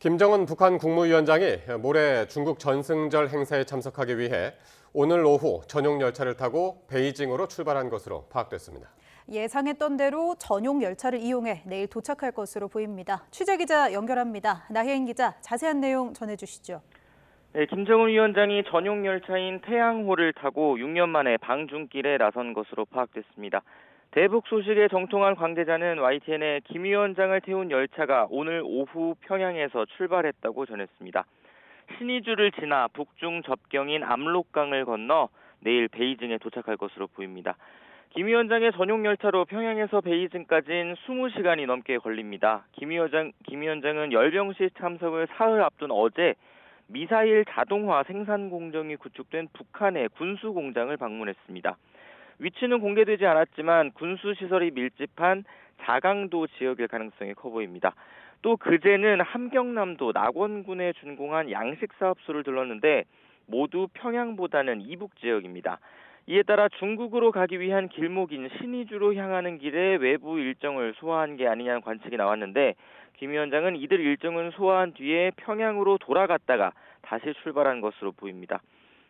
김정은 북한 국무위원장이 모레 중국 전승절 행사에 참석하기 위해 오늘 오후 전용 열차를 타고 베이징으로 출발한 것으로 파악됐습니다. 예상했던 대로 전용 열차를 이용해 내일 도착할 것으로 보입니다. 취재기자 연결합니다. 나혜인 기자, 자세한 내용 전해주시죠. 네, 김정은 위원장이 전용 열차인 태양호를 타고 6년 만에 방중길에 나선 것으로 파악됐습니다. 대북 소식에 정통한 관계자는 YTN에 김 위원장을 태운 열차가 오늘 오후 평양에서 출발했다고 전했습니다. 신의주를 지나 북중 접경인 압록강을 건너 내일 베이징에 도착할 것으로 보입니다. 김 위원장의 전용 열차로 평양에서 베이징까지는 20시간이 넘게 걸립니다. 김 위원장은 열병식 참석을 사흘 앞둔 어제 미사일 자동화 생산 공정이 구축된 북한의 군수 공장을 방문했습니다. 위치는 공개되지 않았지만 군수 시설이 밀집한 자강도 지역일 가능성이 커 보입니다. 또 그제는 함경남도 낙원군에 준공한 양식사업소를 들렀는데 모두 평양보다는 이북 지역입니다. 이에 따라 중국으로 가기 위한 길목인 신의주로 향하는 길에 외부 일정을 소화한 게 아니냐는 관측이 나왔는데 김 위원장은 이들 일정을 소화한 뒤에 평양으로 돌아갔다가 다시 출발한 것으로 보입니다.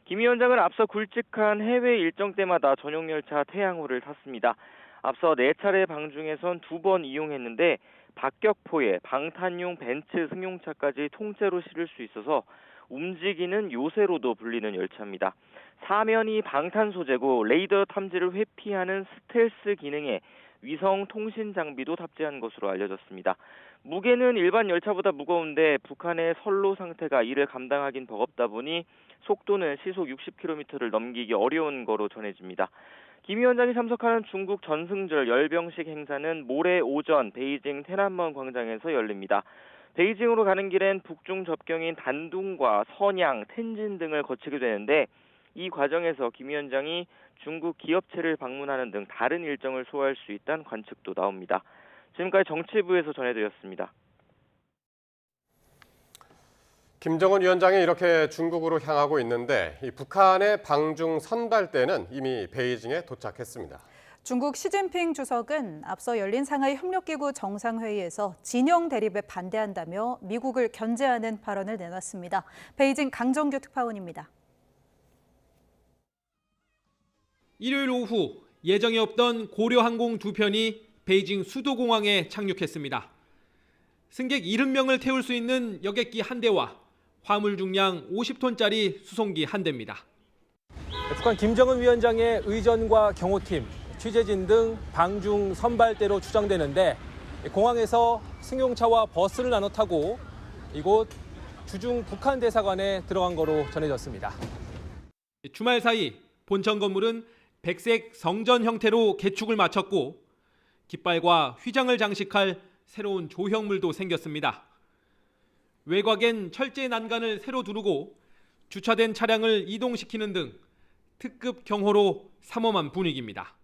김 위원장은 앞서 굵직한 해외 일정 때마다 전용 열차 태양호를 탔습니다. 앞서 4차례 방중에선 2번 이용했는데 박격포에 방탄용 벤츠 승용차까지 통째로 실을 수 있어서 움직이는 요새로도 불리는 열차입니다. 사면이 방탄 소재고 레이더 탐지를 회피하는 스텔스 기능에 위성 통신 장비도 탑재한 것으로 알려졌습니다. 무게는 일반 열차보다 무거운데 북한의 선로 상태가 이를 감당하긴 버겁다 보니 속도는 시속 60km를 넘기기 어려운 거로 전해집니다. 김 위원장이 참석하는 중국 전승절 열병식 행사는 모레 오전 베이징天安门 광장에서 열립니다. 베이징으로 가는 길엔 북중 접경인 단둥과 선양, 텐진 등을 거치게 되는데 이 과정에서 김 위원장이 중국 기업체를 방문하는 등 다른 일정을 소화할 수 있다는 관측도 나옵니다. 지금까지 정치부에서 전해드렸습니다. 김정은 위원장이 이렇게 중국으로 향하고 있는데 이 북한의 방중 선발대는 이미 베이징에 도착했습니다. 중국 시진핑 주석은 앞서 열린 상하이 협력기구 정상회의에서 진영 대립에 반대한다며 미국을 견제하는 발언을 내놨습니다. 베이징 강정규 특파원입니다. 일요일 오후 예정이 없던 고려항공 2편이 베이징 수도공항에 착륙했습니다. 승객 70명을 태울 수 있는 여객기 1대와 화물 중량 50톤짜리 수송기 1대입니다. 북한 김정은 위원장의 의전과 경호팀, 취재진 등 방중 선발대로 추정되는데 공항에서 승용차와 버스를 나눠 타고 이곳 주중 북한 대사관에 들어간 거로 전해졌습니다. 주말 사이 본청 건물은 백색 성전 형태로 개축을 마쳤고 깃발과 휘장을 장식할 새로운 조형물도 생겼습니다. 외곽엔 철제 난간을 새로 두르고 주차된 차량을 이동시키는 등 특급 경호로 삼엄한 분위기입니다.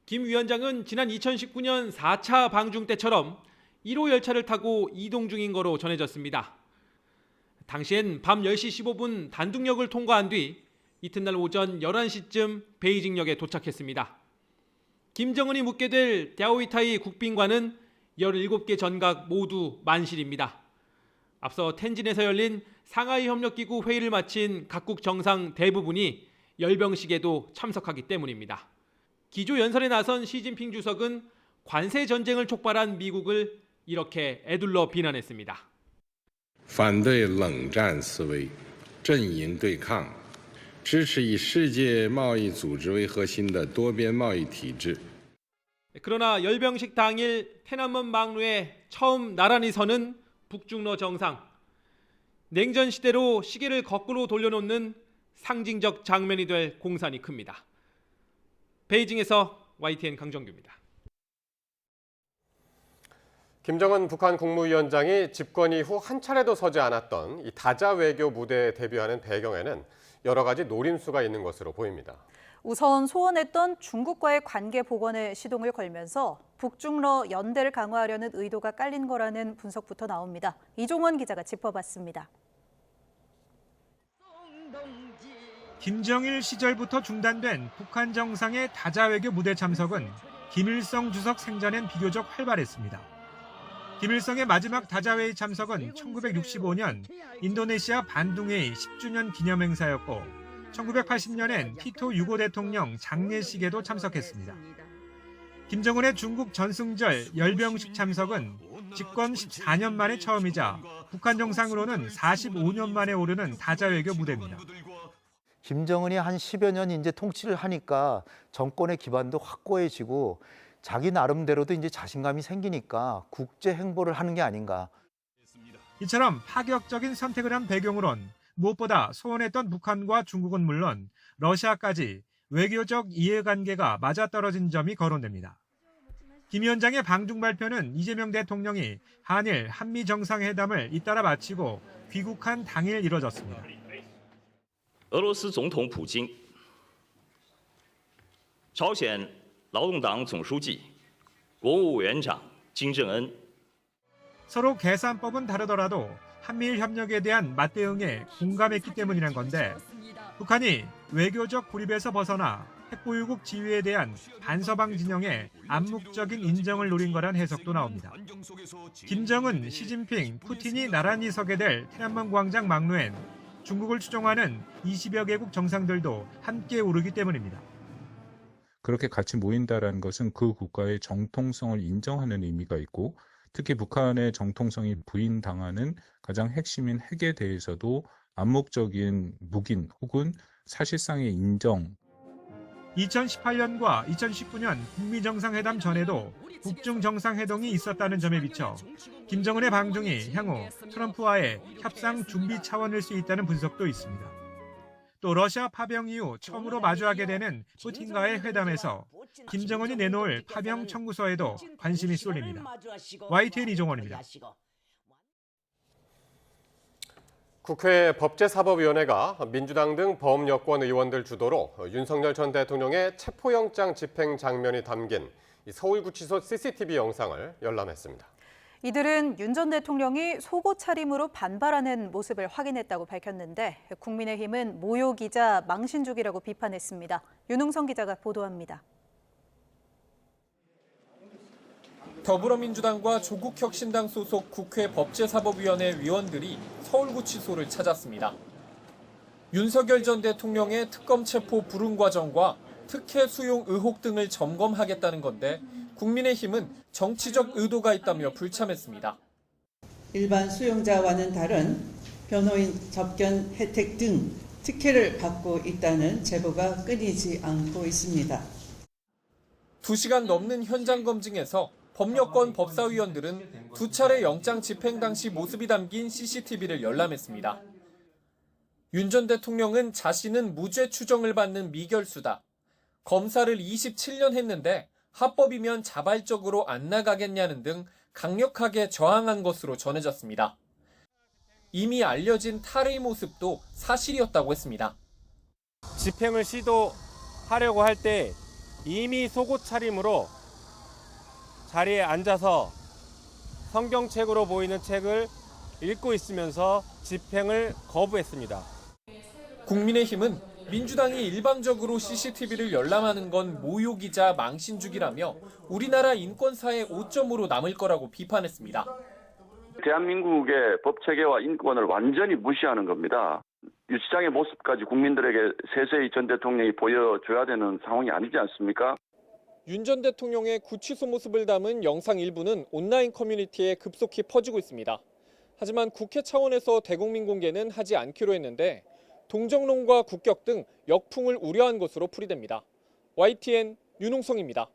김 위원장은 지난 2019년 4차 방중 때처럼 1호 열차를 타고 이동 중인 거로 전해졌습니다. 당시엔 밤 10시 15분 단둥역을 통과한 뒤 이튿날 오전 11시쯤 베이징역에 도착했습니다. 김정은이 묵게 될 랴오이타이 국빈관은 17개 전각 모두 만실입니다. 앞서 텐진에서 열린 상하이 협력기구 회의를 마친 각국 정상 대부분이 열병식에도 참석하기 때문입니다. 기조연설에 나선 시진핑 주석은 관세 전쟁을 촉발한 미국을 이렇게 애둘러 비난했습니다. 反对冷战思维，阵营对抗，支持以世界贸易组织为核心的多边贸易体制。 그러나 열병식 당일天安门 망루에 처음 나란히 서는 북중러 정상. 냉전 시대로 시계를 거꾸로 돌려놓는 상징적 장면이 될 공산이 큽니다. 베이징에서 YTN 강정규입니다. 김정은 북한 국무위원장이 집권 이후 한 차례도 서지 않았던 이 다자 외교 무대에 데뷔하는 배경에는 여러 가지 노림수가 있는 것으로 보입니다. 우선 소원했던 중국과의 관계 복원에 시동을 걸면서 북중러 연대를 강화하려는 의도가 깔린 거라는 분석부터 나옵니다. 이종원 기자가 짚어봤습니다. 김정일 시절부터 중단된 북한 정상의 다자 외교 무대 참석은 김일성 주석 생전엔 비교적 활발했습니다. 김일성의 마지막 다자회의 참석은 1965년 인도네시아 반둥회의 10주년 기념행사였고 1980년엔 티토 6호 대통령 장례식에도 참석했습니다. 김정은의 중국 전승절 열병식 참석은 집권 14년 만에 처음이자 북한 정상으로는 45년 만에 오르는 다자외교 무대입니다. 김정은이 한 10여 년 이제 통치를 하니까 정권의 기반도 확고해지고 자기 나름대로도 이제 자신감이 생기니까 국제 행보를 하는 게 아닌가. 이처럼 파격적인 선택을 한 배경으론 무엇보다 소원했던 북한과 중국은 물론 러시아까지 외교적 이해관계가 맞아떨어진 점이 거론됩니다. 김 위원장의 방중 발표는 이재명 대통령이 한일 한미 정상회담을 잇따라 마치고 귀국한 당일 이뤄졌습니다. 俄罗斯总统普京、朝鲜劳动党总书记、国务委员长金正恩 서로 계산법은 다르더라도 한미일 협력에 대한 맞대응에 공감했기 때문이란 건데 북한이 외교적 고립에서 벗어나 핵보유국 지위에 대한 반서방 진영의 암묵적인 인정을 노린 거란 해석도 나옵니다. 김정은, 시진핑, 푸틴이 나란히 서게 될天安门 광장 막루엔 중국을 추종하는 20여 개국 정상들도 함께 오르기 때문입니다. 그렇게 같이 모인다라는 것은 그 국가의 정통성을 인정하는 의미가 있고 특히 북한의 정통성이 부인당하는 가장 핵심인 핵에 대해서도 암묵적인 묵인 혹은 사실상의 인정. 2018년과 2019년 북미 정상회담 전에도 북중 정상회동이 있었다는 점에 비춰 김정은의 방중이 향후 트럼프와의 협상 준비 차원일 수 있다는 분석도 있습니다. 또 러시아 파병 이후 처음으로 마주하게 되는 푸틴과의 회담에서 김정은이 내놓을 파병 청구서에도 관심이 쏠립니다. YTN 이종원입니다. 국회 법제사법위원회가 민주당 등 범여권 의원들 주도로 윤석열 전 대통령의 체포영장 집행 장면이 담긴 서울구치소 CCTV 영상을 열람했습니다. 이들은 윤 전 대통령이 속옷 차림으로 반발하는 모습을 확인했다고 밝혔는데 국민의힘은 모욕이자 망신주기라고 비판했습니다. 윤웅성 기자가 보도합니다. 더불어민주당과 조국혁신당 소속 국회 법제사법위원회 위원들이 서울구치소를 찾았습니다. 윤석열 전 대통령의 특검 체포 불응 과정과 특혜 수용 의혹 등을 점검하겠다는 건데 국민의힘은 정치적 의도가 있다며 불참했습니다. 일반 수용자와는 다른 변호인 접견 혜택 등 특혜를 받고 있다는 제보가 끊이지 않고 있습니다. 2시간 넘는 현장 검증에서 법여권 법사위원들은 2차례 영장 집행 당시 모습이 담긴 CCTV를 열람했습니다. 윤 전 대통령은 자신은 무죄 추정을 받는 미결수다. 검사를 27년 했는데 합법이면 자발적으로 안 나가겠냐는 등 강력하게 저항한 것으로 전해졌습니다. 이미 알려진 탈의 모습도 사실이었다고 했습니다. 집행을 시도하려고 할 때 이미 속옷 차림으로 자리에 앉아서 성경책으로 보이는 책을 읽고 있으면서 집행을 거부했습니다. 국민의힘은 민주당이 일방적으로 CCTV를 열람하는 건 모욕이자 망신주기라며 우리나라 인권사의 오점으로 남을 거라고 비판했습니다. 대한민국의 법체계와 인권을 완전히 무시하는 겁니다. 유치장의 모습까지 국민들에게 세세히 전 대통령이 보여줘야 되는 상황이 아니지 않습니까? 윤 전 대통령의 구치소 모습을 담은 영상 일부는 온라인 커뮤니티에 급속히 퍼지고 있습니다. 하지만 국회 차원에서 대국민 공개는 하지 않기로 했는데 동정론과 국격 등 역풍을 우려한 것으로 풀이됩니다. YTN 윤홍성입니다.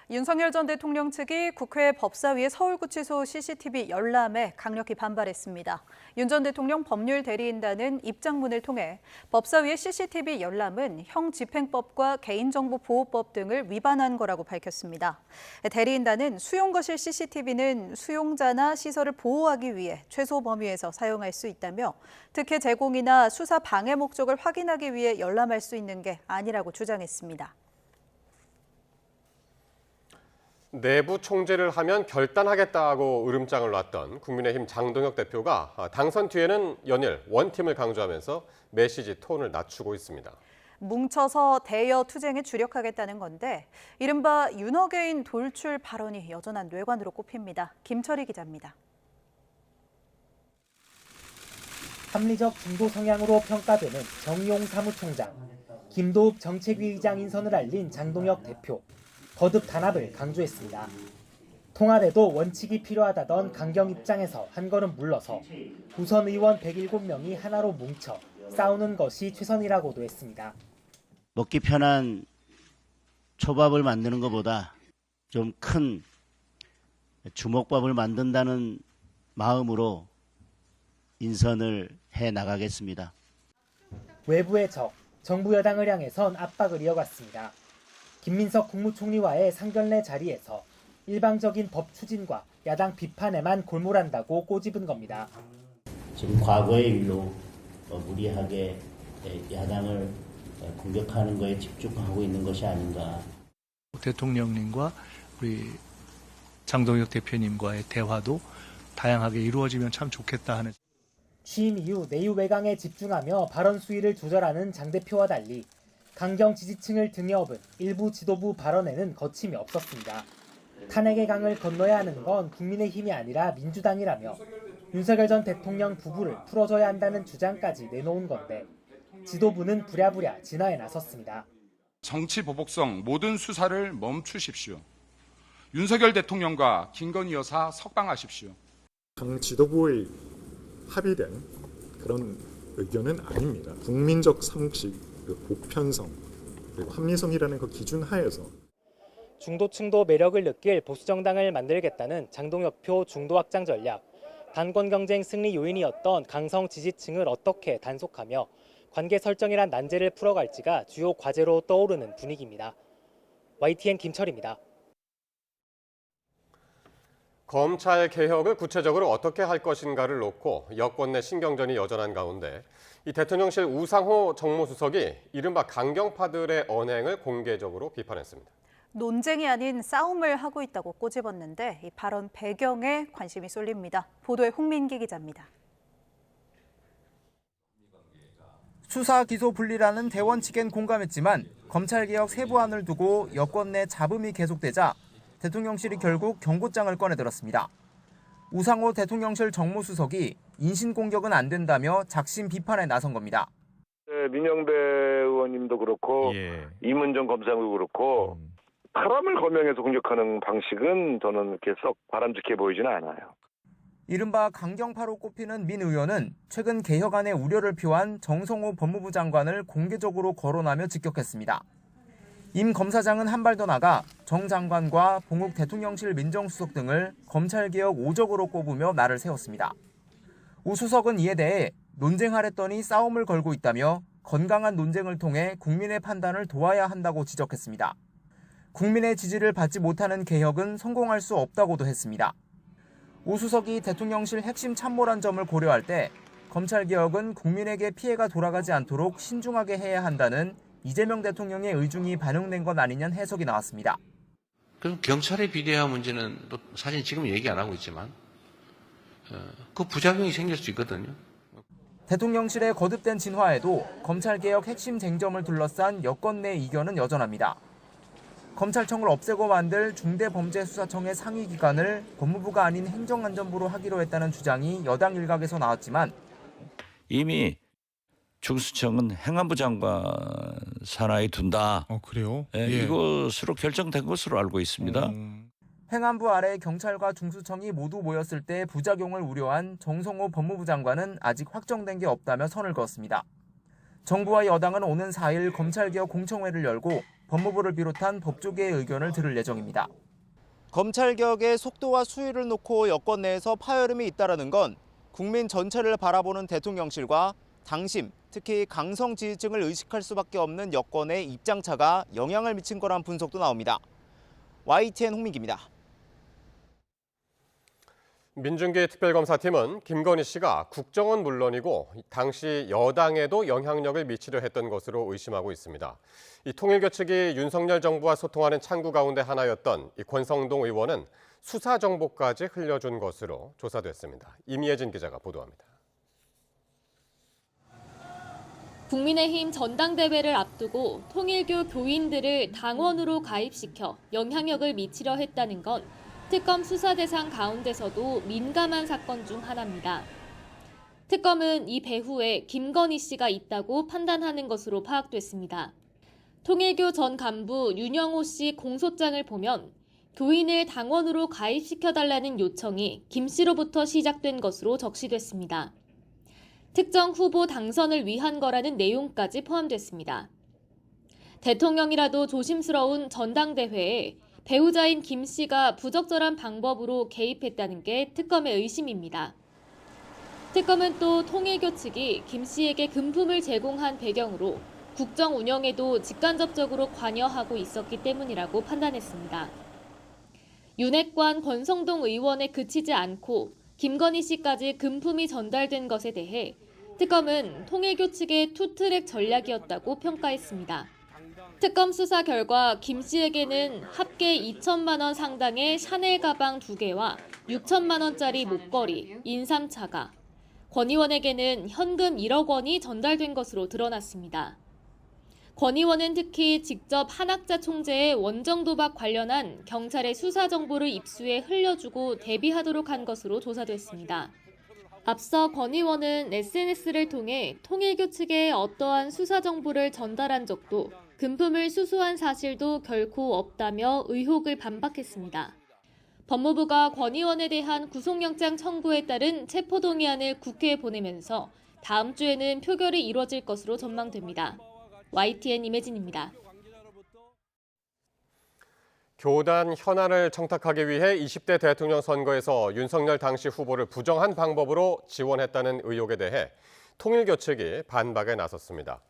윤석열 전 대통령 측이 국회 법사위의 서울구치소 CCTV 열람에 강력히 반발했습니다. 윤 전 대통령 법률 대리인단은 입장문을 통해 법사위의 CCTV 열람은 형집행법과 개인정보보호법 등을 위반한 거라고 밝혔습니다. 대리인단은 수용거실 CCTV는 수용자나 시설을 보호하기 위해 최소 범위에서 사용할 수 있다며 특혜 제공이나 수사 방해 목적을 확인하기 위해 열람할 수 있는 게 아니라고 주장했습니다. 내부 총질을 하면 결단하겠다고 으름장을 놨던 국민의힘 장동혁 대표가 당선 뒤에는 연일 원팀을 강조하면서 메시지 톤을 낮추고 있습니다. 뭉쳐서 대여 투쟁에 주력하겠다는 건데 이른바 윤호개인 돌출 발언이 여전한 뇌관으로 꼽힙니다. 김철희 기자입니다. 합리적 중도 성향으로 평가되는 정용 사무총장, 김도읍 정책위 의장 인선을 알린 장동혁 대표, 거듭 단합을 강조했습니다. 통합에도 원칙이 필요하다던 강경 입장에서 한 걸음 물러서 우선 의원 107명이 하나로 뭉쳐 싸우는 것이 최선이라고도 했습니다. 먹기 편한 초밥을 만드는 것보다 좀 큰 주먹밥을 만든다는 마음으로 인선을 해 나가겠습니다. 외부의 적, 정부 여당을 향해선 압박을 이어갔습니다. 김민석 국무총리와의 상견례 자리에서 일방적인 법 추진과 야당 비판에만 골몰한다고 꼬집은 겁니다. 지금 과거의 일로 무리하게 야당을 공격하는 거에 집중하고 있는 것이 아닌가. 대통령님과 우리 장동혁 대표님과의 대화도 다양하게 이루어지면 참 좋겠다 하는. 취임 이후 내유 외강에 집중하며 발언 수위를 조절하는 장 대표와 달리 강경 지지층을 등에 업은 일부 지도부 발언에는 거침이 없었습니다. 탄핵의 강을 건너야 하는 건 국민의힘이 아니라 민주당이라며 윤석열 전 대통령 부부를 풀어줘야 한다는 주장까지 내놓은 건데 지도부는 부랴부랴 진화에 나섰습니다. 정치 보복성 모든 수사를 멈추십시오. 윤석열 대통령과 김건희 여사 석방하십시오. 당 지도부의 합의된 그런 의견은 아닙니다. 국민적 상식, 보편성, 그리고 합리성이라는 그 기준 하에서 중도층도 매력을 느낄 보수정당을 만들겠다는 장동혁표 중도 확장 전략, 당권 경쟁 승리 요인이었던 강성 지지층을 어떻게 단속하며 관계 설정이란 난제를 풀어갈지가 주요 과제로 떠오르는 분위기입니다. YTN 김철입니다. 검찰 개혁을 구체적으로 어떻게 할 것인가를 놓고 여권 내 신경전이 여전한 가운데 이 대통령실 우상호 정무수석이 이른바 강경파들의 언행을 공개적으로 비판했습니다. 논쟁이 아닌 싸움을 하고 있다고 꼬집었는데 이 발언 배경에 관심이 쏠립니다. 보도에 홍민기 기자입니다. 수사 기소 분리라는 대원 측엔 공감했지만 검찰개혁 세부안을 두고 여권 내 잡음이 계속되자 대통령실이 결국 경고장을 꺼내들었습니다. 우상호 대통령실 정무수석이 인신공격은 안 된다며 작심 비판에 나선 겁니다. 민영배 의원님도 그렇고 이문정 검사도 그렇고 사람을 거명해서 공격하는 방식은 저는 그렇게 썩 바람직해 보이지는 않아요. 이른바 강경파로 꼽히는 민 의원은 최근 개혁안에 우려를 표한 정성호 법무부 장관을 공개적으로 거론하며 직격했습니다. 임 검사장은 한 발 더 나가 정 장관과 봉욱 대통령실 민정수석 등을 검찰개혁 오적으로 꼽으며 날을 세웠습니다. 우 수석은 이에 대해 논쟁하랬더니 싸움을 걸고 있다며 건강한 논쟁을 통해 국민의 판단을 도와야 한다고 지적했습니다. 국민의 지지를 받지 못하는 개혁은 성공할 수 없다고도 했습니다. 우 수석이 대통령실 핵심 참모란 점을 고려할 때 검찰개혁은 국민에게 피해가 돌아가지 않도록 신중하게 해야 한다는 이재명 대통령의 의중이 반영된 것 아니냐는 해석이 나왔습니다. 그럼 경찰의 비대화 문제는 또 사실 지금 얘기 안 하고 있지만 그 부작용이 생길 수 있거든요. 대통령실의 거듭된 진화에도 검찰개혁 핵심 쟁점을 둘러싼 여권 내 이견은 여전합니다. 검찰청을 없애고 만들 중대범죄수사청의 상위기관을 법무부가 아닌 행정안전부로 하기로 했다는 주장이 여당 일각에서 나왔지만 이미 중수청은 행안부 장관 산하에 둔다. 그래요? 이것으로 결정된 것으로 알고 있습니다. 행안부 아래 경찰과 중수청이 모두 모였을 때 부작용을 우려한 정성호 법무부 장관은 아직 확정된 게 없다며 선을 그었습니다. 정부와 여당은 오는 4일 검찰개혁 공청회를 열고 법무부를 비롯한 법조계의 의견을 들을 예정입니다. 검찰개혁의 속도와 수위를 놓고 여권 내에서 파열음이 잇따르는 건 국민 전체를 바라보는 대통령실과 당심, 특히 강성 지지층을 의식할 수밖에 없는 여권의 입장차가 영향을 미친 거란 분석도 나옵니다. YTN 홍민기입니다. 민중기 특별검사팀은 김건희 씨가 국정은 물론이고 당시 여당에도 영향력을 미치려 했던 것으로 의심하고 있습니다. 이 통일교 측이 윤석열 정부와 소통하는 창구 가운데 하나였던 이 권성동 의원은 수사 정보까지 흘려준 것으로 조사됐습니다. 임예진 기자가 보도합니다. 국민의힘 전당대회를 앞두고 통일교 교인들을 당원으로 가입시켜 영향력을 미치려 했다는 건 특검 수사 대상 가운데서도 민감한 사건 중 하나입니다. 특검은 이 배후에 김건희 씨가 있다고 판단하는 것으로 파악됐습니다. 통일교 전 간부 윤영호 씨 공소장을 보면 교인을 당원으로 가입시켜달라는 요청이 김 씨로부터 시작된 것으로 적시됐습니다. 특정 후보 당선을 위한 거라는 내용까지 포함됐습니다. 대통령이라도 조심스러운 전당대회에 배우자인 김 씨가 부적절한 방법으로 개입했다는 게 특검의 의심입니다. 특검은 또 통일교 측이 김 씨에게 금품을 제공한 배경으로 국정 운영에도 직간접적으로 관여하고 있었기 때문이라고 판단했습니다. 윤핵관 권성동 의원에 그치지 않고 김건희 씨까지 금품이 전달된 것에 대해 특검은 통일교 측의 투트랙 전략이었다고 평가했습니다. 특검 수사 결과 김 씨에게는 합계 2천만 원 상당의 샤넬 가방 2개와 6천만 원짜리 목걸이, 인삼차가, 권 의원에게는 현금 1억 원이 전달된 것으로 드러났습니다. 권 의원은 특히 직접 한학자 총재의 원정 도박 관련한 경찰의 수사 정보를 입수해 흘려주고 대비하도록 한 것으로 조사됐습니다. 앞서 권 의원은 SNS를 통해 통일교 측에 어떠한 수사 정보를 전달한 적도 금품을 수수한 사실도 결코 없다며 의혹을 반박했습니다. 법무부가 권 의원에 대한 구속영장 청구에 따른 체포동의안을 국회에 보내면서 다음 주에는 표결이 이뤄질 것으로 전망됩니다. YTN 임혜진입니다. 교단 현안을 청탁하기 위해 20대 대통령 선거에서 윤석열 당시 후보를 부정한 방법으로 지원했다는 의혹에 대해 통일교 측이 반박에 나섰습니다.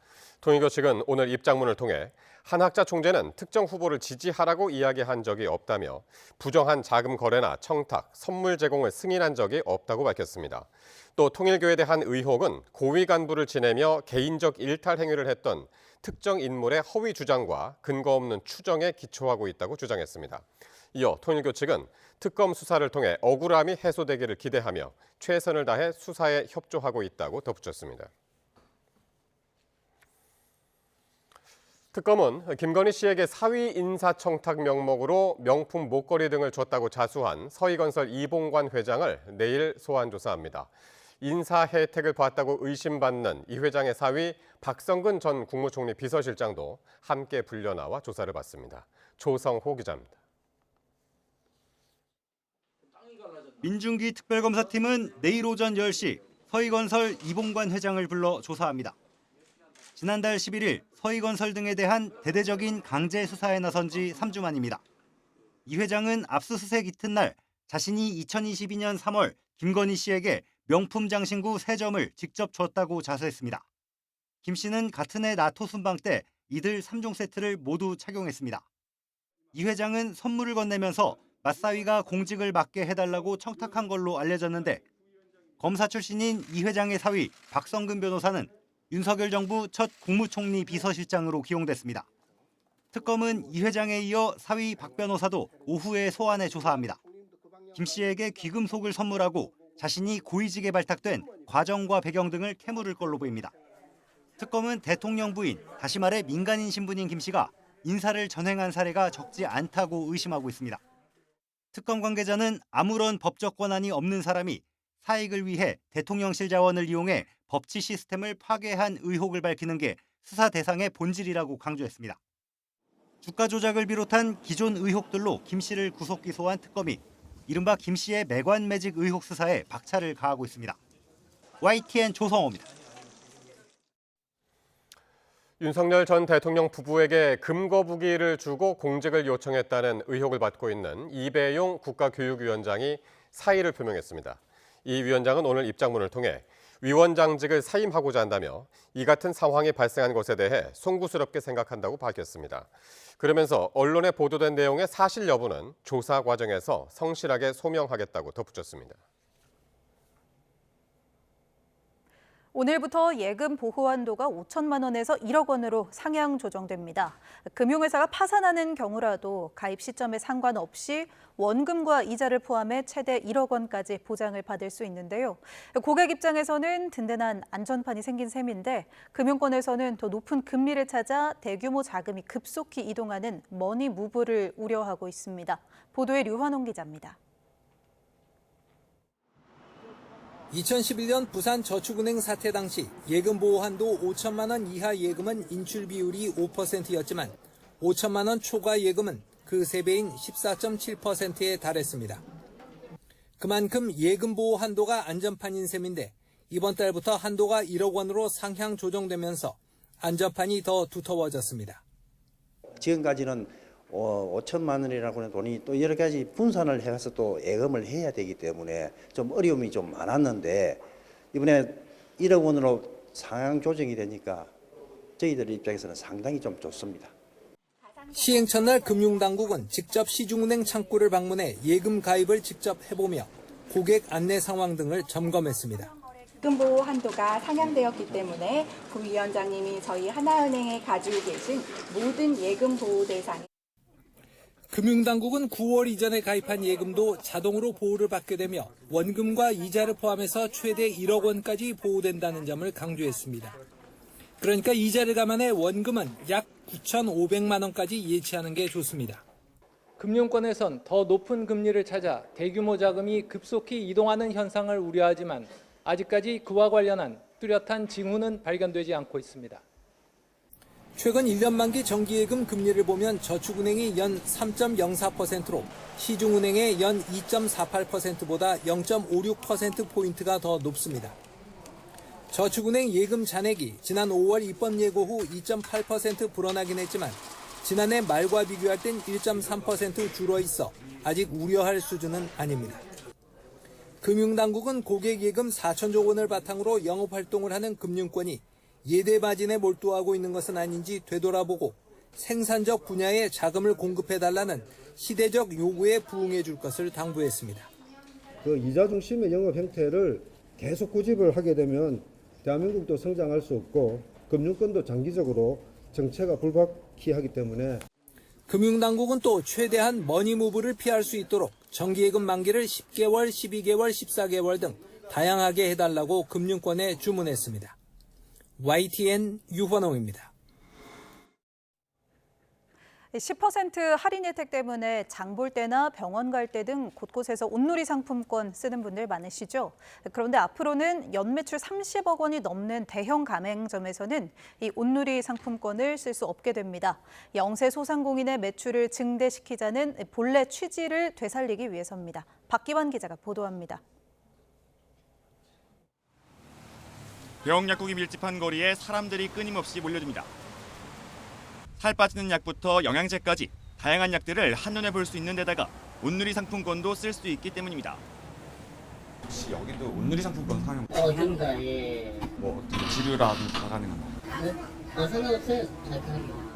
통일교 측은 오늘 입장문을 통해 한학자 총재는 특정 후보를 지지하라고 이야기한 적이 없다며 부정한 자금 거래나 청탁, 선물 제공을 승인한 적이 없다고 밝혔습니다. 또 통일교에 대한 의혹은 고위 간부를 지내며 개인적 일탈 행위를 했던 특정 인물의 허위 주장과 근거 없는 추정에 기초하고 있다고 주장했습니다. 이어 통일교 측은 특검 수사를 통해 억울함이 해소되기를 기대하며 최선을 다해 수사에 협조하고 있다고 덧붙였습니다. 특검은 김건희 씨에게 사위 인사청탁 명목으로 명품 목걸이 등을 줬다고 자수한 서희건설 이봉관 회장을 내일 소환 조사합니다. 인사 혜택을 받았다고 의심받는 이 회장의 사위 박성근 전 국무총리 비서실장도 함께 불려나와 조사를 받습니다. 조성호 기자입니다. 민중기 특별검사팀은 내일 오전 10시 서희건설 이봉관 회장을 불러 조사합니다. 지난달 11일 서희건설 등에 대한 대대적인 강제 수사에 나선 지 3주 만입니다. 이 회장은 압수수색 이튿날 자신이 2022년 3월 김건희 씨에게 명품 장신구 3점을 직접 줬다고 자수했습니다. 김 씨는 같은 해 나토 순방 때 이들 3종 세트를 모두 착용했습니다. 이 회장은 선물을 건네면서 맞사위가 공직을 맡게 해달라고 청탁한 걸로 알려졌는데 검사 출신인 이 회장의 사위 박성근 변호사는 윤석열 정부 첫 국무총리 비서실장으로 기용됐습니다. 특검은 이 회장에 이어 사위 박 변호사도 오후에 소환해 조사합니다. 김 씨에게 귀금속을 선물하고 자신이 고위직에 발탁된 과정과 배경 등을 캐물을 걸로 보입니다. 특검은 대통령 부인, 다시 말해 민간인 신분인 김 씨가 인사를 전횡한 사례가 적지 않다고 의심하고 있습니다. 특검 관계자는 아무런 법적 권한이 없는 사람이 사익을 위해 대통령실 자원을 이용해 법치 시스템을 파괴한 의혹을 밝히는 게 수사 대상의 본질이라고 강조했습니다. 주가 조작을 비롯한 기존 의혹들로 김 씨를 구속 기소한 특검이 이른바 김 씨의 매관 매직 의혹 수사에 박차를 가하고 있습니다. YTN 조성호입니다. 윤석열 전 대통령 부부에게 금거부기를 주고 공직을 요청했다는 의혹을 받고 있는 이배용 국가교육위원장이 사의를 표명했습니다. 이 위원장은 오늘 입장문을 통해 위원장직을 사임하고자 한다며 이 같은 상황이 발생한 것에 대해 송구스럽게 생각한다고 밝혔습니다. 그러면서 언론에 보도된 내용의 사실 여부는 조사 과정에서 성실하게 소명하겠다고 덧붙였습니다. 오늘부터 예금 보호 한도가 5천만 원에서 1억 원으로 상향 조정됩니다. 금융회사가 파산하는 경우라도 가입 시점에 상관없이 원금과 이자를 포함해 최대 1억 원까지 보장을 받을 수 있는데요. 고객 입장에서는 든든한 안전판이 생긴 셈인데 금융권에서는 더 높은 금리를 찾아 대규모 자금이 급속히 이동하는 머니 무브를 우려하고 있습니다. 보도에 류환홍 기자입니다. 2011년 부산저축은행 사태 당시 예금 보호 한도 5천만 원 이하 예금은 인출 비율이 5%였지만 5천만 원 초과 예금은 그 3배인 14.7%에 달했습니다. 그만큼 예금 보호 한도가 안전판인 셈인데 이번 달부터 한도가 1억 원으로 상향 조정되면서 안전판이 더 두터워졌습니다. 지금까지는 5천만 원이라고 하는 돈이 또 여러 가지 분산을 해서 또 예금을 해야 되기 때문에 좀 어려움이 좀 많았는데 이번에 1억 원으로 상향 조정이 되니까 저희들 입장에서는 상당히 좀 좋습니다. 시행 첫날 금융당국은 직접 시중은행 창구를 방문해 예금 가입을 직접 해보며 고객 안내 상황 등을 점검했습니다. 예금 보호 한도가 상향되었기 때문에 부위원장님이 저희 하나은행에 가지고 계신 모든 예금 보호 대상에 금융당국은 9월 이전에 가입한 예금도 자동으로 보호를 받게 되며 원금과 이자를 포함해서 최대 1억 원까지 보호된다는 점을 강조했습니다. 그러니까 이자를 감안해 원금은 약 9,500만 원까지 예치하는 게 좋습니다. 금융권에선 더 높은 금리를 찾아 대규모 자금이 급속히 이동하는 현상을 우려하지만 아직까지 그와 관련한 뚜렷한 징후는 발견되지 않고 있습니다. 최근 1년 만기 정기예금 금리를 보면 저축은행이 연 3.04%로 시중은행의 연 2.48%보다 0.56%포인트가 더 높습니다. 저축은행 예금 잔액이 지난 5월 입법 예고 후 2.8% 불어나긴 했지만 지난해 말과 비교할 땐 1.3% 줄어 있어 아직 우려할 수준은 아닙니다. 금융당국은 고객 예금 4천조 원을 바탕으로 영업활동을 하는 금융권이 예대 마진에 몰두하고 있는 것은 아닌지 되돌아보고 생산적 분야에 자금을 공급해달라는 시대적 요구에 부응해 줄 것을 당부했습니다. 그 이자 중심의 영업 형태를 계속 고집을 하게 되면 대한민국도 성장할 수 없고 금융권도 장기적으로 정체가 불확실하기 때문에 금융당국은 또 최대한 머니무브를 피할 수 있도록 정기예금 만기를 10개월, 12개월, 14개월 등 다양하게 해달라고 금융권에 주문했습니다. YTN 유환홍입니다. 10% 할인 혜택 때문에 장 볼 때나 병원 갈 때 등 곳곳에서 온누리 상품권 쓰는 분들 많으시죠? 그런데 앞으로는 연매출 30억 원이 넘는 대형 가맹점에서는 이 온누리 상품권을 쓸 수 없게 됩니다. 영세 소상공인의 매출을 증대시키자는 본래 취지를 되살리기 위해서입니다. 박기환 기자가 보도합니다. 병 약국이 밀집한 거리에 사람들이 끊임없이 몰려듭니다. 살 빠지는 약부터 영양제까지 다양한 약들을 한눈에 볼 수 있는 데다가 온누리 상품권도 쓸 수 있기 때문입니다. 혹시 여기도 온누리 상품권 사용? 그러니까 예. 뭐 어떻게 지류라든지 다 가능한가요? 네? 상관없어요. 잘 가요.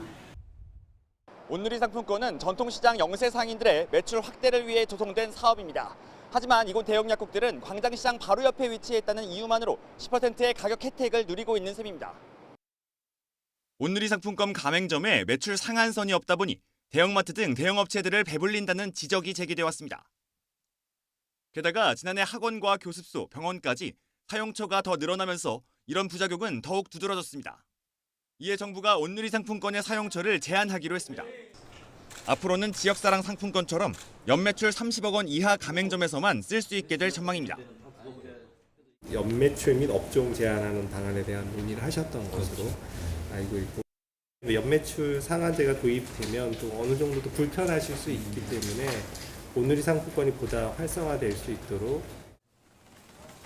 온누리 상품권은 전통시장 영세 상인들의 매출 확대를 위해 조성된 사업입니다. 하지만 이곳 대형 약국들은 광장시장 바로 옆에 위치했다는 이유만으로 10%의 가격 혜택을 누리고 있는 셈입니다. 온누리 상품권 가맹점에 매출 상한선이 없다 보니 대형마트 등 대형업체들을 배불린다는 지적이 제기돼 왔습니다. 게다가 지난해 학원과 교습소, 병원까지 사용처가 더 늘어나면서 이런 부작용은 더욱 두드러졌습니다. 이에 정부가 온누리 상품권의 사용처를 제한하기로 했습니다. 앞으로는 지역사랑 상품권처럼 연매출 30억 원 이하 가맹점에서만 쓸 수 있게 될 전망입니다. 연매출 및 업종 제한하는 방안에 대한 논의를 하셨던 것으로 알고 있고 연매출 상한제가 도입되면 또 어느 정도 도 불편하실 수 있기 때문에 온누리 상품권이 보다 활성화될 수 있도록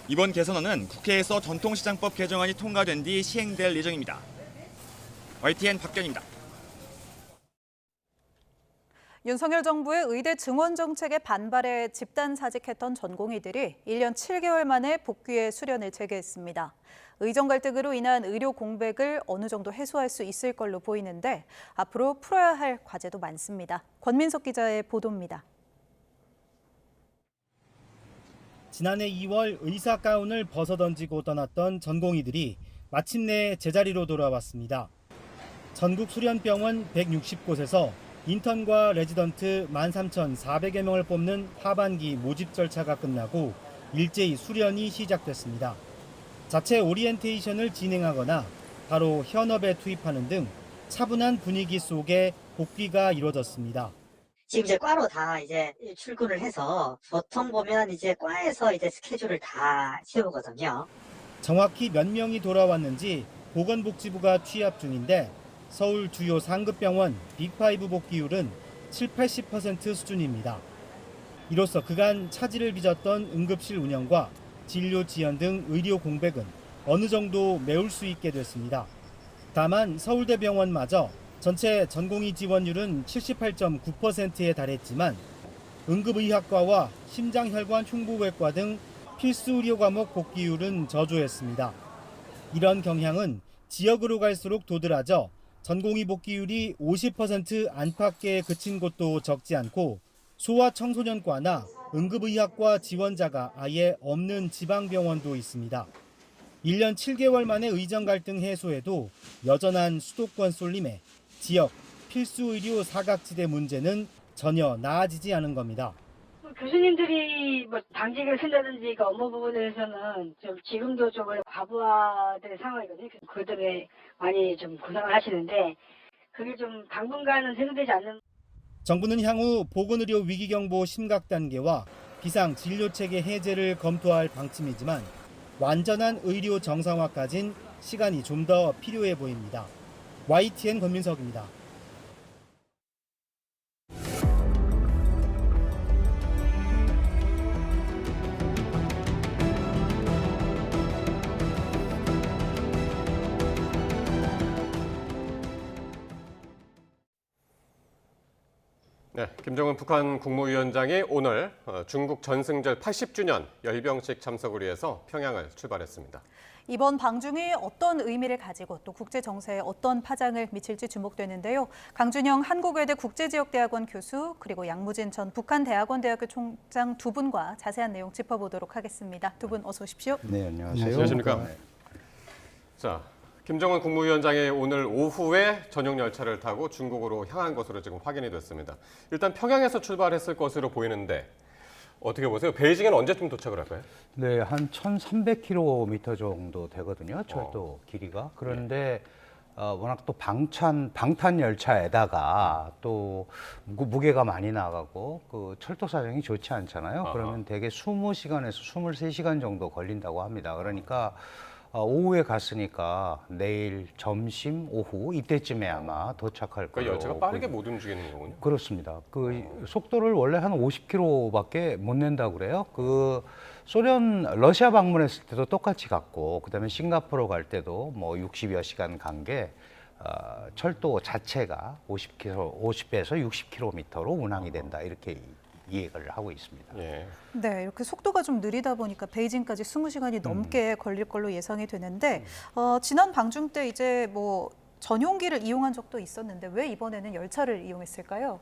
이번 개선안은 국회에서 전통시장법 개정안이 통과된 뒤 시행될 예정입니다. YTN 박견입니다. 윤석열 정부의 의대 증원 정책에 반발해 집단 사직했던 전공의들이 1년 7개월 만에 복귀해 수련을 재개했습니다. 의정 갈등으로 인한 의료 공백을 어느 정도 해소할 수 있을 걸로 보이는데 앞으로 풀어야 할 과제도 많습니다. 권민석 기자의 보도입니다. 지난해 2월 의사 가운을 벗어던지고 떠났던 전공의들이 마침내 제자리로 돌아왔습니다. 전국 수련병원 160곳에서 인턴과 레지던트 13,400여 명을 뽑는 하반기 모집 절차가 끝나고 일제히 수련이 시작됐습니다. 자체 오리엔테이션을 진행하거나 바로 현업에 투입하는 등 차분한 분위기 속에 복귀가 이루어졌습니다. 지금 이제 과로 다 이제 출근을 해서 보통 보면 이제 과에서 이제 스케줄을 다 세우거든요. 정확히 몇 명이 돌아왔는지 보건복지부가 취합 중인데 서울 주요 상급병원 빅5 복귀율은 70-80% 수준입니다. 이로써 그간 차질을 빚었던 응급실 운영과 진료 지연 등 의료 공백은 어느 정도 메울 수 있게 됐습니다. 다만 서울대병원마저 전체 전공의 지원율은 78.9%에 달했지만 응급의학과와 심장혈관 흉부외과 등 필수 의료 과목 복귀율은 저조했습니다. 이런 경향은 지역으로 갈수록 도드라져 전공의 복귀율이 50% 안팎에 그친 곳도 적지 않고 소아청소년과나 응급의학과 지원자가 아예 없는 지방병원도 있습니다. 1년 7개월 만에 의정 갈등 해소에도 여전한 수도권 쏠림에 지역 필수 의료 사각지대 문제는 전혀 나아지지 않은 겁니다. 교수님들이 뭐 당직을 쓴다든지 그 업무 부분에서는 좀 지금도 좀 과부하된 상황이거든요. 그것 때문에 많이 좀 고생을 하시는데 그게 좀 당분간은 해소되지 않는. 정부는 향후 보건의료 위기경보 심각 단계와 비상 진료체계 해제를 검토할 방침이지만 완전한 의료 정상화까진 시간이 좀 더 필요해 보입니다. YTN 권민석입니다. 네, 김정은 북한 국무위원장이 오늘 중국 전승절 80주년 열병식 참석을 위해서 평양을 출발했습니다. 이번 방중이 어떤 의미를 가지고 또 국제 정세에 어떤 파장을 미칠지 주목되는데요. 강준영 한국외대 국제지역대학원 교수 그리고 양무진 전 북한대학원대학교 총장 두 분과 자세한 내용 짚어보도록 하겠습니다. 두 분 어서 오십시오. 네, 안녕하세요. 안녕하십니까. 네. 자, 김정은 국무위원장이 오늘 오후에 전용 열차를 타고 중국으로 향한 것으로 지금 확인이 됐습니다. 일단 평양에서 출발했을 것으로 보이는데 어떻게 보세요? 베이징에는 언제쯤 도착을 할까요? 네, 한 1,300km 정도 되거든요. 철도 길이가. 그런데 워낙 또 방탄 열차에다가 또 무게가 많이 나가고 그 철도 사정이 좋지 않잖아요. 그러면 대개 20시간에서 23시간 정도 걸린다고 합니다. 그러니까 오후에 갔으니까 내일 점심, 오후 이때쯤에 아마 도착할 거예요. 그러니까 열차가 빠르게 못 움직이는 거군요. 그렇습니다. 그 속도를 원래 한 50km밖에 못 낸다고 그래요. 그 러시아 방문했을 때도 똑같이 갔고, 그다음에 싱가포르 갈 때도 뭐 60여 시간 간 게 철도 자체가 50에서 60km로 운항이 된다 이렇게 이해를 하고 있습니다. 예. 네, 이렇게 속도가 좀 느리다 보니까 베이징까지 20시간이 넘게 걸릴 걸로 예상이 되는데 지난 방중 때 이제 뭐 전용기를 이용한 적도 있었는데 왜 이번에는 열차를 이용했을까요?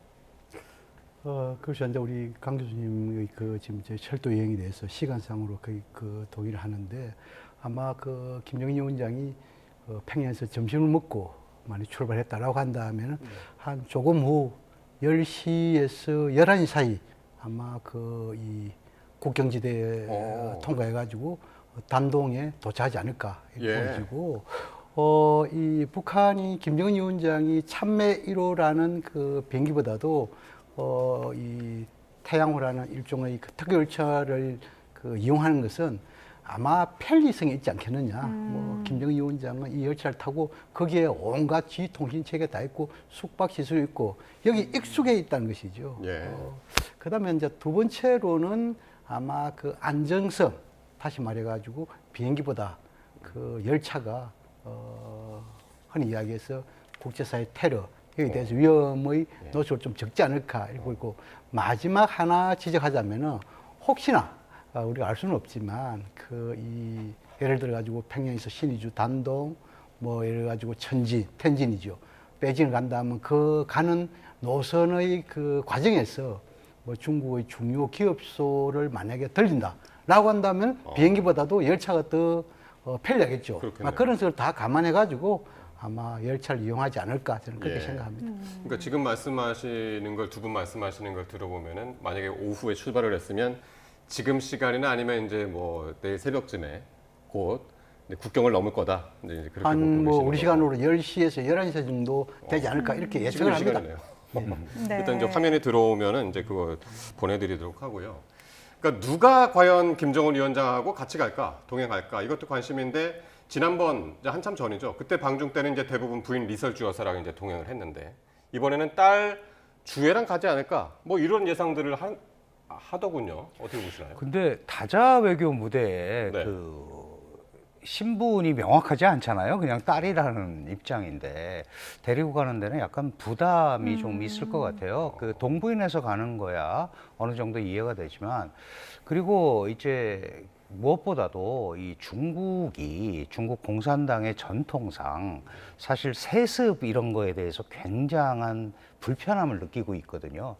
그것이 이제 우리 강 교수님의 그 지금 이제 철도 여행에 대해서 시간상으로 그 동의를 하는데 아마 그 김정인 위원장이 평양에서 점심을 먹고 많이 출발했다라고 한다면은 한 조금 후 10시에서 11시 사이 아마 이 국경지대 통과해가지고 단동에 도착하지 않을까 이렇게 보여지고 이 북한이 김정은 위원장이 참매 1호라는 그 비행기보다도 이 태양호라는 일종의 그 특급 열차를 이용하는 것은 아마 편리성이 있지 않겠느냐. 뭐 김정은 위원장은 이 열차를 타고 거기에 온갖 지휘통신 체계 다 있고 숙박 시설이 있고 여기 익숙해 있다는 것이죠. 예. 그다음에 이제 두 번째로는 아마 그 안정성, 다시 말해가지고 비행기보다 그 열차가 흔히 이야기해서 국제사회 테러 여기에 대해서 위험의 노출을 좀 적지 않을까 이러고 있고 마지막 하나 지적하자면은 혹시나 우리가 알 수는 없지만 예를 들어 가지고 평양에서 신의주 단동 뭐 예를 가지고 텐진이죠. 베이징을 간다면 그 가는 노선의 그 과정에서 뭐 중국의 중요 기업소를 만약에 들린다. 라고 한다면 비행기보다도 열차가 더 편리하겠죠. 그런 것을 다 감안해가지고 아마 열차를 이용하지 않을까 저는 그렇게 생각합니다. 그러니까 지금 말씀하시는 걸 두 분 말씀하시는 걸 들어보면은 만약에 오후에 출발을 했으면 지금 시간이나 아니면 이제 뭐 내일 새벽쯤에 곧 국경을 넘을 거다. 이제 그렇게 한 보고 뭐 우리 시간으로 10시에서 11시 정도 되지 않을까 이렇게 예측을 합니다. 일단 이제 화면에 들어오면은 이제 그거 보내드리도록 하고요. 그러니까 누가 과연 김정은 위원장하고 같이 갈까, 동행할까 이것도 관심인데 지난번 이제 한참 전이죠. 그때 방중 때는 이제 대부분 부인 리설주 여사랑 이제 동행을 했는데 이번에는 딸 주애랑 가지 않을까, 뭐 이런 예상들을 하더군요. 어떻게 보시나요? 근데 다자 외교 무대에 그 신분이 명확하지 않잖아요. 그냥 딸이라는 입장인데 데리고 가는 데는 약간 부담이 좀 있을 것 같아요. 그 동부인에서 가는 거야 어느 정도 이해가 되지만, 그리고 이제 무엇보다도 이 중국 공산당의 전통상 사실 세습 이런 거에 대해서 굉장한 불편함을 느끼고 있거든요.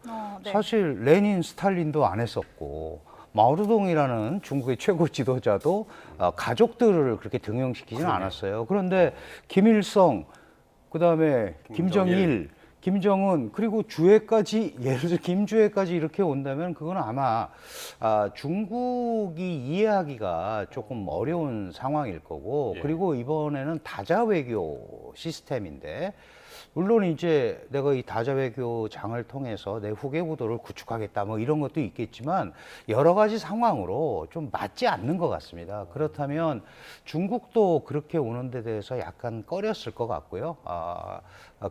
사실 레닌, 스탈린도 안 했었고 마오쩌둥이라는 중국의 최고 지도자도 가족들을 그렇게 등용시키지는 않았어요. 그런데 김일성, 그다음에 김정일, 김정은, 그리고 주애까지, 예를 들어 김주애까지 이렇게 온다면 그건 아마 중국이 이해하기가 조금 어려운 상황일 거고, 그리고 이번에는 다자 외교 시스템인데 물론 이제 내가 이 다자 외교장을 통해서 내 후계구도를 구축하겠다 뭐 이런 것도 있겠지만 여러 가지 상황으로 좀 맞지 않는 것 같습니다. 그렇다면 중국도 그렇게 오는 데 대해서 약간 꺼렸을 것 같고요.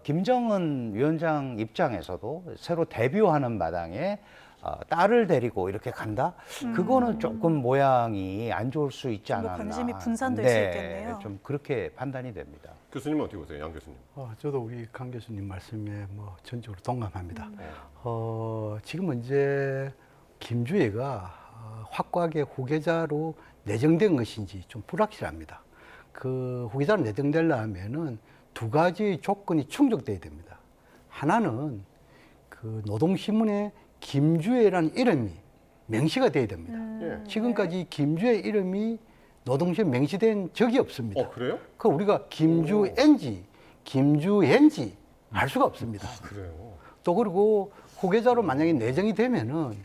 김정은 위원장 입장에서도 새로 데뷔하는 마당에 딸을 데리고 이렇게 간다? 그거는 조금 모양이 안 좋을 수 있지 않았나. 관심이 분산될 수 있겠네요. 좀 그렇게 판단이 됩니다. 교수님은 어떻게 보세요, 양 교수님? 저도 우리 강 교수님 말씀에 뭐 전적으로 동감합니다. 지금 이제 김주애가 확고하게 후계자로 내정된 것인지 좀 불확실합니다. 그 후계자로 내정되려면은 두 가지 조건이 충족돼야 됩니다. 하나는 그 노동신문에 김주애라는 이름이 명시가 돼야 됩니다. 지금까지 김주애 이름이 노동신문 명시된 적이 없습니다. 그래요? 그 우리가 김주애인지 김주애인지 알 수가 없습니다. 그래요? 또 그리고 후계자로 만약에 내정이 되면은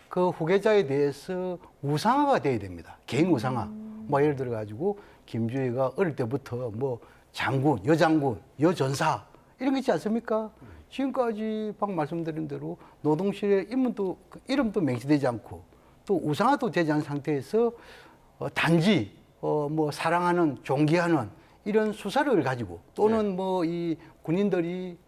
그 후계자에 대해서 우상화가 돼야 됩니다. 개인 우상화. 뭐 예를 들어 가지고 김주애가 어릴 때부터 뭐 장군, 여장군, 여전사 이런 게 있지 않습니까? 지금까지 방금 말씀드린 대로 노동실의 이름도 명시되지 않고 또 우상화도 되지 않은 상태에서 단지 뭐 사랑하는, 존경하는 이런 수사를 가지고 또는 뭐 이 군인들이,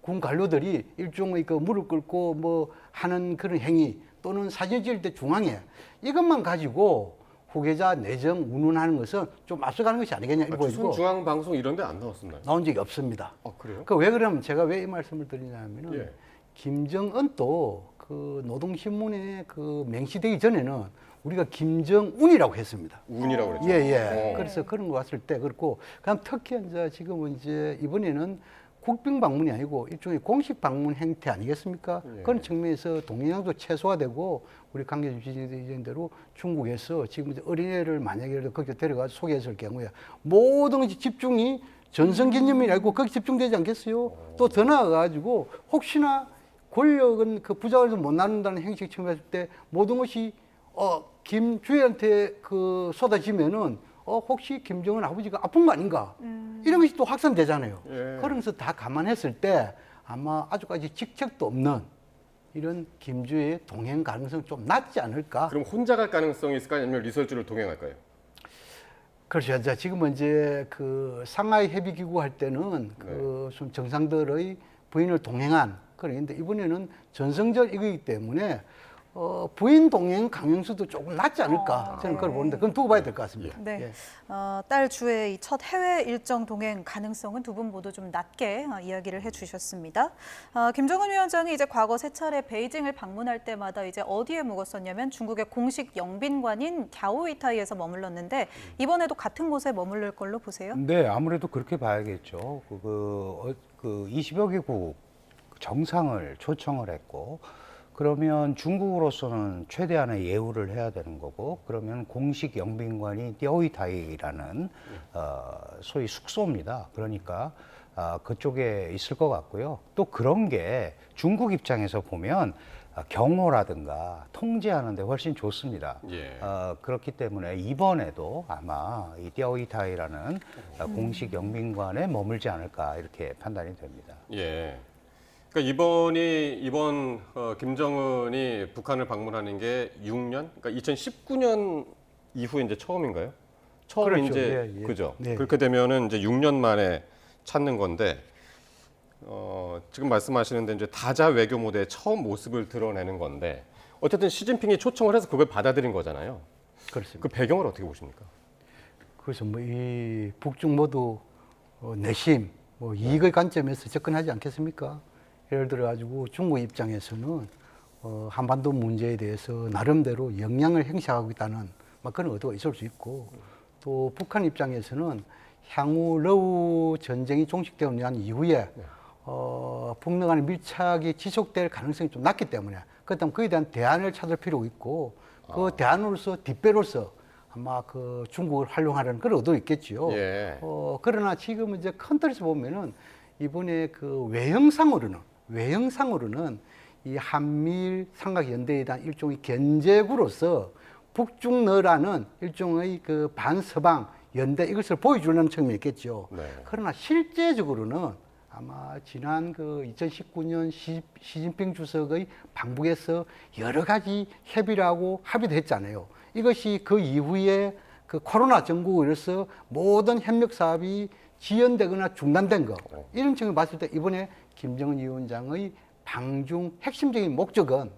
군 관료들이 일종의 그 무릎 꿇고 뭐 하는 그런 행위 또는 사진 찍을 때 중앙에 이것만 가지고 후계자 내정 운운하는 것은 좀 앞서가는 것이 아니겠냐 이거 보이고. 중앙방송 이런 데 안 나왔었나요? 나온 적이 없습니다. 그래요? 왜 그러면 제가 왜 이 말씀을 드리냐면은 김정은도 그 노동신문에 그 명시되기 전에는 우리가 김정운이라고 했습니다. 운이라고 그랬죠. 그래서 그런 거 왔을 때 그렇고, 그다음 특히 이제 지금은 이제 이번에는 국빈 방문이 아니고 일종의 공식 방문 행태 아니겠습니까? 그런 측면에서 동행량도 최소화되고 우리 강 교수님 지적된 대로 중국에서 지금 이제 어린애를 만약에 거기 데려가서 소개했을 경우에 모든 집중이 전성기념일이 아니고 거기 집중되지 않겠어요? 또 더 나아가지고 혹시나 권력은 그 부자를 못 나눈다는 행식 측면에서 때 모든 것이 김주애한테 그 쏟아지면은 혹시 김정은 아버지가 아픈 거 아닌가? 이런 것이 또 확산되잖아요. 그런 것을 다 감안했을 때 아마 아직까지 직책도 없는 이런 김주애의 동행 가능성이 좀 낮지 않을까? 그럼 혼자 갈 가능성이 있을까요? 아니면 리설주를 동행할까요? 그렇죠. 지금은 이제 그 상하이 협의기구 할 때는 그 좀 정상들의 부인을 동행한 그런데 이번에는 전성절 이거이기 때문에 부인 동행 강행수도 조금 낮지 않을까 저는 그걸 보는데 그건 두고 봐야 될 것 같습니다. 딸 주의 첫 해외 일정 동행 가능성은 두 분 모두 좀 낮게 이야기를 해주셨습니다. 김정은 위원장이 이제 과거 세 차례 베이징을 방문할 때마다 이제 어디에 묵었었냐면 중국의 공식 영빈관인 갸오위타이에서 머물렀는데 이번에도 같은 곳에 머무를 걸로 보세요? 네, 아무래도 그렇게 봐야겠죠. 그 20여 개국 정상을 초청을 했고. 그러면 중국으로서는 최대한의 예우를 해야 되는 거고, 그러면 공식 영빈관이 띠어이타이라는 소위 숙소입니다. 그러니까 그쪽에 있을 것 같고요. 또 그런 게 중국 입장에서 보면 경호라든가 통제하는 데 훨씬 좋습니다. 예. 그렇기 때문에 이번에도 아마 이 띠어이타이라는 공식 영빈관에 머물지 않을까 이렇게 판단이 됩니다. 예. 그러니까 이번 김정은이 북한을 방문하는 게 6년, 그러니까 2019년 이후에 이제 처음인가요? 처음 그렇죠. 이제 예, 예. 그죠. 네. 그렇게 되면은 이제 6년 만에 찾는 건데 지금 말씀하시는데 이제 다자 외교 무대에 처음 모습을 드러내는 건데 어쨌든 시진핑이 초청을 해서 그걸 받아들인 거잖아요. 그렇습니다. 그 배경을 어떻게 보십니까? 그래서 뭐 이 북중 모두 내심 뭐 이익의 관점에서 접근하지 않겠습니까? 예를 들어 가지고 중국 입장에서는 한반도 문제에 대해서 나름대로 영향을 행사하고 있다는 막 그런 의도가 있을 수 있고, 또 북한 입장에서는 향후 러우 전쟁이 종식되고 난 이후에 북미 간의 밀착이 지속될 가능성이 좀 낮기 때문에, 그렇다면 그에 대한 대안을 찾을 필요가 있고, 그 대안으로서 뒷배로서 아마 그 중국을 활용하려는 그런 의도도 있겠지요. 예. 그러나 지금 이제 큰 틀에서 보면은 이번에 그 외형상으로는 이 한미일 삼각연대에 대한 일종의 견제구로서 북중러라는 일종의 그 반서방 연대 이것을 보여주려는 측면이 있겠죠. 네. 그러나 실제적으로는 아마 지난 그 2019년 시진핑 주석의 방북에서 여러 가지 협의를 하고 합의도 했잖아요. 이것이 그 이후에 그 코로나 전국으로서 모든 협력 사업이 지연되거나 중단된 거, 이런 측면을 봤을 때 이번에 김정은 위원장의 방중 핵심적인 목적은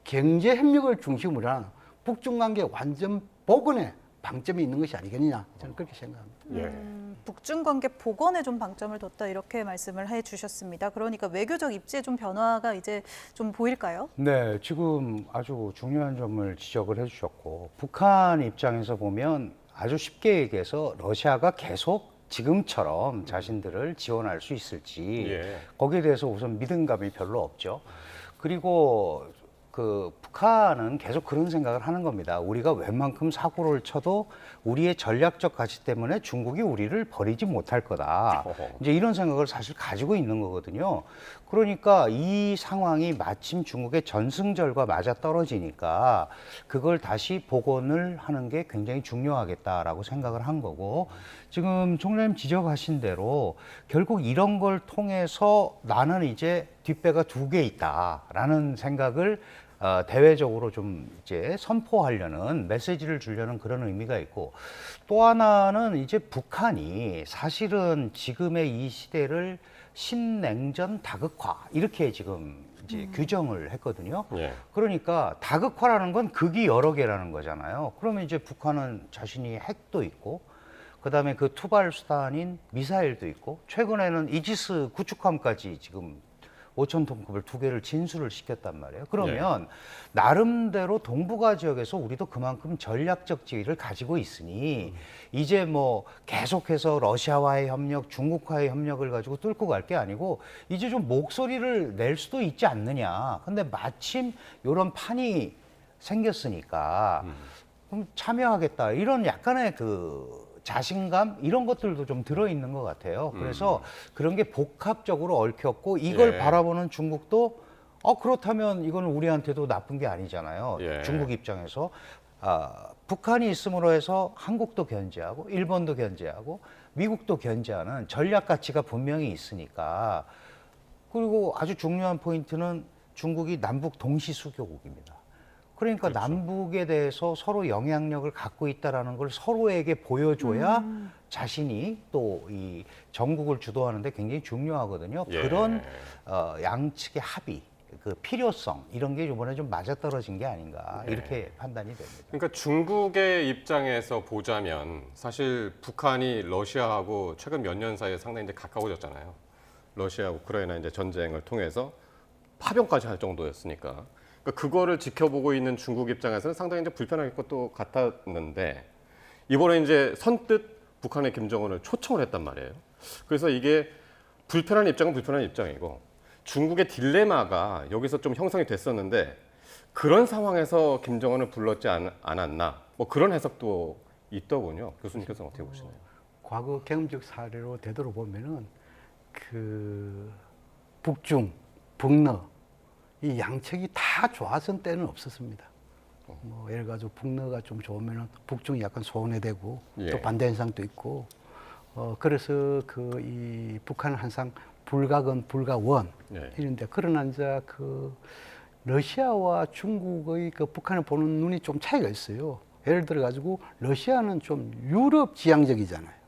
경제 협력을 중심으로 하는 북중 관계 완전 복원에 방점이 있는 것이 아니겠느냐, 저는 그렇게 생각합니다. 북중 관계 복원에 좀 방점을 뒀다 이렇게 말씀을 해주셨습니다. 그러니까 외교적 입지에 좀 변화가 이제 좀 보일까요? 네, 지금 아주 중요한 점을 지적을 해주셨고, 북한 입장에서 보면 아주 쉽게 얘기해서 러시아가 계속 지금처럼 자신들을 지원할 수 있을지 거기에 대해서 우선 믿음감이 별로 없죠. 그리고 그 북한은 계속 그런 생각을 하는 겁니다. 우리가 웬만큼 사고를 쳐도 우리의 전략적 가치 때문에 중국이 우리를 버리지 못할 거다. 이제 이런 생각을 사실 가지고 있는 거거든요. 그러니까 이 상황이 마침 중국의 전승절과 맞아 떨어지니까 그걸 다시 복원을 하는 게 굉장히 중요하겠다라고 생각을 한 거고, 지금 총장님 지적하신 대로 결국 이런 걸 통해서 나는 이제 뒷배가 2개 있다라는 생각을 대외적으로 좀 이제 선포하려는, 메시지를 주려는 그런 의미가 있고, 또 하나는 이제 북한이 사실은 지금의 이 시대를 신냉전 다극화 이렇게 지금 이제 규정을 했거든요. 그러니까 다극화라는 건 극이 여러 개라는 거잖아요. 그러면 이제 북한은 자신이 핵도 있고, 그다음에 그 투발 수단인 미사일도 있고, 최근에는 이지스 구축함까지 지금 5,000톤급을 2개를 진수를 시켰단 말이에요. 그러면 나름대로 동북아 지역에서 우리도 그만큼 전략적 지위를 가지고 있으니 이제 뭐 계속해서 러시아와의 협력, 중국과의 협력을 가지고 뚫고 갈 게 아니고 이제 좀 목소리를 낼 수도 있지 않느냐. 근데 마침 이런 판이 생겼으니까 그럼 참여하겠다. 이런 약간의 그 자신감 이런 것들도 좀 들어있는 것 같아요. 그래서 그런 게 복합적으로 얽혔고, 이걸 바라보는 중국도 그렇다면 이거는 우리한테도 나쁜 게 아니잖아요. 중국 입장에서 북한이 있음으로 해서 한국도 견제하고 일본도 견제하고 미국도 견제하는 전략 가치가 분명히 있으니까. 그리고 아주 중요한 포인트는 중국이 남북 동시 수교국입니다. 그러니까 남북에 대해서 서로 영향력을 갖고 있다는 걸 서로에게 보여줘야 자신이 또 이 전국을 주도하는데 굉장히 중요하거든요. 그런 양측의 합의, 그 필요성 이런 게 이번에 좀 맞아떨어진 게 아닌가 이렇게 판단이 됩니다. 그러니까 중국의 입장에서 보자면 사실 북한이 러시아하고 최근 몇 년 사이에 상당히 이제 가까워졌잖아요. 러시아 우크라이나 이제 전쟁을 통해서 파병까지 할 정도였으니까. 그러니까 그거를 지켜보고 있는 중국 입장에서는 상당히 이제 불편할 것도 같았는데, 이번에 이제 선뜻 북한의 김정은을 초청을 했단 말이에요. 그래서 이게 불편한 입장은 불편한 입장이고, 중국의 딜레마가 여기서 좀 형성이 됐었는데 그런 상황에서 김정은을 불렀지 않았나 뭐 그런 해석도 있더군요. 교수님께서는 어떻게 보시나요? 과거 경험적 사례로 되돌아보면은 그 북중, 북러 이 양측이 다 좋았던 때는 없었습니다. 뭐 예를 들어서 북러가 좀 좋으면은 북중이 약간 소원해되고 예. 또 반대 현상도 있고 그래서 그 이 북한은 항상 불가근 불가원 예. 이런데 그러나 이제 그 러시아와 중국의 그 북한을 보는 눈이 좀 차이가 있어요. 예를 들어 가지고 러시아는 좀 유럽 지향적이잖아요.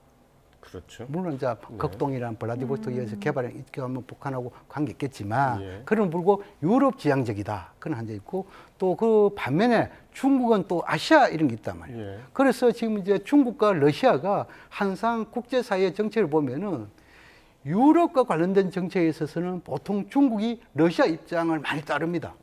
그렇죠. 물론 이제 극동이란 블라디보스토크에서 개발에 있게하면 북한하고 관계 있겠지만 예. 그런 불고 유럽 지향적이다. 그런 한자 있고 또 그 반면에 중국은 또 아시아 이런 게 있단 말이에요. 예. 그래서 지금 이제 중국과 러시아가 항상 국제사회의 정책을 보면은 유럽과 관련된 정책에 있어서는 보통 중국이 러시아 입장을 많이 따릅니다.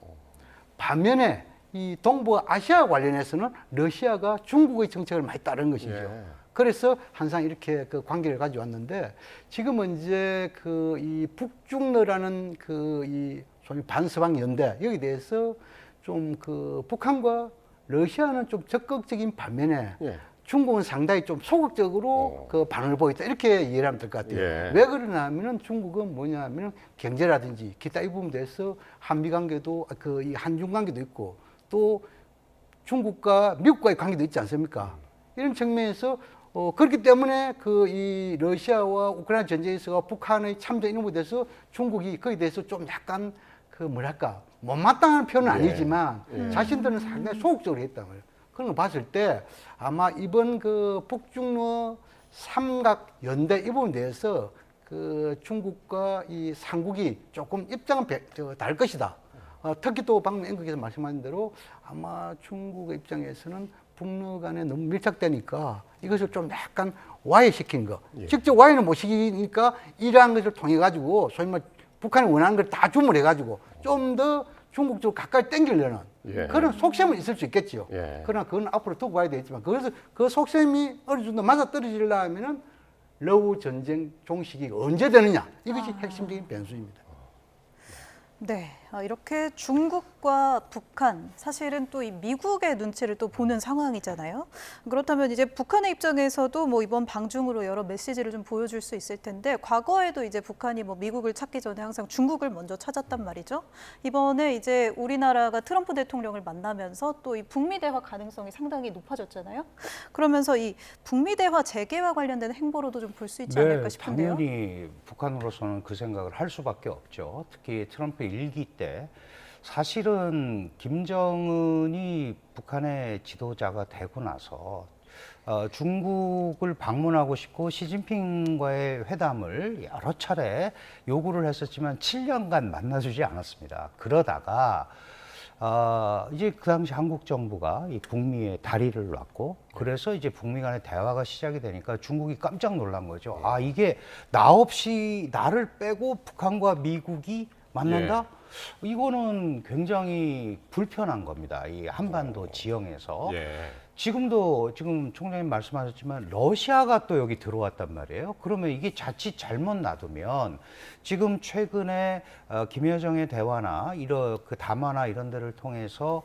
반면에 이 동부 아시아 관련해서는 러시아가 중국의 정책을 많이 따르는 것이죠. 예. 그래서 항상 이렇게 그 관계를 가져왔는데 지금은 이제 그 이 북중러라는 그 이 소위 반서방 연대 여기 대해서 좀 그 북한과 러시아는 좀 적극적인 반면에 예. 중국은 상당히 좀 소극적으로 그 반응을 보였다 이렇게 이해를 하면 될 것 같아요. 예. 왜 그러냐 하면은 중국은 뭐냐 하면은 경제라든지 기타 이 부분에 대해서 한미 관계도 그 이 한중 관계도 있고 또 중국과 미국과의 관계도 있지 않습니까? 이런 측면에서 그렇기 때문에 그 이 러시아와 우크라이나 전쟁에서 북한의 참전 이런 부분에 대해서 중국이 거기에 대해서 좀 약간 그 뭐랄까 못마땅한 표현은 아니지만 자신들은 상당히 소극적으로 했단 말이에요. 그런 거 봤을 때 아마 이번 그 북중러 삼각 연대 이 부분에 대해서 그 중국과 이 삼국이 조금 입장은 다를 것이다. 특히 또 방금 앵커께서 말씀하신 대로 아마 중국의 입장에서는 북러 간에 너무 밀착되니까 이것을 좀 약간 와해시킨 거. 직접 와해는 못 시키니까 이러한 것을 통해 가지고 소위 말 북한이 원하는 걸 다 주문해 가지고 좀 더 중국 쪽으로 가까이 당기려는 그런 속셈은 있을 수 있겠죠. 그러나 그건 앞으로 두고 봐야 되겠지만 그래서 그 속셈이 어느 정도 맞아떨어지려면은 러우 전쟁 종식이 언제 되느냐 이것이 핵심적인 변수입니다. 네, 이렇게 중국과 북한, 사실은 또 이 미국의 눈치를 또 보는 상황이잖아요. 그렇다면 이제 북한의 입장에서도 뭐 이번 방중으로 여러 메시지를 좀 보여줄 수 있을 텐데, 과거에도 이제 북한이 뭐 미국을 찾기 전에 항상 중국을 먼저 찾았단 말이죠. 이번에 이제 우리나라가 트럼프 대통령을 만나면서 또 이 북미 대화 가능성이 상당히 높아졌잖아요. 그러면서 이 북미 대화 재개와 관련된 행보로도 좀 볼 수 있지 않을까 싶은데요. 당연히 북한으로서는 그 생각을 할 수밖에 없죠. 특히 트럼프 일기 때 사실은 김정은이 북한의 지도자가 되고 나서 중국을 방문하고 싶고 시진핑과의 회담을 여러 차례 요구를 했었지만 7년간 만나주지 않았습니다. 그러다가 이제 그 당시 한국 정부가 이 북미에 다리를 놨고 그래서 이제 북미 간의 대화가 시작이 되니까 중국이 깜짝 놀란 거죠. 아, 이게 나 없이 나를 빼고 북한과 미국이 만난다? 이거는 굉장히 불편한 겁니다. 이 한반도 지형에서. 지금 총장님 말씀하셨지만 러시아가 또 여기 들어왔단 말이에요. 그러면 이게 자칫 잘못 놔두면 지금 최근에 김여정의 대화나 이런 그 담화나 이런 데를 통해서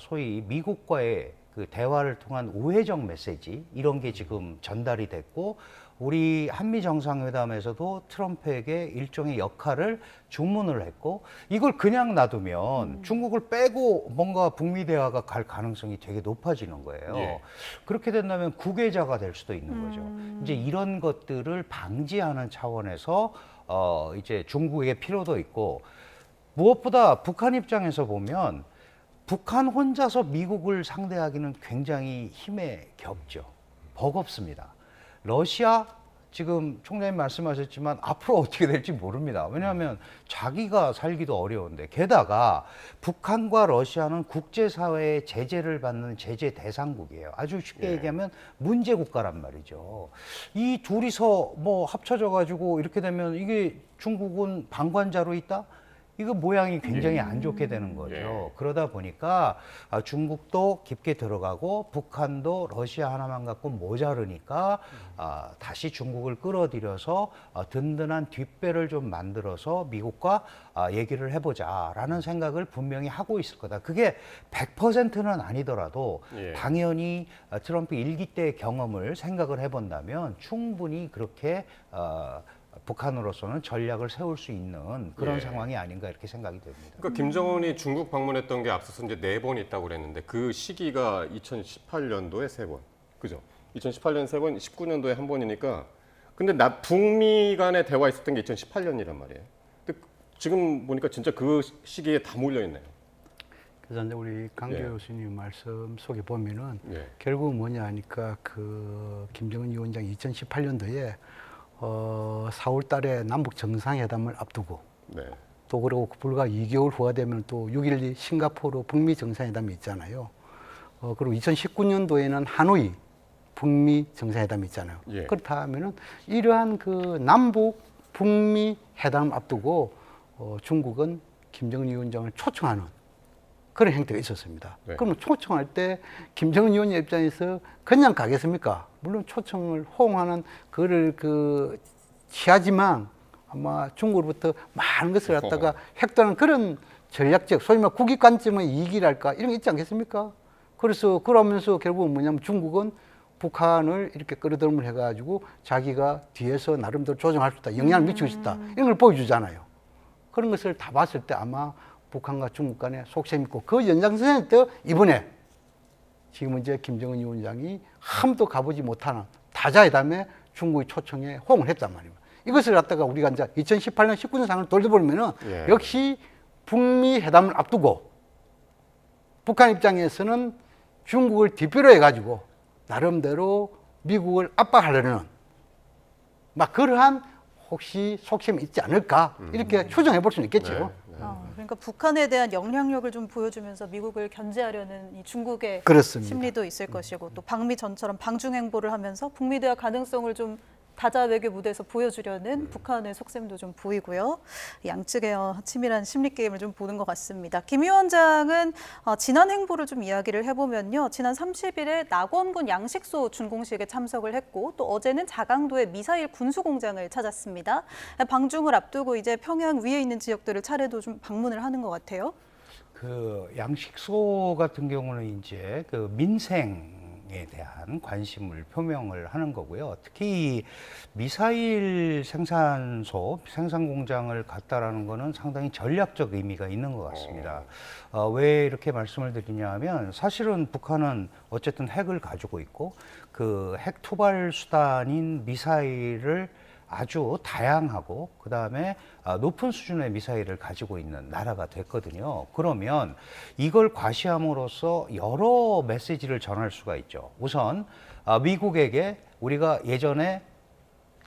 소위 미국과의 그 대화를 통한 우회적 메시지 이런 게 지금 전달이 됐고 우리 한미 정상회담에서도 트럼프에게 일종의 역할을 주문을 했고 이걸 그냥 놔두면 중국을 빼고 뭔가 북미 대화가 갈 가능성이 되게 높아지는 거예요. 그렇게 된다면 국외자가 될 수도 있는 거죠. 이제 이런 것들을 방지하는 차원에서 이제 중국의 필요도 있고 무엇보다 북한 입장에서 보면 북한 혼자서 미국을 상대하기는 굉장히 힘에 겹죠. 버겁습니다. 러시아 지금 총장님 말씀하셨지만 앞으로 어떻게 될지 모릅니다. 왜냐하면 자기가 살기도 어려운데 게다가 북한과 러시아는 국제사회의 제재를 받는 제재 대상국이에요. 아주 쉽게 얘기하면 문제 국가란 말이죠. 이 둘이서 뭐 합쳐져 가지고 이렇게 되면 이게 중국은 방관자로 있다? 이거 모양이 굉장히 안 좋게 되는 거죠. 그러다 보니까 중국도 깊게 들어가고 북한도 러시아 하나만 갖고 모자르니까 다시 중국을 끌어들여서 든든한 뒷배를 좀 만들어서 미국과 얘기를 해보자라는 생각을 분명히 하고 있을 거다. 그게 100%는 아니더라도 당연히 트럼프 1기 때의 경험을 생각을 해본다면 충분히 그렇게 북한으로서는 전략을 세울 수 있는 그런 상황이 아닌가 이렇게 생각이 됩니다. 그러니까 김정은이 중국 방문했던 게 앞서서 이제 4번 있다고 그랬는데 그 시기가 2018년도에 3번, 그죠? 2018년 3번, 19년도에 1번이니까 근데 북미 간의 대화 있었던 게 2018년이란 말이에요. 근데 지금 보니까 진짜 그 시기에 다 몰려 있네요. 그래서 이제 우리 강 교수님 말씀 속에 보면은 결국은 뭐냐 하니까 그 김정은 위원장이 2018년도에 4월 달에 남북 정상회담을 앞두고 또 그리고 불과 2개월 후가 되면 또 6일 뒤 싱가포르 북미 정상회담이 있잖아요. 그리고 2019년도에는 하노이 북미 정상회담이 있잖아요. 그렇다면은 이러한 그 남북 북미 회담을 앞두고 중국은 김정은 위원장을 초청하는 그런 행태가 있었습니다. 그러면 초청할 때 김정은 위원장 입장에서 그냥 가겠습니까? 물론 초청을 호응하는 그를 취하지만 아마 중국으로부터 많은 것을 갖다가 획득하는 그런 전략적, 소위 말해 국익관점의 이익이랄까 이런 게 있지 않겠습니까? 그래서 그러면서 결국은 뭐냐면 중국은 북한을 이렇게 끌어들임을 해가지고 자기가 뒤에서 나름대로 조정할 수 있다, 영향을 미치고 있다 이런 걸 보여주잖아요. 그런 것을 다 봤을 때 아마 북한과 중국 간에 속셈 있고 그 연장선에 또 이번에 지금 이제 김정은 위원장이 함도 가보지 못하는 다자회담에 중국의 초청에 호응을 했단 말이에요. 이것을 갖다가 우리가 이제 2018년, 19년 상을 돌려보면은 역시 북미 회담을 앞두고 북한 입장에서는 중국을 뒷배로 해가지고 나름대로 미국을 압박하려는 막 그러한 혹시 속셈이 있지 않을까 이렇게 추정해 볼 수는 있겠죠. 그러니까 북한에 대한 영향력을 좀 보여주면서 미국을 견제하려는 이 중국의 심리도 있을 것이고 또 방미 전처럼 방중 행보를 하면서 북미 대화 가능성을 좀 다자 외교 무대에서 보여주려는 북한의 속셈도 좀 보이고요. 양측의 치밀한 심리 게임을 좀 보는 것 같습니다. 김 위원장은 지난 행보를 좀 이야기를 해보면요. 지난 30일에 낙원군 양식소 준공식에 참석을 했고 또 어제는 자강도의 미사일 군수공장을 찾았습니다. 방중을 앞두고 이제 평양 위에 있는 지역들을 차례도 좀 방문을 하는 것 같아요. 그 양식소 같은 경우는 이제 그 민생 에 대한 관심을 표명을 하는 거고요. 특히 미사일 생산소, 생산 공장을 갖다라는 거는 상당히 전략적 의미가 있는 것 같습니다. 왜 이렇게 말씀을 드리냐 하면 사실은 북한은 어쨌든 핵을 가지고 있고 그 핵 투발 수단인 미사일을 아주 다양하고 그다음에 높은 수준의 미사일을 가지고 있는 나라가 됐거든요. 그러면 이걸 과시함으로써 여러 메시지를 전할 수가 있죠. 우선 미국에게 우리가 예전에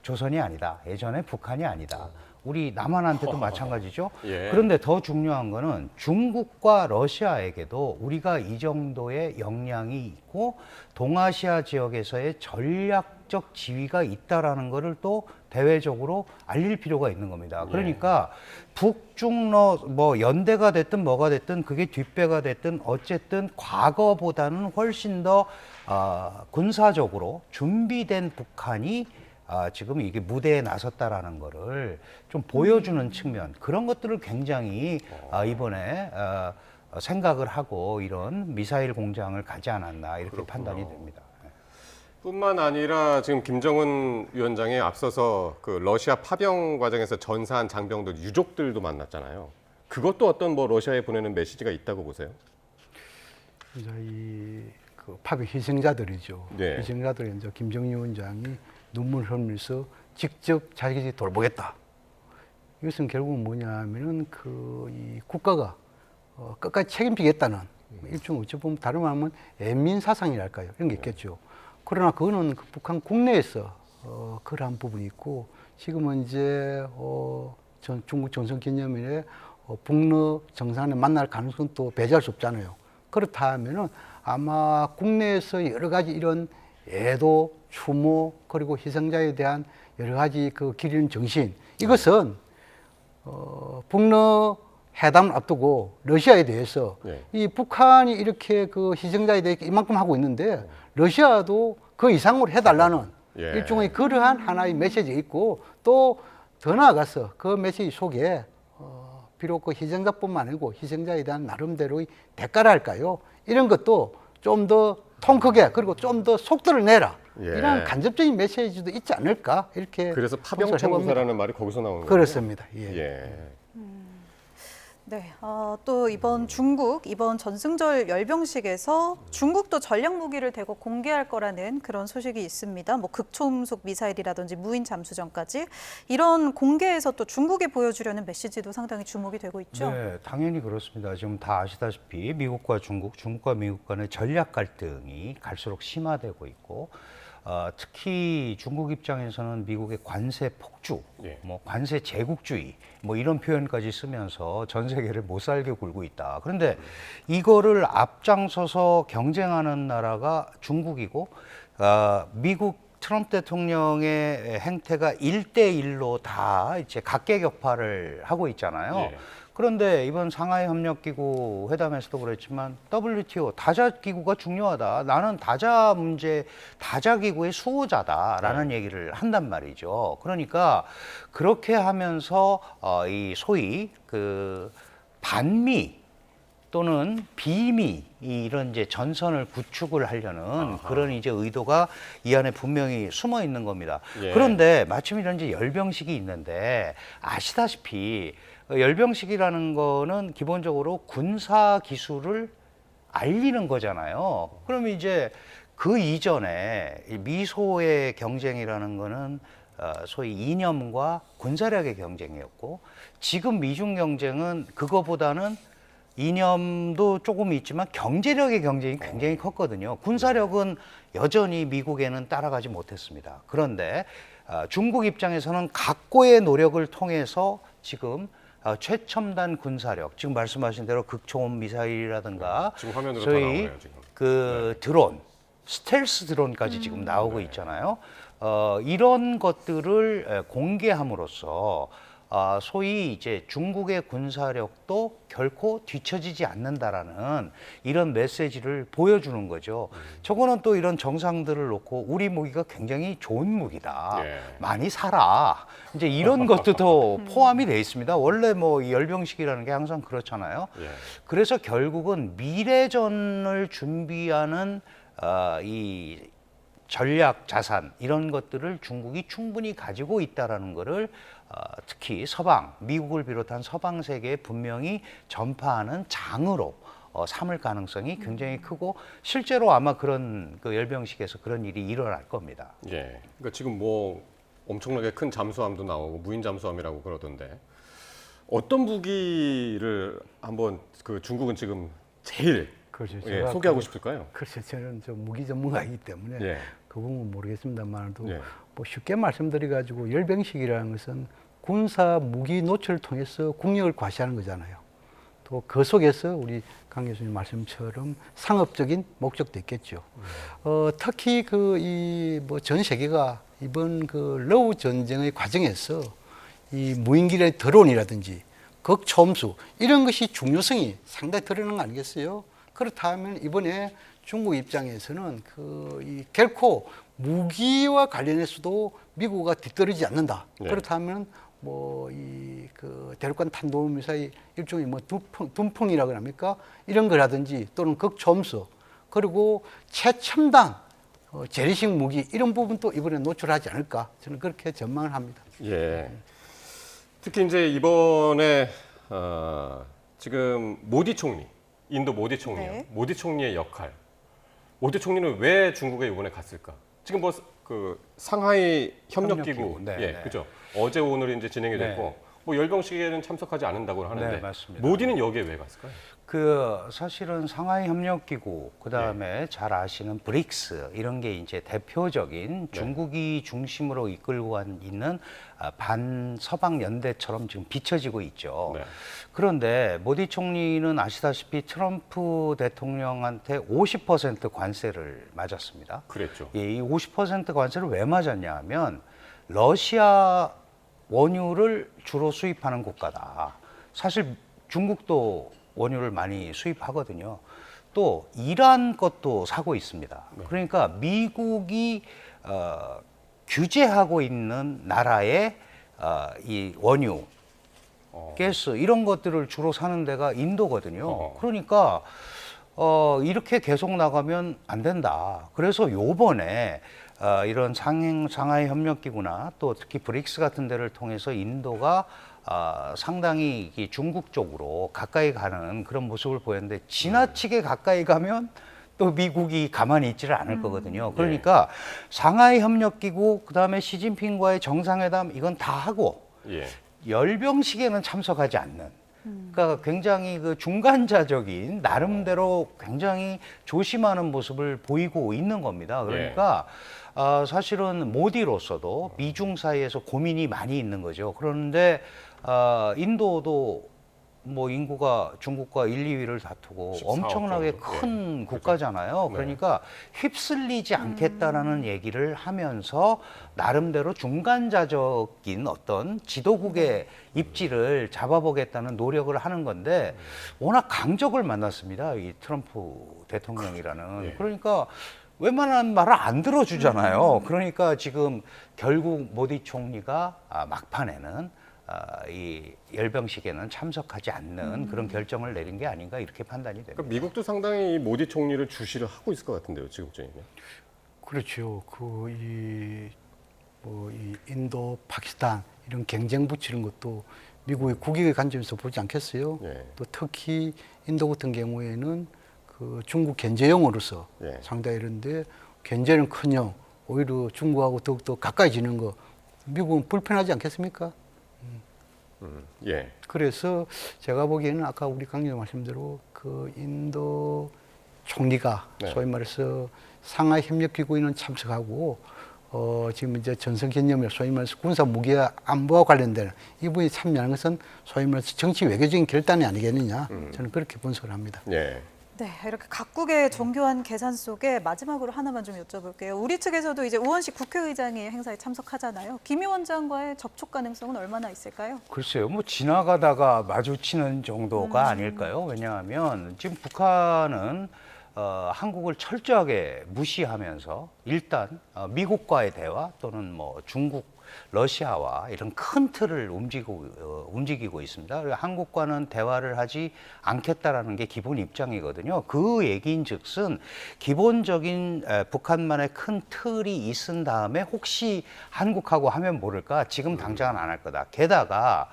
조선이 아니다. 예전에 북한이 아니다. 우리 남한한테도 마찬가지죠. 그런데 더 중요한 거는 중국과 러시아에게도 우리가 이 정도의 역량이 있고 동아시아 지역에서의 전략적 지위가 있다라는 것을 또 대외적으로 알릴 필요가 있는 겁니다. 그러니까 북중러 뭐 연대가 됐든 뭐가 됐든 그게 뒷배가 됐든 어쨌든 과거보다는 훨씬 더 군사적으로 준비된 북한이 지금 이게 무대에 나섰다라는 거를 좀 보여주는 측면 그런 것들을 굉장히 이번에 생각을 하고 이런 미사일 공장을 가지 않았나 이렇게 판단이 됩니다. 뿐만 아니라 지금 김정은 위원장이 앞서서 그 러시아 파병 과정에서 전사한 장병들 유족들도 만났잖아요. 그것도 어떤 뭐 러시아에 보내는 메시지가 있다고 보세요? 이제 그 파병 희생자들이죠. 희생자들이 이제 김정은 위원장이 눈물을 흘리면서 직접 자기들이 돌보겠다. 이것은 결국은 뭐냐면은 이 국가가 끝까지 책임지겠다는 일종 어찌 보면 다름 아니면 애민 사상이랄까요. 이런 게 있겠죠. 그러나 그거는 북한 국내에서 그러한 부분이 있고 지금은 이제 중국 전성기념일에 북러 정상에 만날 가능성은 또 배제할 수 없잖아요. 그렇다면은 아마 국내에서 여러 가지 이런 애도, 추모 그리고 희생자에 대한 여러 가지 그 기리는 정신 이것은 북러 회담을 앞두고 러시아에 대해서 네. 이 북한이 이렇게 그 희생자에 대해 이만큼 하고 있는데 러시아도 그 이상으로 해달라는 예. 일종의 그러한 하나의 메시지 있고 또 더 나아가서 그 메시지 속에 비록 그 희생자뿐만 아니고 희생자에 대한 나름대로의 대가랄까요? 이런 것도 좀 더 통 크게 그리고 좀 더 속도를 내라. 예. 이런 간접적인 메시지도 있지 않을까 이렇게 그래서 파병 해봅니다. 청구사라는 말이 거기서 나오는 거예요. 그렇습니다. 예. 예. 네, 또 이번 중국 이번 전승절 열병식에서 중국도 전략 무기를 대거 공개할 거라는 그런 소식이 있습니다. 뭐 극초음속 미사일이라든지 무인 잠수정까지 이런 공개에서 또 중국에 보여주려는 메시지도 상당히 주목이 되고 있죠. 네, 당연히 그렇습니다. 지금 다 아시다시피 미국과 중국, 중국과 미국 간의 전략 갈등이 갈수록 심화되고 있고. 특히 중국 입장에서는 미국의 관세 폭주, 예. 뭐 관세 제국주의, 뭐 이런 표현까지 쓰면서 전 세계를 못 살게 굴고 있다. 그런데 이거를 앞장서서 경쟁하는 나라가 중국이고, 미국 트럼프 대통령의 행태가 1대1로 다 이제 각계격파를 하고 있잖아요. 예. 그런데 이번 상하이 협력기구 회담에서도 그랬지만 WTO 다자기구가 중요하다. 나는 다자 문제, 다자기구의 수호자다라는 얘기를 한단 말이죠. 그러니까 그렇게 하면서 이 소위 그 반미 또는 비미 이런 이제 전선을 구축을 하려는 그런 이제 의도가 이 안에 분명히 숨어 있는 겁니다. 예. 그런데 마침 이런 이제 열병식이 있는데 아시다시피 열병식이라는 거는 기본적으로 군사 기술을 알리는 거잖아요. 그러면 이제 그 이전에 이 미소의 경쟁이라는 거는 소위 이념과 군사력의 경쟁이었고 지금 미중 경쟁은 그거보다는 이념도 조금 있지만 경제력의 경쟁이 굉장히 컸거든요. 군사력은 여전히 미국에는 따라가지 못했습니다. 그런데 중국 입장에서는 각고의 노력을 통해서 지금 최첨단 군사력, 지금 말씀하신 대로 극초음 미사일이라든가 지금 화면으로 다 소위 나오네요, 지금. 그 드론, 스텔스 드론까지 지금 나오고 있잖아요. 이런 것들을 공개함으로써 소위 이제 중국의 군사력도 결코 뒤처지지 않는다라는 이런 메시지를 보여주는 거죠. 저거는 또 이런 정상들을 놓고 우리 무기가 굉장히 좋은 무기다. 예. 많이 사라. 이제 이런 것도 더 포함이 돼 있습니다. 원래 뭐 이 열병식이라는 게 항상 그렇잖아요. 예. 그래서 결국은 미래전을 준비하는 이 전략 자산 이런 것들을 중국이 충분히 가지고 있다라는 거를 특히 서방, 미국을 비롯한 서방 세계에 분명히 전파하는 장으로 삼을 가능성이 굉장히 크고 실제로 아마 그런 그 열병식에서 그런 일이 일어날 겁니다. 예. 그러니까 지금 뭐 엄청나게 큰 잠수함도 나오고 무인 잠수함이라고 그러던데 어떤 무기를 한번 그 중국은 지금 제일 그렇죠. 예, 소개하고 싶을까요? 글쎄 저는 좀 무기 전문가이기 때문에 예. 그 부분은 모르겠습니다만도 예. 뭐 쉽게 말씀드려가지고 열병식이라는 것은 군사 무기 노출을 통해서 국력을 과시하는 거잖아요. 또 그 속에서 우리 강 교수님 말씀처럼 상업적인 목적도 있겠죠. 특히 그 이 뭐 전 세계가 이번 그 러우 전쟁의 과정에서 이 무인기의 드론이라든지 극초음수 이런 것이 중요성이 상당히 드러나는 거 아니겠어요? 그렇다면 이번에 중국 입장에서는 이 결코 무기와 관련해서도 미국과 뒤떨어지지 않는다. 네. 그렇다면 뭐 그 대륙간 탄도미사일 일종의 뭐 둔풍이라고 합니까? 이런 거라든지 또는 극초음수 그리고 최첨단 재래식 무기 이런 부분도 이번에 노출하지 않을까 저는 그렇게 전망을 합니다. 예. 특히 이제 이번에 지금 모디 총리, 인도 모디 총리요. 네. 모디 총리의 역할. 모디 총리는 왜 중국에 이번에 갔을까? 지금 뭐 그 상하이 협력기구, 네, 예, 네. 그죠? 어제 오늘 이제 진행이 네. 됐고, 뭐 열병식에는 참석하지 않는다고 하는데, 네, 맞습니다. 모디는 여기에 왜 갔을까요? 그 사실은 상하이 협력기구 그다음에 잘 아시는 브릭스 이런 게 이제 대표적인 중국이 중심으로 이끌고 있는 반서방 연대처럼 지금 비춰지고 있죠. 네. 그런데 모디 총리는 아시다시피 트럼프 대통령한테 50% 관세를 맞았습니다. 그랬죠. 이 50% 관세를 왜 맞았냐 하면 러시아 원유를 주로 수입하는 국가다. 사실 중국도 원유를 많이 수입하거든요. 또 이란 것도 사고 있습니다. 그러니까 미국이 규제하고 있는 나라의 이 원유, 가스 이런 것들을 주로 사는 데가 인도거든요. 그러니까 이렇게 계속 나가면 안 된다. 그래서 요번에 이런 상하이 협력기구나 또 특히 브릭스 같은 데를 통해서 인도가 상당히 중국 쪽으로 가까이 가는 그런 모습을 보였는데 지나치게 가까이 가면 또 미국이 가만히 있지를 않을 거거든요. 그러니까 상하이 협력기구 그다음에 시진핑과의 정상회담 이건 다 하고 열병식에는 참석하지 않는 그러니까 굉장히 그 중간자적인 나름대로 굉장히 조심하는 모습을 보이고 있는 겁니다. 그러니까 사실은 모디로서도 미중 사이에서 고민이 많이 있는 거죠. 그런데 인도도 뭐 인구가 중국과 1, 2위를 다투고 엄청나게 큰 국가잖아요. 그러니까 휩쓸리지 않겠다라는 얘기를 하면서 나름대로 중간자적인 어떤 지도국의 입지를 잡아보겠다는 노력을 하는 건데 워낙 강적을 만났습니다. 이 트럼프 대통령이라는. 그러니까 웬만한 말을 안 들어주잖아요. 그러니까 지금 결국 모디 총리가 막판에는 이 열병식에는 참석하지 않는 그런 결정을 내린 게 아닌가 이렇게 판단이 됩니다. 그러니까 미국도 상당히 이 모디 총리를 주시를 하고 있을 것 같은데요, 지금쯤이면. 그렇죠. 이 인도, 파키스탄 이런 경쟁 붙이는 것도 미국의 국익의 관점에서 보지 않겠어요? 또 특히 인도 같은 경우에는 그 중국 견제용으로서 상당히 이런데 견제는커녕 오히려 중국하고 더욱더 가까이지는 거 미국은 불편하지 않겠습니까? 그래서 제가 보기에는 아까 우리 강 의원 말씀대로 그 인도 총리가 소위 말해서 상하이 협력기구에는 참석하고 지금 이제 전선개념을 소위 말해서 군사 무기 안보와 관련된 이 부분이 참여하는 것은 소위 말해서 정치 외교적인 결단이 아니겠느냐 저는 그렇게 분석을 합니다. 네, 이렇게 각국의 정교한 계산 속에 마지막으로 하나만 좀 여쭤볼게요. 우리 측에서도 이제 우원식 국회의장이 행사에 참석하잖아요. 김 위원장과의 접촉 가능성은 얼마나 있을까요? 글쎄요, 뭐 지나가다가 마주치는 정도가 아닐까요? 왜냐하면 지금 북한은 한국을 철저하게 무시하면서 일단 미국과의 대화 또는 뭐 중국, 러시아와 이런 큰 틀을 움직이고 있습니다. 한국과는 대화를 하지 않겠다라는 게 기본 입장이거든요. 그 얘기인즉슨 기본적인 북한만의 큰 틀이 있은 다음에 혹시 한국하고 하면 모를까 지금 당장은 안 할 거다. 게다가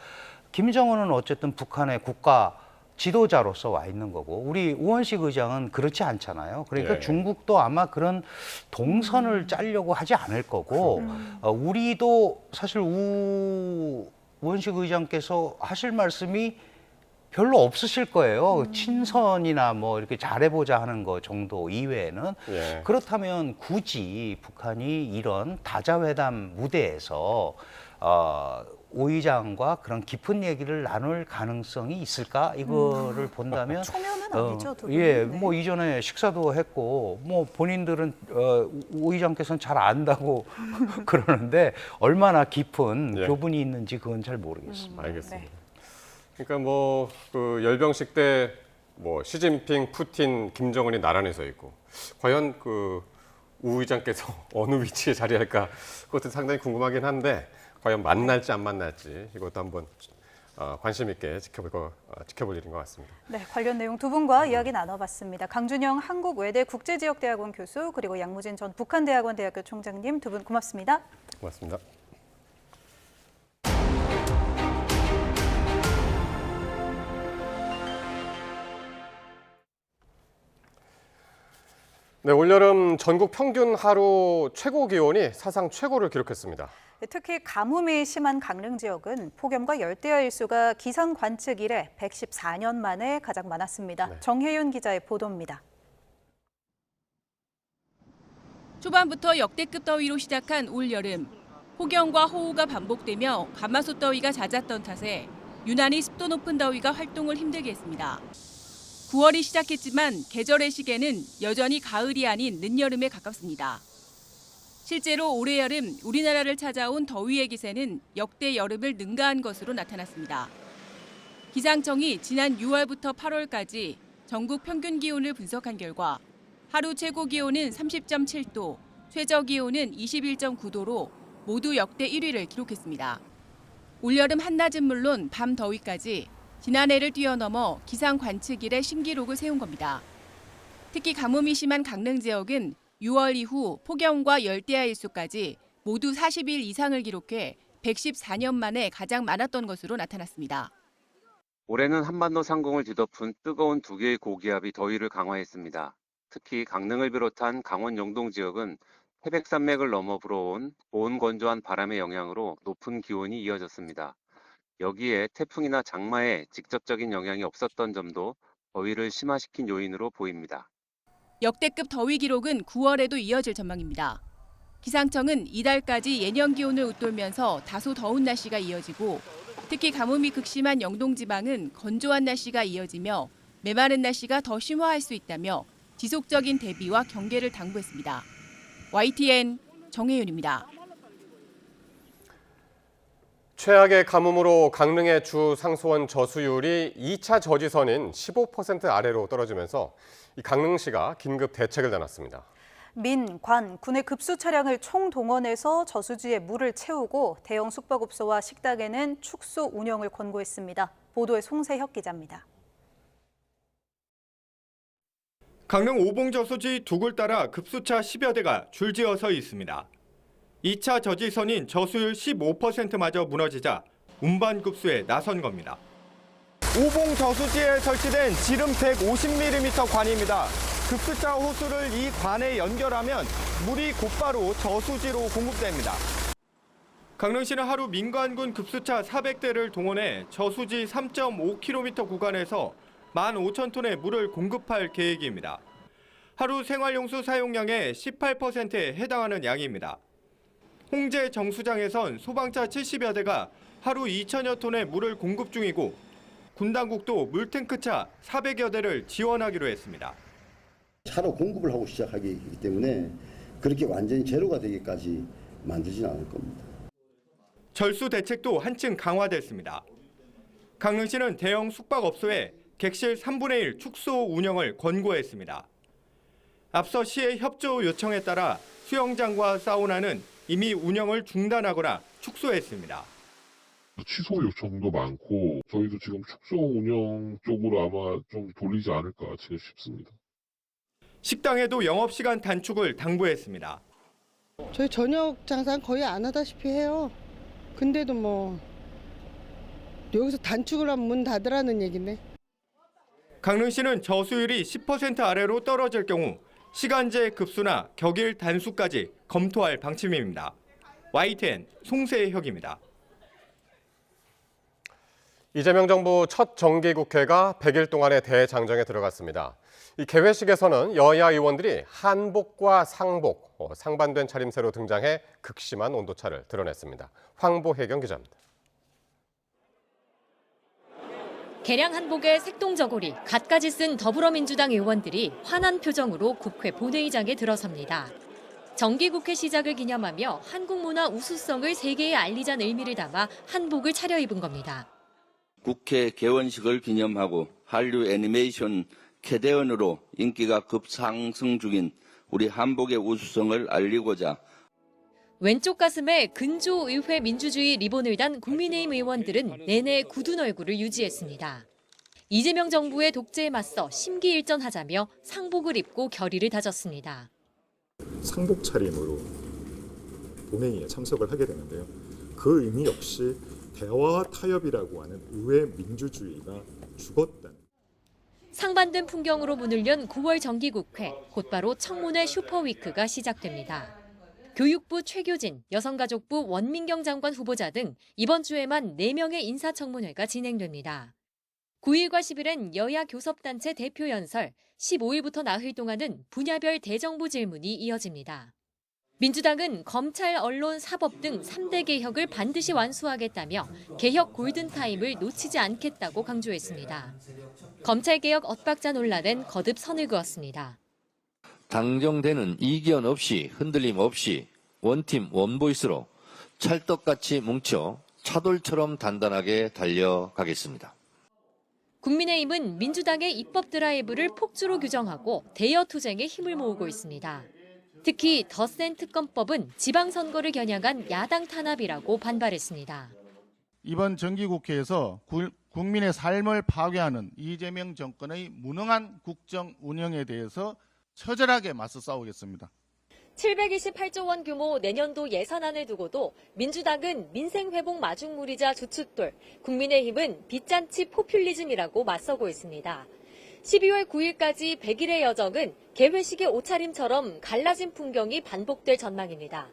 김정은은 어쨌든 북한의 국가 지도자로서 와 있는 거고 우리 우원식 의장은 그렇지 않잖아요. 그러니까 중국도 아마 그런 동선을 짜려고 하지 않을 거고 우리도 사실 우원식 의장께서 하실 말씀이 별로 없으실 거예요. 친선이나 뭐 이렇게 잘해보자 하는 거 정도 이외에는 그렇다면 굳이 북한이 이런 다자회담 무대에서 오 의장과 그런 깊은 얘기를 나눌 가능성이 있을까? 이거를 본다면 초면은 아니죠, 두 분은. 예, 뭐 이전에 식사도 했고 뭐 본인들은 오 의장께서는 잘 안다고 그러는데 얼마나 깊은 교분이 있는지 그건 잘 모르겠습니다. 알겠습니다. 그러니까 뭐 그 열병식 때 뭐 시진핑, 푸틴, 김정은이 나란히 서 있고 과연 그 우 의장께서 어느 위치에 자리할까 그것도 상당히 궁금하긴 한데 과연 만날지 안 만날지 이것도 한번 관심 있게 지켜볼 일인 것 같습니다. 네, 관련 내용 두 분과 이야기 나눠봤습니다. 강준영 한국외대 국제지역대학원 교수 그리고 양무진 전 북한대학원 대학교 총장님 두 분 고맙습니다. 고맙습니다. 네, 올여름 전국 평균 하루 최고 기온이 사상 최고를 기록했습니다. 특히 가뭄이 심한 강릉 지역은 폭염과 열대야 일수가 기상 관측 이래 114년 만에 가장 많았습니다. 정혜윤 기자의 보도입니다. 초반부터 역대급 더위로 시작한 올여름. 폭염과 호우가 반복되며 가마솥 더위가 잦았던 탓에 유난히 습도 높은 더위가 활동을 힘들게 했습니다. 9월이 시작했지만 계절의 시계는 여전히 가을이 아닌 늦여름에 가깝습니다. 실제로 올해 여름 우리나라를 찾아온 더위의 기세는 역대 여름을 능가한 것으로 나타났습니다. 기상청이 지난 6월부터 8월까지 전국 평균 기온을 분석한 결과 하루 최고 기온은 30.7도, 최저 기온은 21.9도로 모두 역대 1위를 기록했습니다. 올여름 한낮은 물론 밤 더위까지 지난해를 뛰어넘어 기상 관측 이래 신기록을 세운 겁니다. 특히 가뭄이 심한 강릉 지역은 6월 이후 폭염과 열대야 일수까지 모두 40일 이상을 기록해 114년 만에 가장 많았던 것으로 나타났습니다. 올해는 한반도 상공을 뒤덮은 뜨거운 두 개의 고기압이 더위를 강화했습니다. 특히 강릉을 비롯한 강원 영동 지역은 태백산맥을 넘어 불어온 고온 건조한 바람의 영향으로 높은 기온이 이어졌습니다. 여기에 태풍이나 장마에 직접적인 영향이 없었던 점도 더위를 심화시킨 요인으로 보입니다. 역대급 더위 기록은 9월에도 이어질 전망입니다. 기상청은 이달까지 예년 기온을 웃돌면서 다소 더운 날씨가 이어지고 특히 가뭄이 극심한 영동 지방은 건조한 날씨가 이어지며 메마른 날씨가 더 심화할 수 있다며 지속적인 대비와 경계를 당부했습니다. YTN 정혜윤입니다. 최악의 가뭄으로 강릉의 주 상수원 저수율이 2차 저지선인 15% 아래로 떨어지면서 강릉시가 긴급 대책을 내놨습니다. 민, 관, 군의 급수 차량을 총동원해서 저수지에 물을 채우고 대형 숙박업소와 식당에는 축소 운영을 권고했습니다. 보도에 송세혁 기자입니다. 강릉 오봉저수지 두 굴 따라 급수차 10여 대가 줄지어 서 있습니다. 2차 저지선인 저수율 15%마저 무너지자 운반급수에 나선 겁니다. 오봉저수지에 설치된 지름 150mm 관입니다. 급수차 호수를 이 관에 연결하면 물이 곧바로 저수지로 공급됩니다. 강릉시는 하루 민관군 급수차 400대를 동원해 저수지 3.5km 구간에서 15,000톤의 물을 공급할 계획입니다. 하루 생활용수 사용량의 18%에 해당하는 양입니다. 홍제 정수장에선 소방차 70여 대가 하루 2천여 톤의 물을 공급 중이고 군당국도 물탱크차 400여 대를 지원하기로 했습니다. 차로 공급을 하고 시작하기 때문에 그렇게 완전히 제로가 되기까지 만들지는 않을 겁니다. 절수 대책도 한층 강화됐습니다. 강릉시는 대형 숙박업소에 객실 3분의 1 축소 운영을 권고했습니다. 앞서 시의 협조 요청에 따라 수영장과 사우나는 이미 운영을 중단하거나 축소했습니다. 취소 요청도 많고 저희도 지금 축소 운영 쪽으로 아마 좀 돌리지 않을까 싶습니다. 식당에도 영업시간 단축을 당부했습니다. 저희 저녁 장사는 거의 안 하다시피 해요. 근데도 뭐 여기서 단축을 하면 문 닫으라는 얘기네. 강릉시는 저수율이 10% 아래로 떨어질 경우 시간제 급수나 격일 단수까지 검토할 방침입니다. YTN 송세혁입니다. 이재명 정부 첫 정기국회가 100일 동안의 대장정에 들어갔습니다. 이 개회식에서는 여야 의원들이 한복과 상복, 상반된 차림새로 등장해 극심한 온도차를 드러냈습니다. 황보혜경 기자입니다. 개량 한복에 색동저고리, 갖가지 쓴 더불어민주당 의원들이 환한 표정으로 국회 본회의장에 들어섭니다. 정기국회 시작을 기념하며 한국 문화 우수성을 세계에 알리자는 의미를 담아 한복을 차려입은 겁니다. 국회 개원식을 기념하고 한류 애니메이션 캐대언으로 인기가 급상승 중인 우리 한복의 우수성을 알리고자 왼쪽 가슴에 근조의회 민주주의 리본을 단 국민의힘 의원들은 내내 굳은 얼굴을 유지했습니다. 이재명 정부의 독재에 맞서 심기일전하자며 상복을 입고 결의를 다졌습니다. 상복 차림으로 본회의에 참석을 하게 되는데요. 그 의미 역시 대화와 타협이라고 하는 의회 민주주의가 죽었다는. 상반된 풍경으로 문을 연 9월 정기국회, 곧바로 청문회 슈퍼위크가 시작됩니다. 교육부 최교진, 여성가족부 원민경 장관 후보자 등 이번 주에만 4명의 인사청문회가 진행됩니다. 9일과 10일엔 여야 교섭단체 대표 연설, 15일부터 나흘 동안은 분야별 대정부 질문이 이어집니다. 민주당은 검찰, 언론, 사법 등 3대 개혁을 반드시 완수하겠다며 개혁 골든타임을 놓치지 않겠다고 강조했습니다. 검찰개혁 엇박자 논란엔 거듭 선을 그었습니다. 당정되는 이견 없이 흔들림 없이 원팀 원보이스로 찰떡같이 뭉쳐 차돌처럼 단단하게 달려가겠습니다. 국민의힘은 민주당의 입법 드라이브를 폭주로 규정하고 대여 투쟁에 힘을 모으고 있습니다. 특히 더 센 특검법은 지방선거를 겨냥한 야당 탄압이라고 반발했습니다. 이번 정기국회에서 국민의 삶을 파괴하는 이재명 정권의 무능한 국정 운영에 대해서 처절하게 맞서 싸우겠습니다. 728조 원 규모 내년도 예산안을 두고도 민주당은 민생회복 마중물이자 주춧돌, 국민의힘은 빚잔치 포퓰리즘이라고 맞서고 있습니다. 12월 9일까지 100일의 여정은 개회식의 옷차림처럼 갈라진 풍경이 반복될 전망입니다.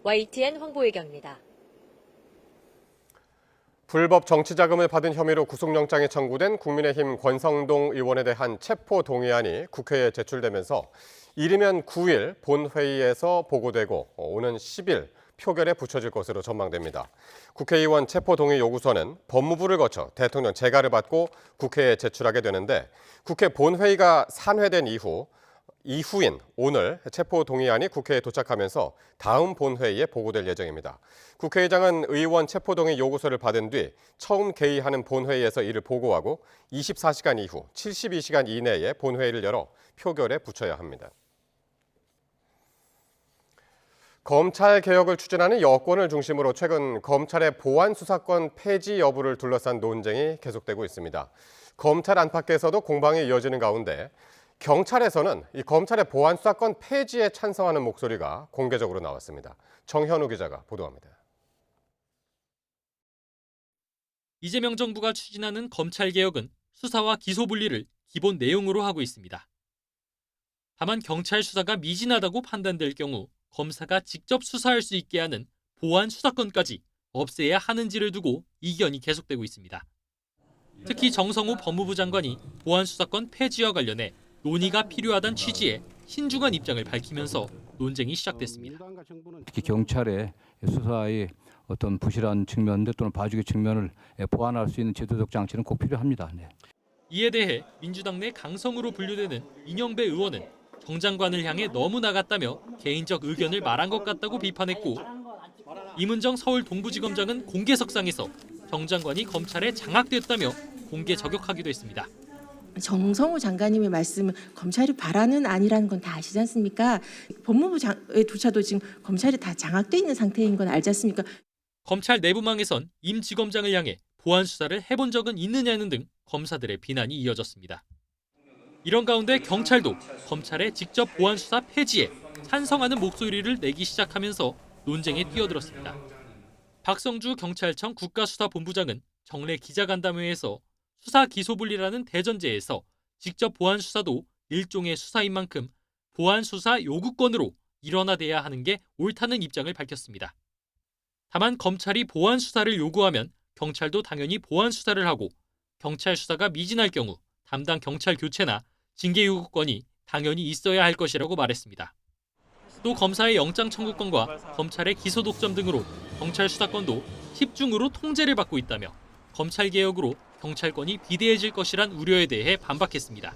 YTN 황보혜경입니다. 불법 정치자금을 받은 혐의로 구속영장이 청구된 국민의힘 권성동 의원에 대한 체포동의안이 국회에 제출되면서 이르면 9일 본회의에서 보고되고 오는 10일 표결에 붙여질 것으로 전망됩니다. 국회의원 체포동의 요구서는 법무부를 거쳐 대통령 재가를 받고 국회에 제출하게 되는데 국회 본회의가 산회된 이후인 오늘 체포동의안이 국회에 도착하면서 다음 본회의에 보고될 예정입니다. 국회의장은 의원 체포동의 요구서를 받은 뒤 처음 개의하는 본회의에서 이를 보고하고 24시간 이후 72시간 이내에 본회의를 열어 표결에 붙여야 합니다. 검찰 개혁을 추진하는 여권을 중심으로 최근 검찰의 보안 수사권 폐지 여부를 둘러싼 논쟁이 계속되고 있습니다. 검찰 안팎에서도 공방이 이어지는 가운데 경찰에서는 이 검찰의 보안 수사권 폐지에 찬성하는 목소리가 공개적으로 나왔습니다. 정현우 기자가 보도합니다. 이재명 정부가 추진하는 검찰 개혁은 수사와 기소 분리를 기본 내용으로 하고 있습니다. 다만 경찰 수사가 미진하다고 판단될 경우 검사가 직접 수사할 수 있게 하는 보안 수사권까지 없애야 하는지를 두고 이견이 계속되고 있습니다. 특히 정성호 법무부 장관이 보안 수사권 폐지와 관련해 논의가 필요하다는 취지의 신중한 입장을 밝히면서 논쟁이 시작됐습니다. 특히 경찰의 수사의 어떤 부실한 측면들 또는 봐주기 측면을 보완할 수 있는 제도적 장치는 꼭 필요합니다. 네. 이에 대해 민주당 내 강성으로 분류되는 이영배 의원은 정 장관을 향해 너무 나갔다며 개인적 의견을 말한 것 같다고 비판했고 임은정 서울 동부지검장은 공개석상에서 정 장관이 검찰에 장악됐다며 공개 저격하기도 했습니다. 정성호 장관님의 말씀은 검찰이 바라는 아니라는 건 다 아시지 않습니까? 법무부조차도 지금 검찰이 다 장악돼 있는 상태인 건 알지 않습니까? 검찰 내부망에선 임 지검장을 향해 보안 수사를 해본 적은 있느냐는 등 검사들의 비난이 이어졌습니다. 이런 가운데 경찰도 검찰의 직접 보안 수사 폐지에 찬성하는 목소리를 내기 시작하면서 논쟁에 뛰어들었습니다. 박성주 경찰청 국가수사본부장은 정례 기자간담회에서 수사 기소 분리라는 대전제에서 직접 보안 수사도 일종의 수사인 만큼 보안 수사 요구권으로 일원화돼야 하는 게 옳다는 입장을 밝혔습니다. 다만 검찰이 보안 수사를 요구하면 경찰도 당연히 보안 수사를 하고 경찰 수사가 미진할 경우 담당 경찰 교체나 징계 요구권이 당연히 있어야 할 것이라고 말했습니다. 또 검사의 영장 청구권과 검찰의 기소 독점 등으로 경찰 수사권도 10중으로 통제를 받고 있다며 검찰 개혁으로 경찰권이 비대해질 것이란 우려에 대해 반박했습니다.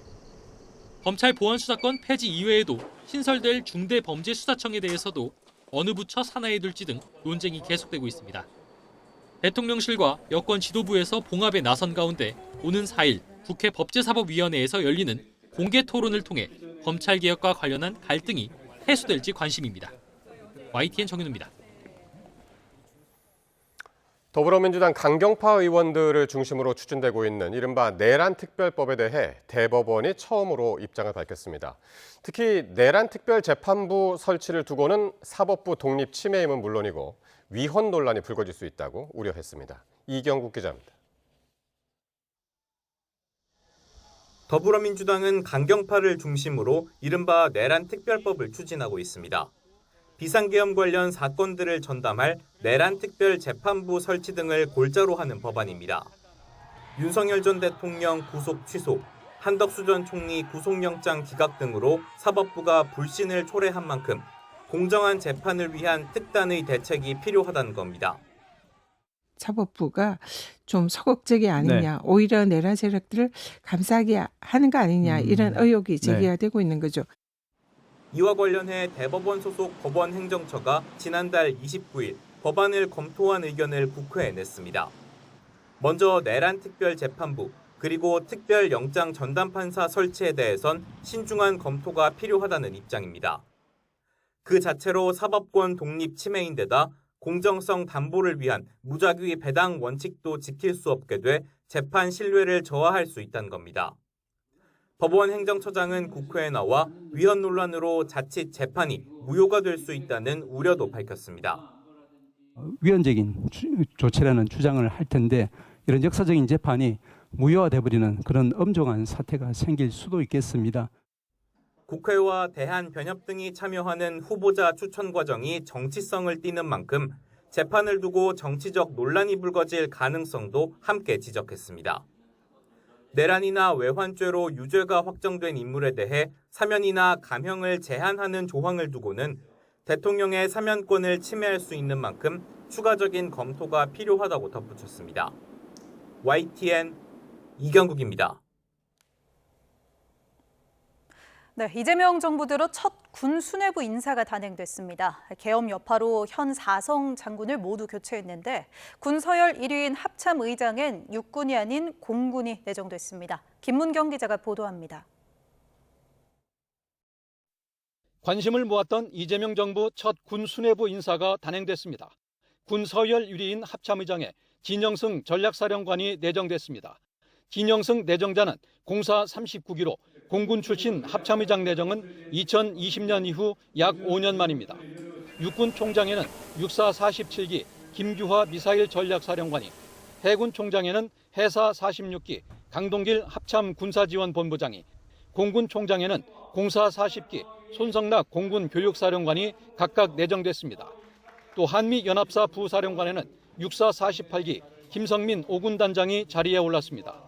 검찰 보안 수사권 폐지 이외에도 신설될 중대범죄수사청에 대해서도 어느 부처 산하에 둘지 등 논쟁이 계속되고 있습니다. 대통령실과 여권 지도부에서 봉합에 나선 가운데 오는 4일 국회 법제사법위원회에서 열리는 공개 토론을 통해 검찰 개혁과 관련한 갈등이 해소될지 관심입니다. YTN 정윤우입니다. 더불어민주당 강경파 의원들을 중심으로 추진되고 있는 이른바 내란 특별법에 대해 대법원이 처음으로 입장을 밝혔습니다. 특히 내란 특별재판부 설치를 두고는 사법부 독립 침해임은 물론이고 위헌 논란이 불거질 수 있다고 우려했습니다. 이경국 기자입니다. 더불어민주당은 강경파를 중심으로 이른바 내란 특별법을 추진하고 있습니다. 비상계엄 관련 사건들을 전담할 내란 특별재판부 설치 등을 골자로 하는 법안입니다. 윤석열 전 대통령 구속 취소, 한덕수 전 총리 구속영장 기각 등으로 사법부가 불신을 초래한 만큼 공정한 재판을 위한 특단의 대책이 필요하다는 겁니다. 사법부가 좀 소극적이 아니냐, 오히려 내란 세력들을 감싸게 하는 거 아니냐 이런 의혹이 제기가 되고 있는 거죠. 이와 관련해 대법원 소속 법원행정처가 지난달 29일 법안을 검토한 의견을 국회에 냈습니다. 먼저 내란 특별재판부, 그리고 특별 영장 전담판사 설치에 대해선 신중한 검토가 필요하다는 입장입니다. 그 자체로 사법권 독립 침해인데다 공정성 담보를 위한 무작위 배당 원칙도 지킬 수 없게 돼 재판 신뢰를 저하할 수 있다는 겁니다. 법원 행정처장은 국회에 나와 위헌 논란으로 자칫 재판이 무효가 될 수 있다는 우려도 밝혔습니다. 위헌적인 조치라는 주장을 할 텐데 이런 역사적인 재판이 무효화돼버리는 그런 엄중한 사태가 생길 수도 있겠습니다. 국회와 대한변협 등이 참여하는 후보자 추천 과정이 정치성을 띠는 만큼 재판을 두고 정치적 논란이 불거질 가능성도 함께 지적했습니다. 내란이나 외환죄로 유죄가 확정된 인물에 대해 사면이나 감형을 제한하는 조항을 두고는 대통령의 사면권을 침해할 수 있는 만큼 추가적인 검토가 필요하다고 덧붙였습니다. YTN 이경국입니다. 네, 이재명 정부 들어 첫 군 수뇌부 인사가 단행됐습니다. 계엄 여파로 현 4성 장군을 모두 교체했는데 군 서열 1위인 합참 의장엔 육군이 아닌 공군이 내정됐습니다. 김문경 기자가 보도합니다. 관심을 모았던 이재명 정부 첫 군 수뇌부 인사가 단행됐습니다. 군 서열 1위인 합참의장에 진영승 전략사령관이 내정됐습니다. 진영승 내정자는 공사 39기로 공군 출신 합참의장 내정은 2020년 이후 약 5년 만입니다. 육군 총장에는 육사 47기 김규화 미사일 전략사령관이, 해군 총장에는 해사 46기 강동길 합참 군사지원본부장이, 공군 총장에는 공사 40기 손성락 공군 교육사령관이 각각 내정됐습니다. 또 한미연합사 부사령관에는 육사 48기 김성민 5군 단장이 자리에 올랐습니다.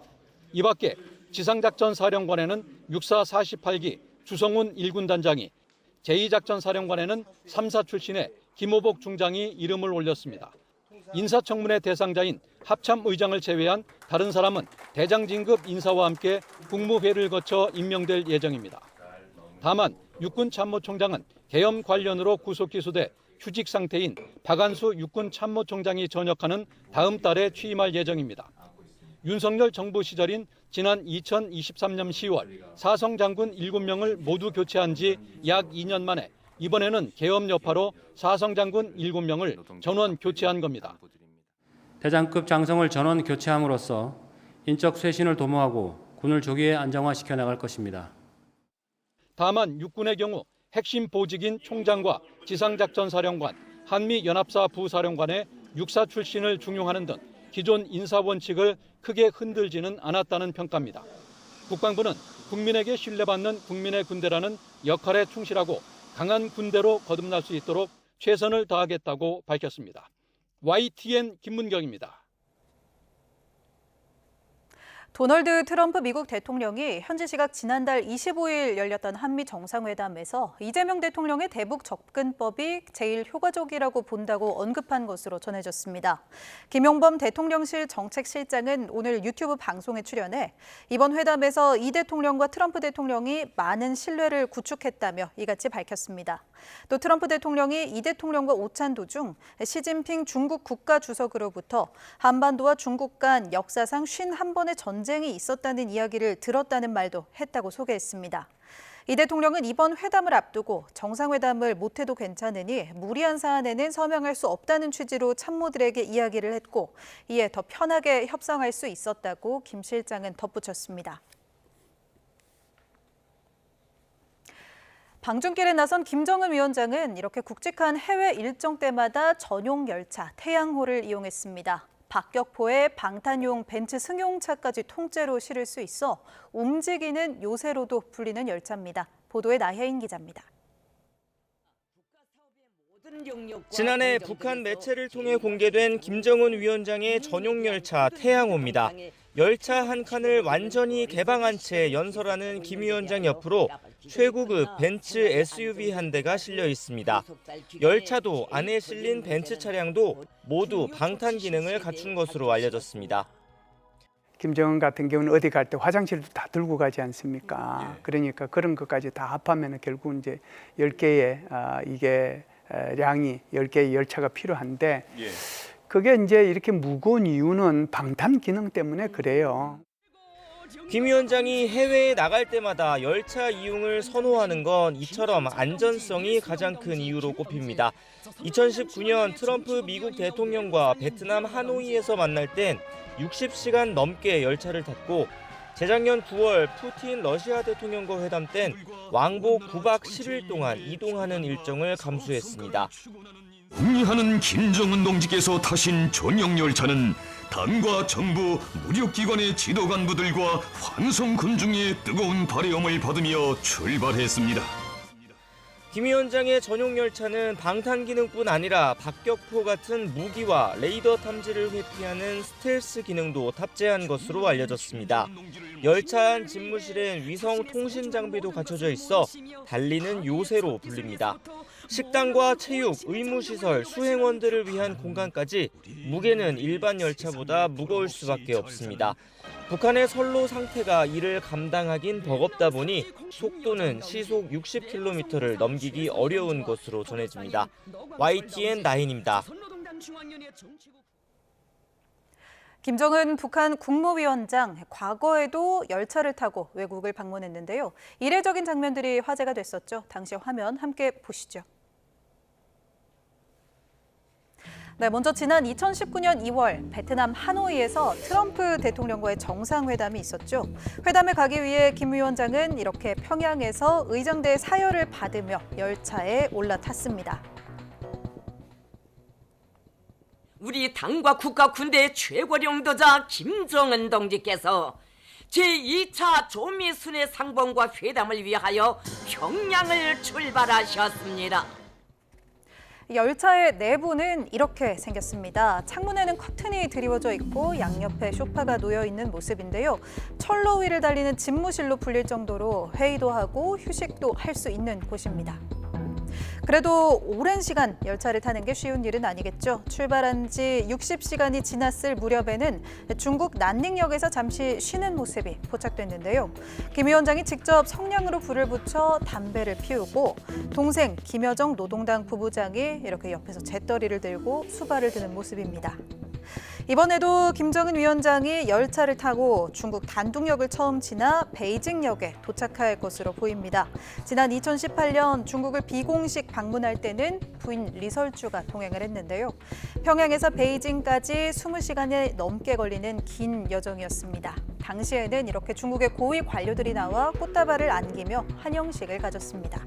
이 밖에 지상작전사령관에는 육사 48기 주성훈 1군 단장이, 제2작전사령관에는 3사 출신의 김호복 중장이 이름을 올렸습니다. 인사청문회 대상자인 합참의장을 제외한 다른 사람은 대장 진급 인사와 함께 국무회의를 거쳐 임명될 예정입니다. 다만 육군 참모총장은 계엄 관련으로 구속 기소돼 휴직 상태인 박안수 육군 참모총장이 전역하는 다음 달에 취임할 예정입니다. 윤석열 정부 시절인 지난 2023년 10월 사성 장군 7명을 모두 교체한 지 약 2년 만에 이번에는 계엄 여파로 사성 장군 7명을 전원 교체한 겁니다. 대장급 장성을 전원 교체함으로써 인적 쇄신을 도모하고 군을 조기에 안정화시켜 나갈 것입니다. 다만 육군의 경우 핵심 보직인 총장과 지상작전사령관, 한미연합사 부사령관의 육사 출신을 중용하는 등 기존 인사 원칙을 크게 흔들지는 않았다는 평가입니다. 국방부는 국민에게 신뢰받는 국민의 군대라는 역할에 충실하고 강한 군대로 거듭날 수 있도록 최선을 다하겠다고 밝혔습니다. YTN 김문경입니다. 도널드 트럼프 미국 대통령이 현지 시각 지난달 25일 열렸던 한미 정상회담에서 이재명 대통령의 대북 접근법이 제일 효과적이라고 본다고 언급한 것으로 전해졌습니다. 김용범 대통령실 정책실장은 오늘 유튜브 방송에 출연해 이번 회담에서 이 대통령과 트럼프 대통령이 많은 신뢰를 구축했다며 이같이 밝혔습니다. 또 트럼프 대통령이 이 대통령과 오찬 도중 시진핑 중국 국가주석으로부터 한반도와 중국 간 역사상 51번의 전쟁이 있었다는 이야기를 들었다는 말도 했다고 소개했습니다. 이 대통령은 이번 회담을 앞두고 정상회담을 못해도 괜찮으니 무리한 사안에는 서명할 수 없다는 취지로 참모들에게 이야기를 했고 이에 더 편하게 협상할 수 있었다고 김 실장은 덧붙였습니다. 방중길에 나선 김정은 위원장은 이렇게 굵직한 해외 일정 때마다 전용 열차 태양호를 이용했습니다. 박격포에 방탄용 벤츠 승용차까지 통째로 실을 수 있어 움직이는 요새로도 불리는 열차입니다. 보도에 나혜인 기자입니다. 지난해 북한 매체를 통해 공개된 김정은 위원장의 전용 열차 태양호입니다. 열차 한 칸을 완전히 개방한 채 연설하는 김 위원장 옆으로 최고급 벤츠 SUV 한 대가 실려 있습니다. 열차도 안에 실린 벤츠 차량도 모두 방탄 기능을 갖춘 것으로 알려졌습니다. 김정은 같은 경우는 어디 갈 때 화장실도 다 들고 가지 않습니까? 그러니까 그런 것까지 다 합하면 결국 이제 10개의 이게 량이 10개의 열차가 필요한데 그게 이제 이렇게 무거운 이유는 방탄 기능 때문에 그래요. 김 위원장이 해외에 나갈 때마다 열차 이용을 선호하는 건 이처럼 안전성이 가장 큰 이유로 꼽힙니다. 2019년 트럼프 미국 대통령과 베트남 하노이에서 만날 땐 60시간 넘게 열차를 탔고 재작년 9월 푸틴 러시아 대통령과 회담 땐 왕복 9박 10일 동안 이동하는 일정을 감수했습니다. 승리하는 김정은 동지께서 타신 전용 열차는 당과 정부, 무력기관의 지도 간부들과 환송 군중의 뜨거운 발해움을 받으며 출발했습니다. 김 위원장의 전용 열차는 방탄 기능뿐 아니라 박격포 같은 무기와 레이더 탐지를 회피하는 스텔스 기능도 탑재한 것으로 알려졌습니다. 열차 안 집무실엔 위성 통신 장비도 갖춰져 있어 달리는 요새로 불립니다. 식당과 체육, 의무시설, 수행원들을 위한 공간까지 무게는 일반 열차보다 무거울 수밖에 없습니다. 북한의 선로 상태가 이를 감당하긴 버겁다 보니 속도는 시속 60km를 넘기기 어려운 것으로 전해집니다. YTN 9입니다. 김정은 북한 국무위원장, 과거에도 열차를 타고 외국을 방문했는데요. 이례적인 장면들이 화제가 됐었죠. 당시 화면 함께 보시죠. 네, 먼저 지난 2019년 2월 베트남 하노이에서 트럼프 대통령과의 정상회담이 있었죠. 회담에 가기 위해 김 위원장은 이렇게 평양에서 의장대의 사열을 받으며 열차에 올라탔습니다. 우리 당과 국가 군대의 최고領導자 김정은 동지께서 제2차 조미순회 상봉과 회담을 위하여 평양을 출발하셨습니다. 열차의 내부는 이렇게 생겼습니다. 창문에는 커튼이 드리워져 있고 양옆에 소파가 놓여 있는 모습인데요. 철로 위를 달리는 집무실로 불릴 정도로 회의도 하고 휴식도 할 수 있는 곳입니다. 그래도 오랜 시간 열차를 타는 게 쉬운 일은 아니겠죠. 출발한 지 60시간이 지났을 무렵에는 중국 난닝역에서 잠시 쉬는 모습이 포착됐는데요. 김 위원장이 직접 성냥으로 불을 붙여 담배를 피우고 동생 김여정 노동당 부부장이 이렇게 옆에서 재떨이를 들고 수발을 드는 모습입니다. 이번에도 김정은 위원장이 열차를 타고 중국 단둥역을 처음 지나 베이징역에 도착할 것으로 보입니다. 지난 2018년 중국을 비공식 방문할 때는 부인 리설주가 동행을 했는데요. 평양에서 베이징까지 20시간이 넘게 걸리는 긴 여정이었습니다. 당시에는 이렇게 중국의 고위 관료들이 나와 꽃다발을 안기며 환영식을 가졌습니다.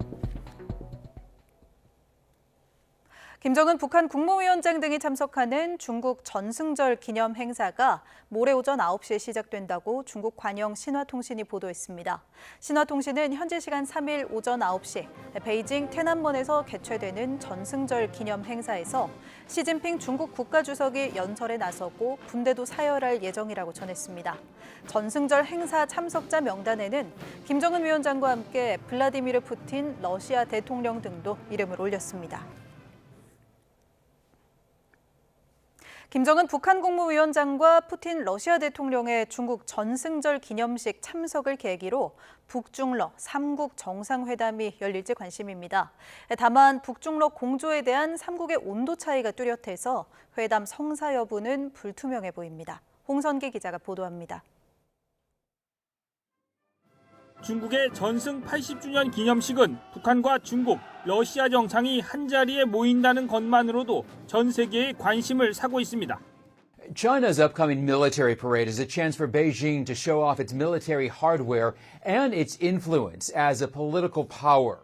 김정은 북한 국무위원장 등이 참석하는 중국 전승절 기념 행사가 모레 오전 9시에 시작된다고 중국 관영 신화통신이 보도했습니다. 신화통신은 현지 시간 3일 오전 9시 베이징天安門에서 개최되는 전승절 기념 행사에서 시진핑 중국 국가주석이 연설에 나서고 군대도 사열할 예정이라고 전했습니다. 전승절 행사 참석자 명단에는 김정은 위원장과 함께 블라디미르 푸틴 러시아 대통령 등도 이름을 올렸습니다. 김정은 북한 국무위원장과 푸틴 러시아 대통령의 중국 전승절 기념식 참석을 계기로 북중러 3국 정상회담이 열릴지 관심입니다. 다만 북중러 공조에 대한 3국의 온도 차이가 뚜렷해서 회담 성사 여부는 불투명해 보입니다. 홍선기 기자가 보도합니다. 중국의 전승 80주년 기념식은 북한과 중국, 러시아 정상이 한자리에 모인다는 것만으로도 전 세계의 관심을 사고 있습니다. China's upcoming military parade is a chance for Beijing to show off its military hardware and its influence as a political power.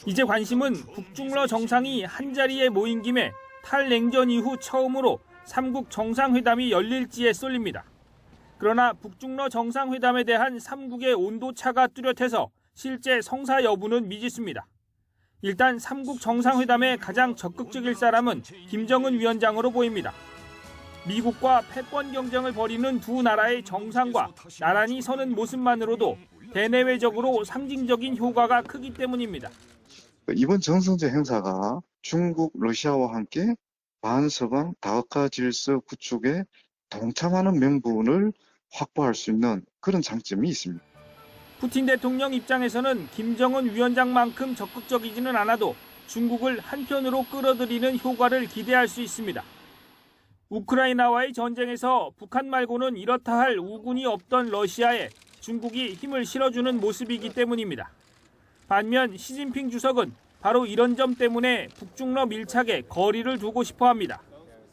이제 관심은 북중러 정상이 한자리에 모인 김에 탈냉전 이후 처음으로 3국 정상회담이 열릴지에 쏠립니다. 그러나 북중러 정상회담에 대한 3국의 온도차가 뚜렷해서 실제 성사 여부는 미지수입니다. 일단 3국 정상회담에 가장 적극적일 사람은 김정은 위원장으로 보입니다. 미국과 패권 경쟁을 벌이는 두 나라의 정상과 나란히 서는 모습만으로도 대내외적으로 상징적인 효과가 크기 때문입니다. 이번 정승절 행사가 중국, 러시아와 함께 반서방 다각화 질서 구축에 동참하는 명분을 확보할 수 있는 그런 장점이 있습니다. 푸틴 대통령 입장에서는 김정은 위원장만큼 적극적이지는 않아도 중국을 한편으로 끌어들이는 효과를 기대할 수 있습니다. 우크라이나와의 전쟁에서 북한 말고는 이렇다 할 우군이 없던 러시아에 중국이 힘을 실어주는 모습이기 때문입니다. 반면 시진핑 주석은 바로 이런 점 때문에 북중러 밀착에 거리를 두고 싶어 합니다.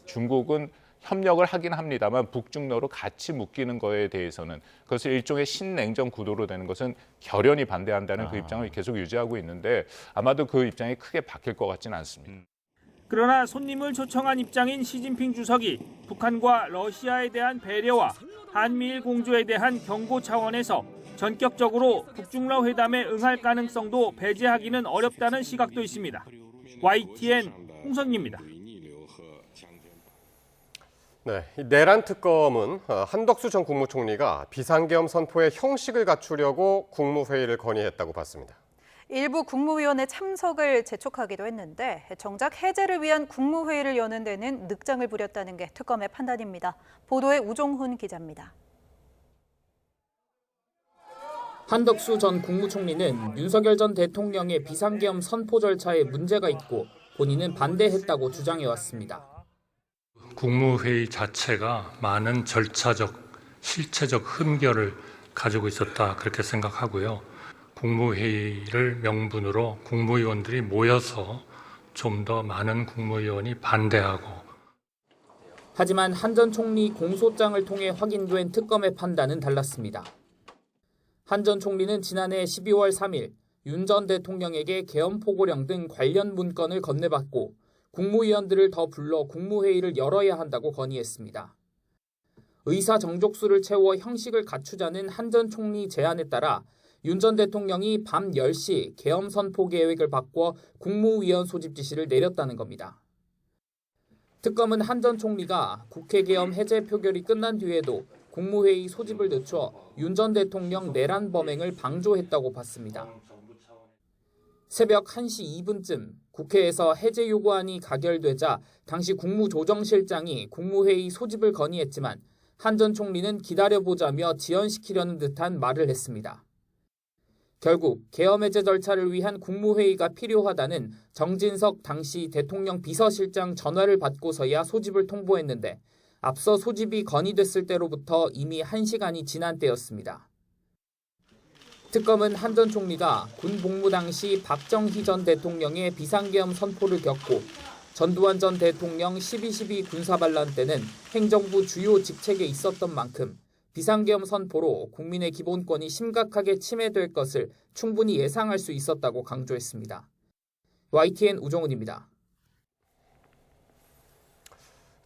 중국은 협력을 하긴 합니다만 북중러로 같이 묶이는 거에 대해서는 그것을 일종의 신냉전 구도로 되는 것은 결연히 반대한다는 그 입장을 계속 유지하고 있는데 아마도 그 입장이 크게 바뀔 것 같지는 않습니다. 그러나 손님을 초청한 입장인 시진핑 주석이 북한과 러시아에 대한 배려와 한미일 공조에 대한 경고 차원에서 전격적으로 북중러 회담에 응할 가능성도 배제하기는 어렵다는 시각도 있습니다. YTN 홍성기입니다. 네, 이 내란 특검은 한덕수 전 국무총리가 비상계엄 선포의 형식을 갖추려고 국무회의를 건의했다고 봤습니다. 일부 국무위원의 참석을 재촉하기도 했는데 정작 해제를 위한 국무회의를 여는 데는 늑장을 부렸다는 게 특검의 판단입니다. 보도에 우종훈 기자입니다. 한덕수 전 국무총리는 윤석열 전 대통령의 비상계엄 선포 절차에 문제가 있고 본인은 반대했다고 주장해왔습니다. 국무회의 자체가 많은 절차적, 실체적 흠결을 가지고 있었다 그렇게 생각하고요. 국무회의를 명분으로 국무위원들이 모여서 좀 더 많은 국무위원이 반대하고. 하지만 한 전 총리 공소장을 통해 확인된 특검의 판단은 달랐습니다. 한 전 총리는 지난해 12월 3일 윤 전 대통령에게 계엄 포고령 등 관련 문건을 건네받고 국무위원들을 더 불러 국무회의를 열어야 한다고 건의했습니다. 의사 정족수를 채워 형식을 갖추자는 한 전 총리 제안에 따라 윤 전 대통령이 밤 10시 계엄 선포 계획을 바꿔 국무위원 소집 지시를 내렸다는 겁니다. 특검은 한 전 총리가 국회 계엄 해제 표결이 끝난 뒤에도 국무회의 소집을 늦춰 윤 전 대통령 내란 범행을 방조했다고 봤습니다. 새벽 1시 2분쯤 국회에서 해제 요구안이 가결되자 당시 국무조정실장이 국무회의 소집을 건의했지만 한 전 총리는 기다려보자며 지연시키려는 듯한 말을 했습니다. 결국 계엄 해제 절차를 위한 국무회의가 필요하다는 정진석 당시 대통령 비서실장 전화를 받고서야 소집을 통보했는데 앞서 소집이 건의됐을 때로부터 이미 1시간이 지난 때였습니다. 특검은 한 전 총리가 군 복무 당시 박정희 전 대통령의 비상계엄 선포를 겪고 전두환 전 대통령 12.12 군사반란 때는 행정부 주요 직책에 있었던 만큼 비상계엄 선포로 국민의 기본권이 심각하게 침해될 것을 충분히 예상할 수 있었다고 강조했습니다. YTN 우종훈입니다.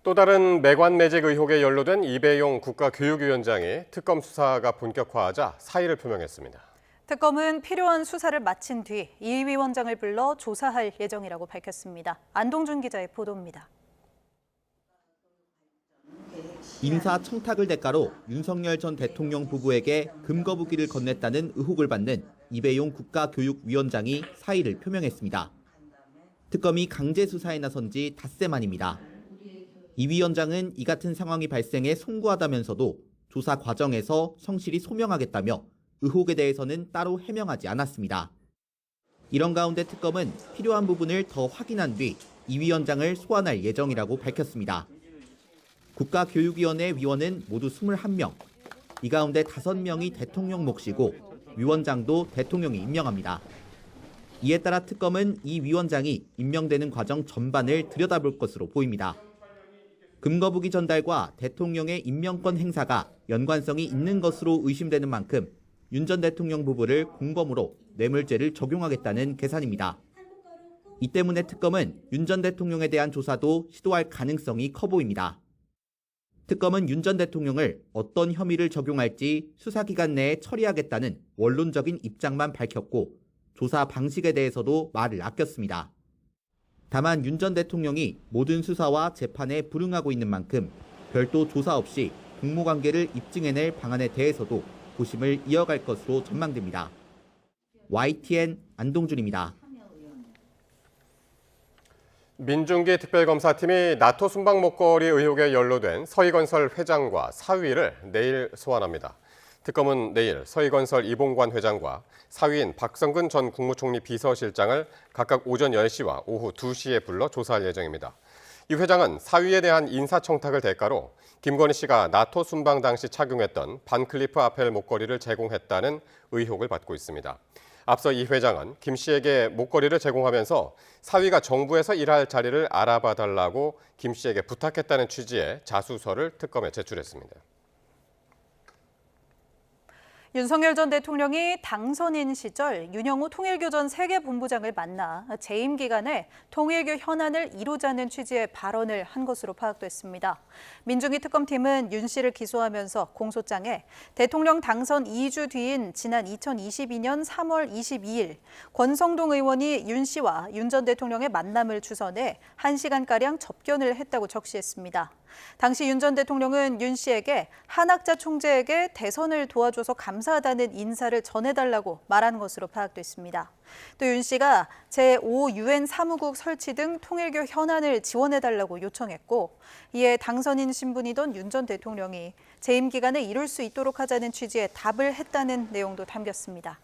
또 다른 매관매직 의혹에 연루된 이배용 국가교육위원장이 특검 수사가 본격화하자 사의를 표명했습니다. 특검은 필요한 수사를 마친 뒤 이 위원장을 불러 조사할 예정이라고 밝혔습니다. 안동준 기자의 보도입니다. 인사 청탁을 대가로 윤석열 전 대통령 부부에게 금거북이를 건넸다는 의혹을 받는 이배용 국가교육위원장이 사의를 표명했습니다. 특검이 강제 수사에 나선 지 닷새 만입니다. 이 위원장은 이 같은 상황이 발생해 송구하다면서도 조사 과정에서 성실히 소명하겠다며 의혹에 대해서는 따로 해명하지 않았습니다. 이런 가운데 특검은 필요한 부분을 더 확인한 뒤 이 위원장을 소환할 예정이라고 밝혔습니다. 국가교육위원회 위원은 모두 21명, 이 가운데 5명이 대통령 몫이고 위원장도 대통령이 임명합니다. 이에 따라 특검은 이 위원장이 임명되는 과정 전반을 들여다볼 것으로 보입니다. 금거북이 전달과 대통령의 임명권 행사가 연관성이 있는 것으로 의심되는 만큼 윤 전 대통령 부부를 공범으로 뇌물죄를 적용하겠다는 계산입니다. 이 때문에 특검은 윤 전 대통령에 대한 조사도 시도할 가능성이 커 보입니다. 특검은 윤 전 대통령을 어떤 혐의를 적용할지 수사기간 내에 처리하겠다는 원론적인 입장만 밝혔고 조사 방식에 대해서도 말을 아꼈습니다. 다만 윤 전 대통령이 모든 수사와 재판에 불응하고 있는 만큼 별도 조사 없이 공모관계를 입증해낼 방안에 대해서도 고심을 이어갈 것으로 전망됩니다. YTN 안동준입니다. 민중기 특별검사팀이 나토 순방 목걸이 의혹에 연루된 서희건설 회장과 사위를 내일 소환합니다. 특검은 내일 서희건설 이봉관 회장과 사위인 박성근 전 국무총리 비서실장을 각각 오전 10시와 오후 2시에 불러 조사할 예정입니다. 이 회장은 사위에 대한 인사청탁을 대가로 김건희 씨가 나토 순방 당시 착용했던 반클리프 아펠 목걸이를 제공했다는 의혹을 받고 있습니다. 앞서 이 회장은 김 씨에게 목걸이를 제공하면서 사위가 정부에서 일할 자리를 알아봐 달라고 김 씨에게 부탁했다는 취지의 자수서를 특검에 제출했습니다. 윤석열 전 대통령이 당선인 시절 윤영호 통일교전 세계본부장을 만나 재임 기간에 통일교 현안을 이루자는 취지의 발언을 한 것으로 파악됐습니다. 민중위 특검팀은 윤 씨를 기소하면서 공소장에 대통령 당선 2주 뒤인 지난 2022년 3월 22일 권성동 의원이 윤 씨와 윤 전 대통령의 만남을 주선해 1시간가량 접견을 했다고 적시했습니다. 당시 윤 전 대통령은 윤 씨에게 한학자 총재에게 대선을 도와줘서 감사하다는 인사를 전해달라고 말한 것으로 파악됐습니다. 또 윤 씨가 제5 유엔 사무국 설치 등 통일교 현안을 지원해달라고 요청했고, 이에 당선인 신분이던 윤 전 대통령이 재임 기간에 이룰 수 있도록 하자는 취지의 답을 했다는 내용도 담겼습니다.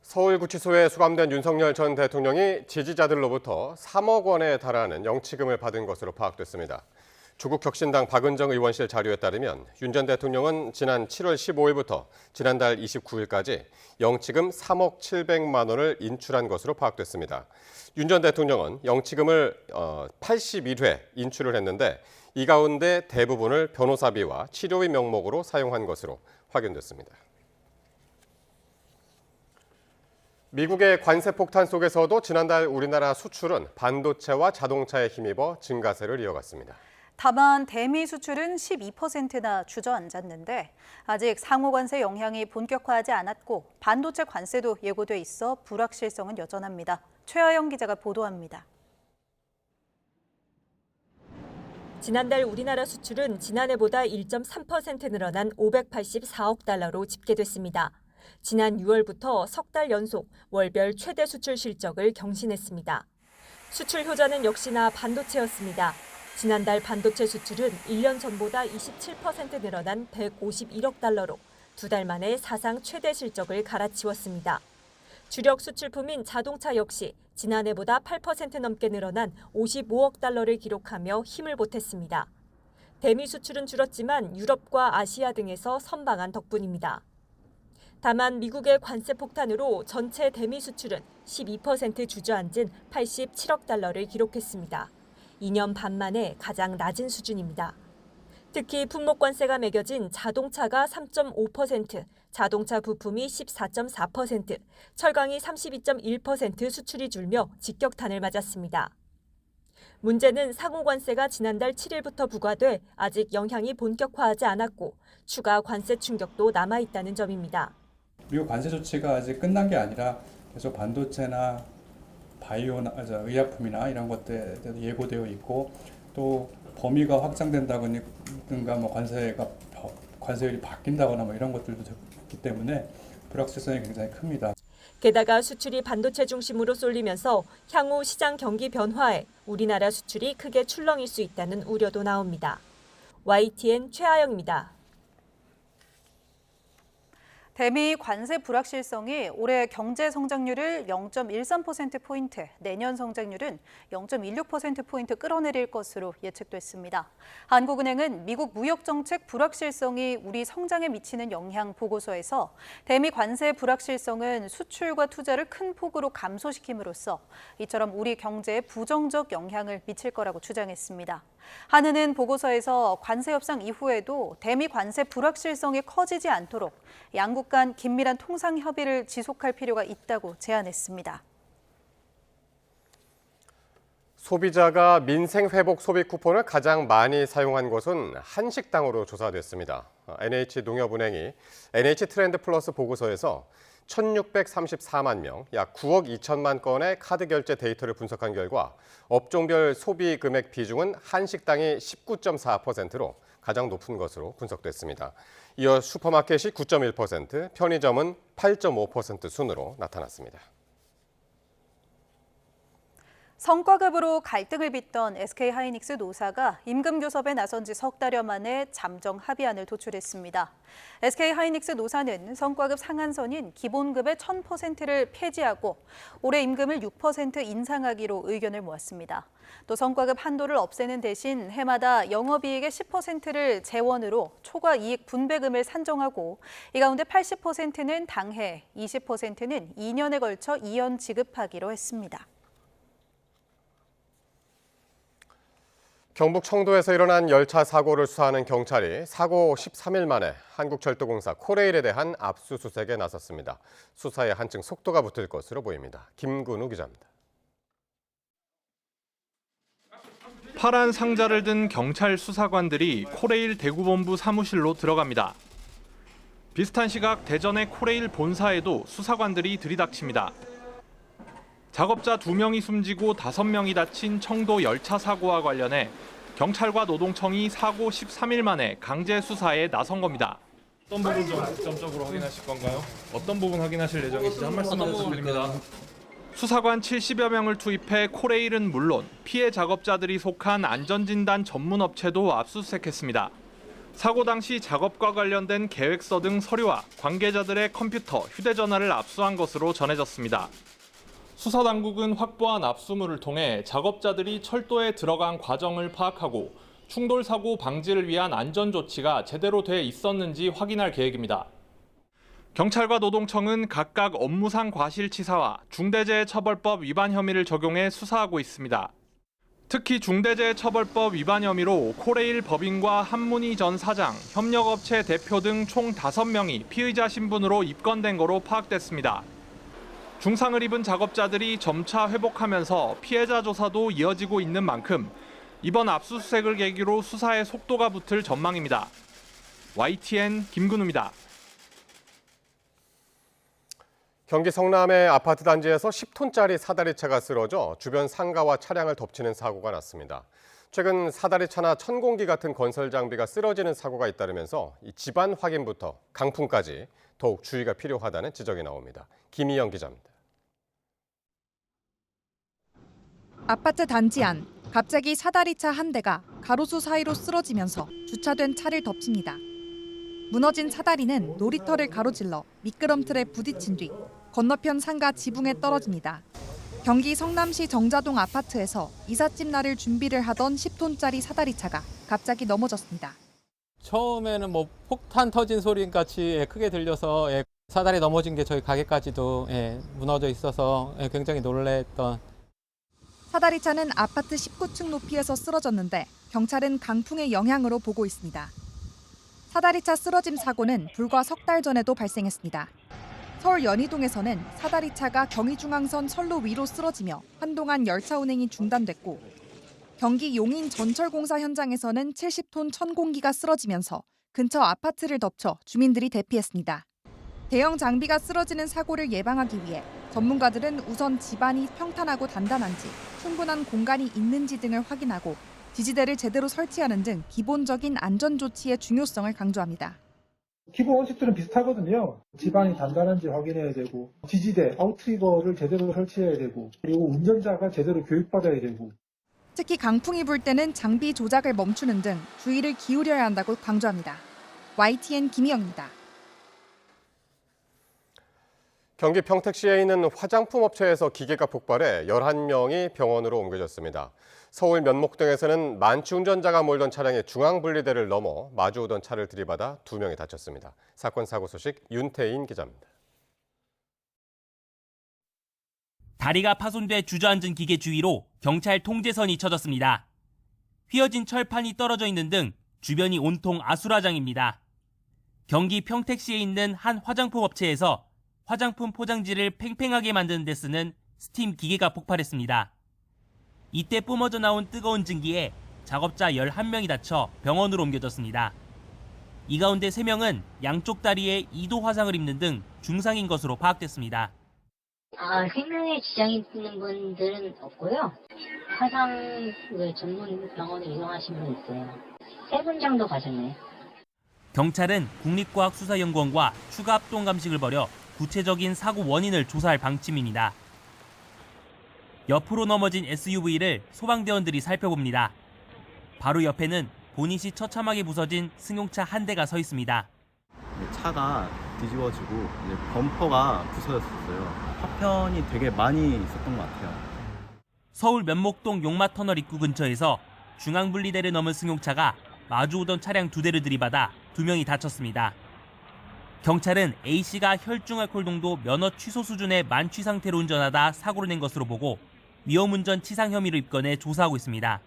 서울구치소에 수감된 윤석열 전 대통령이 지지자들로부터 3억 원에 달하는 영치금을 받은 것으로 파악됐습니다. 조국혁신당 박은정 의원실 자료에 따르면 윤 전 대통령은 지난 7월 15일부터 지난달 29일까지 영치금 3억 700만 원을 인출한 것으로 파악됐습니다. 윤 전 대통령은 영치금을 81회 인출을 했는데 이 가운데 대부분을 변호사비와 치료비 명목으로 사용한 것으로 확인됐습니다. 미국의 관세 폭탄 속에서도 지난달 우리나라 수출은 반도체와 자동차에 힘입어 증가세를 이어갔습니다. 다만 대미 수출은 12%나 주저앉았는데 아직 상호 관세 영향이 본격화하지 않았고 반도체 관세도 예고돼 있어 불확실성은 여전합니다. 최하영 기자가 보도합니다. 지난달 우리나라 수출은 지난해보다 1.3% 늘어난 584억 달러로 집계됐습니다. 지난 6월부터 석 달 연속 월별 최대 수출 실적을 경신했습니다. 수출 효자는 역시나 반도체였습니다. 지난달 반도체 수출은 1년 전보다 27% 늘어난 151억 달러로 두 달 만에 사상 최대 실적을 갈아치웠습니다. 주력 수출품인 자동차 역시 지난해보다 8% 넘게 늘어난 55억 달러를 기록하며 힘을 보탰습니다. 대미 수출은 줄었지만 유럽과 아시아 등에서 선방한 덕분입니다. 다만 미국의 관세 폭탄으로 전체 대미 수출은 12% 주저앉은 87억 달러를 기록했습니다. 2년 반 만에 가장 낮은 수준입니다. 특히 품목관세가 매겨진 자동차가 3.5%, 자동차 부품이 14.4%, 철강이 32.1% 수출이 줄며 직격탄을 맞았습니다. 문제는 상호관세가 지난달 7일부터 부과돼 아직 영향이 본격화하지 않았고 추가 관세 충격도 남아있다는 점입니다. 미국 관세 조치가 아직 끝난 게 아니라 계속 반도체나 바이오나 의약품이나 이런 것들에 예고되어 있고 또 범위가 확장된다든가 뭐 관세율이 바뀐다거나 뭐 이런 것들도 있기 때문에 불확실성이 굉장히 큽니다. 게다가 수출이 반도체 중심으로 쏠리면서 향후 시장 경기 변화에 우리나라 수출이 크게 출렁일 수 있다는 우려도 나옵니다. YTN 최하영입니다. 대미 관세 불확실성이 올해 경제 성장률을 0.13%포인트, 내년 성장률은 0.16%포인트 끌어내릴 것으로 예측됐습니다. 한국은행은 미국 무역정책 불확실성이 우리 성장에 미치는 영향 보고서에서 대미 관세 불확실성은 수출과 투자를 큰 폭으로 감소시킴으로써 이처럼 우리 경제에 부정적 영향을 미칠 거라고 주장했습니다. 한은은 보고서에서 관세 협상 이후에도 대미 관세 불확실성이 커지지 않도록 양국 간 긴밀한 통상 협의를 지속할 필요가 있다고 제안했습니다. 소비자가 민생 회복 소비 쿠폰을 가장 많이 사용한 곳은 한식당으로 조사됐습니다. NH농협은행이 NH트렌드 플러스 보고서에서 1,634만 명, 약 9억 2천만 건의 카드 결제 데이터를 분석한 결과 업종별 소비 금액 비중은 한식당이 19.4%로 가장 높은 것으로 분석됐습니다. 이어 슈퍼마켓이 9.1%, 편의점은 8.5% 순으로 나타났습니다. 성과급으로 갈등을 빚던 SK하이닉스 노사가 임금 교섭에 나선 지 석 달여 만에 잠정 합의안을 도출했습니다. SK하이닉스 노사는 성과급 상한선인 기본급의 1000%를 폐지하고 올해 임금을 6% 인상하기로 의견을 모았습니다. 또 성과급 한도를 없애는 대신 해마다 영업이익의 10%를 재원으로 초과 이익 분배금을 산정하고 이 가운데 80%는 당해, 20%는 2년에 걸쳐 이연 지급하기로 했습니다. 경북 청도에서 일어난 열차 사고를 수사하는 경찰이 사고 13일 만에 한국철도공사 코레일에 대한 압수수색에 나섰습니다. 수사에 한층 속도가 붙을 것으로 보입니다. 김근우 기자입니다. 파란 상자를 든 경찰 수사관들이 코레일 대구본부 사무실로 들어갑니다. 비슷한 시각 대전의 코레일 본사에도 수사관들이 들이닥칩니다. 작업자 2명이 숨지고 5명이 다친 청도 열차 사고와 관련해 경찰과 노동청이 사고 13일 만에 강제 수사에 나선 겁니다. 어떤 부분 좀 중점적으로 확인하실 건가요? 어떤 부분 확인하실 예정이신지 한 말씀 부탁드립니다. 수사관 70여 명을 투입해 코레일은 물론 피해 작업자들이 속한 안전진단 전문업체도 압수수색했습니다. 사고 당시 작업과 관련된 계획서 등 서류와 관계자들의 컴퓨터, 휴대전화를 압수한 것으로 전해졌습니다. 수사당국은 확보한 압수물을 통해 작업자들이 철도에 들어간 과정을 파악하고 충돌 사고 방지를 위한 안전 조치가 제대로 돼 있었는지 확인할 계획입니다. 경찰과 노동청은 각각 업무상 과실치사와 중대재해처벌법 위반 혐의를 적용해 수사하고 있습니다. 특히 중대재해처벌법 위반 혐의로 코레일 법인과 한문희 전 사장, 협력업체 대표 등 총 5명이 피의자 신분으로 입건된 거로 파악됐습니다. 중상을 입은 작업자들이 점차 회복하면서 피해자 조사도 이어지고 있는 만큼 이번 압수수색을 계기로 수사에 속도가 붙을 전망입니다. YTN 김근우입니다. 경기 성남의 아파트 단지에서 10톤짜리 사다리차가 쓰러져 주변 상가와 차량을 덮치는 사고가 났습니다. 최근 사다리차나 천공기 같은 건설 장비가 쓰러지는 사고가 잇따르면서 이 집안 확인부터 강풍까지 더욱 주의가 필요하다는 지적이 나옵니다. 김희영 기자입니다. 아파트 단지 안, 갑자기 사다리차 한 대가 가로수 사이로 쓰러지면서 주차된 차를 덮칩니다. 무너진 사다리는 놀이터를 가로질러 미끄럼틀에 부딪힌 뒤 건너편 상가 지붕에 떨어집니다. 경기 성남시 정자동 아파트에서 이삿짐 나를 준비를 하던 10톤짜리 사다리차가 갑자기 넘어졌습니다. 처음에는 폭탄 터진 소리 같이 크게 들려서 사다리 넘어진 게 저희 가게까지도 무너져 있어서 굉장히 놀랐던. 사다리차는 아파트 19층 높이에서 쓰러졌는데 경찰은 강풍의 영향으로 보고 있습니다. 사다리차 쓰러짐 사고는 불과 석 달 전에도 발생했습니다. 서울 연희동에서는 사다리차가 경의중앙선 선로 위로 쓰러지며 한동안 열차 운행이 중단됐고 경기 용인 전철공사 현장에서는 70톤 천공기가 쓰러지면서 근처 아파트를 덮쳐 주민들이 대피했습니다. 대형 장비가 쓰러지는 사고를 예방하기 위해 전문가들은 우선 집안이 평탄하고 단단한지, 충분한 공간이 있는지 등을 확인하고 지지대를 제대로 설치하는 등 기본적인 안전 조치의 중요성을 강조합니다. 기본 원칙들은 비슷하거든요. 집안이 단단한지 확인해야 되고, 지지대, 아웃트리거를 제대로 설치해야 되고, 그리고 운전자가 제대로 교육받아야 되고. 특히 강풍이 불 때는 장비 조작을 멈추는 등 주의를 기울여야 한다고 강조합니다. YTN 김희영입니다. 경기 평택시에 있는 화장품 업체에서 기계가 폭발해 11명이 병원으로 옮겨졌습니다. 서울 면목동에서는 만취 운전자가 몰던 차량이 중앙분리대를 넘어 마주오던 차를 들이받아 2명이 다쳤습니다. 사건 사고 소식 윤태인 기자입니다. 다리가 파손돼 주저앉은 기계 주위로 경찰 통제선이 쳐졌습니다. 휘어진 철판이 떨어져 있는 등 주변이 온통 아수라장입니다. 경기 평택시에 있는 한 화장품 업체에서 화장품 포장지를 팽팽하게 만드는 데 쓰는 스팀 기계가 폭발했습니다. 이때 뿜어져 나온 뜨거운 증기에 작업자 11명이 다쳐 병원으로 옮겨졌습니다. 이 가운데 3명은 양쪽 다리에 2도 화상을 입는 등 중상인 것으로 파악됐습니다. 생명에 지장이 있는 분들은 없고요. 화상 전문 병원에 이송하신 분 있어요. 3분 정도 가셨네요. 경찰은 국립과학수사연구원과 추가 합동 감식을 벌여 구체적인 사고 원인을 조사할 방침입니다. 옆으로 넘어진 SUV를 소방대원들이 살펴봅니다. 바로 옆에는 보닛이 처참하게 부서진 승용차 한 대가 서 있습니다. 차가 뒤집어지고 이제 범퍼가 부서졌었어요. 파편이 되게 많이 있었던 것 같아요. 서울 면목동 용마터널 입구 근처에서 중앙분리대를 넘은 승용차가 마주오던 차량 2대를 들이받아 2명이 다쳤습니다. 경찰은 A씨가 혈중알코올 농도 면허 취소 수준의 만취 상태로 운전하다 사고를 낸 것으로 보고 위험운전 치상 혐의로 입건해 조사하고 있습니다.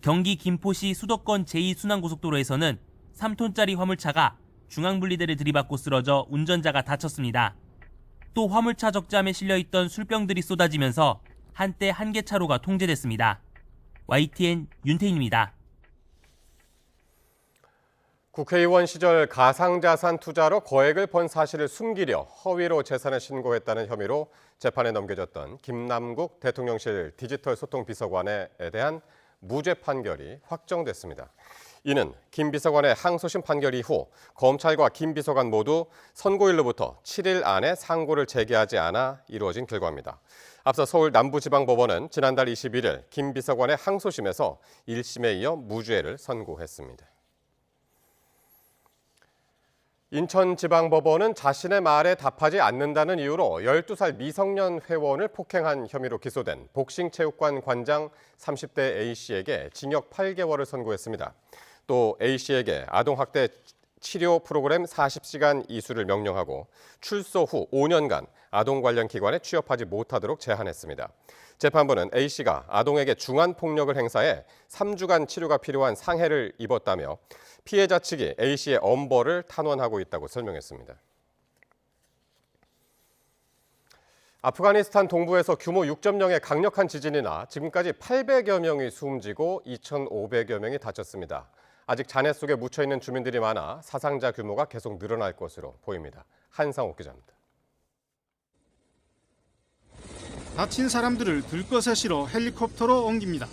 경기 김포시 수도권 제2순환고속도로에서는 3톤짜리 화물차가 중앙분리대를 들이받고 쓰러져 운전자가 다쳤습니다. 또 화물차 적잠에 실려있던 술병들이 쏟아지면서 한때 한 개 차로가 통제됐습니다. YTN 윤태인입니다. 국회의원 시절 가상자산 투자로 거액을 번 사실을 숨기려 허위로 재산을 신고했다는 혐의로 재판에 넘겨졌던 김남국 대통령실 디지털소통비서관에 대한 무죄 판결이 확정됐습니다. 이는 김 비서관의 항소심 판결 이후 검찰과 김 비서관 모두 선고일로부터 7일 안에 상고를 제기하지 않아 이루어진 결과입니다. 앞서 서울 남부지방법원은 지난달 21일 김 비서관의 항소심에서 1심에 이어 무죄를 선고했습니다. 인천지방법원은 자신의 말에 답하지 않는다는 이유로 12살 미성년 회원을 폭행한 혐의로 기소된 복싱체육관 관장 30대 A씨에게 징역 8개월을 선고했습니다. 또 A씨에게 아동학대 치료 프로그램 40시간 이수를 명령하고 출소 후 5년간 아동 관련 기관에 취업하지 못하도록 제한했습니다. 재판부는 A씨가 아동에게 중한 폭력을 행사해 3주간 치료가 필요한 상해를 입었다며 피해자 측이 A씨의 엄벌을 탄원하고 있다고 설명했습니다. 아프가니스탄 동부에서 규모 6.0의 강력한 지진이나 지금까지 800여 명이 숨지고 2,500여 명이 다쳤습니다. 아직 잔해 속에 묻혀있는 주민들이 많아 사상자 규모가 계속 늘어날 것으로 보입니다. 한상옥 기자입니다. 다친 사람들을 들것에 실어 헬리콥터로 옮깁니다.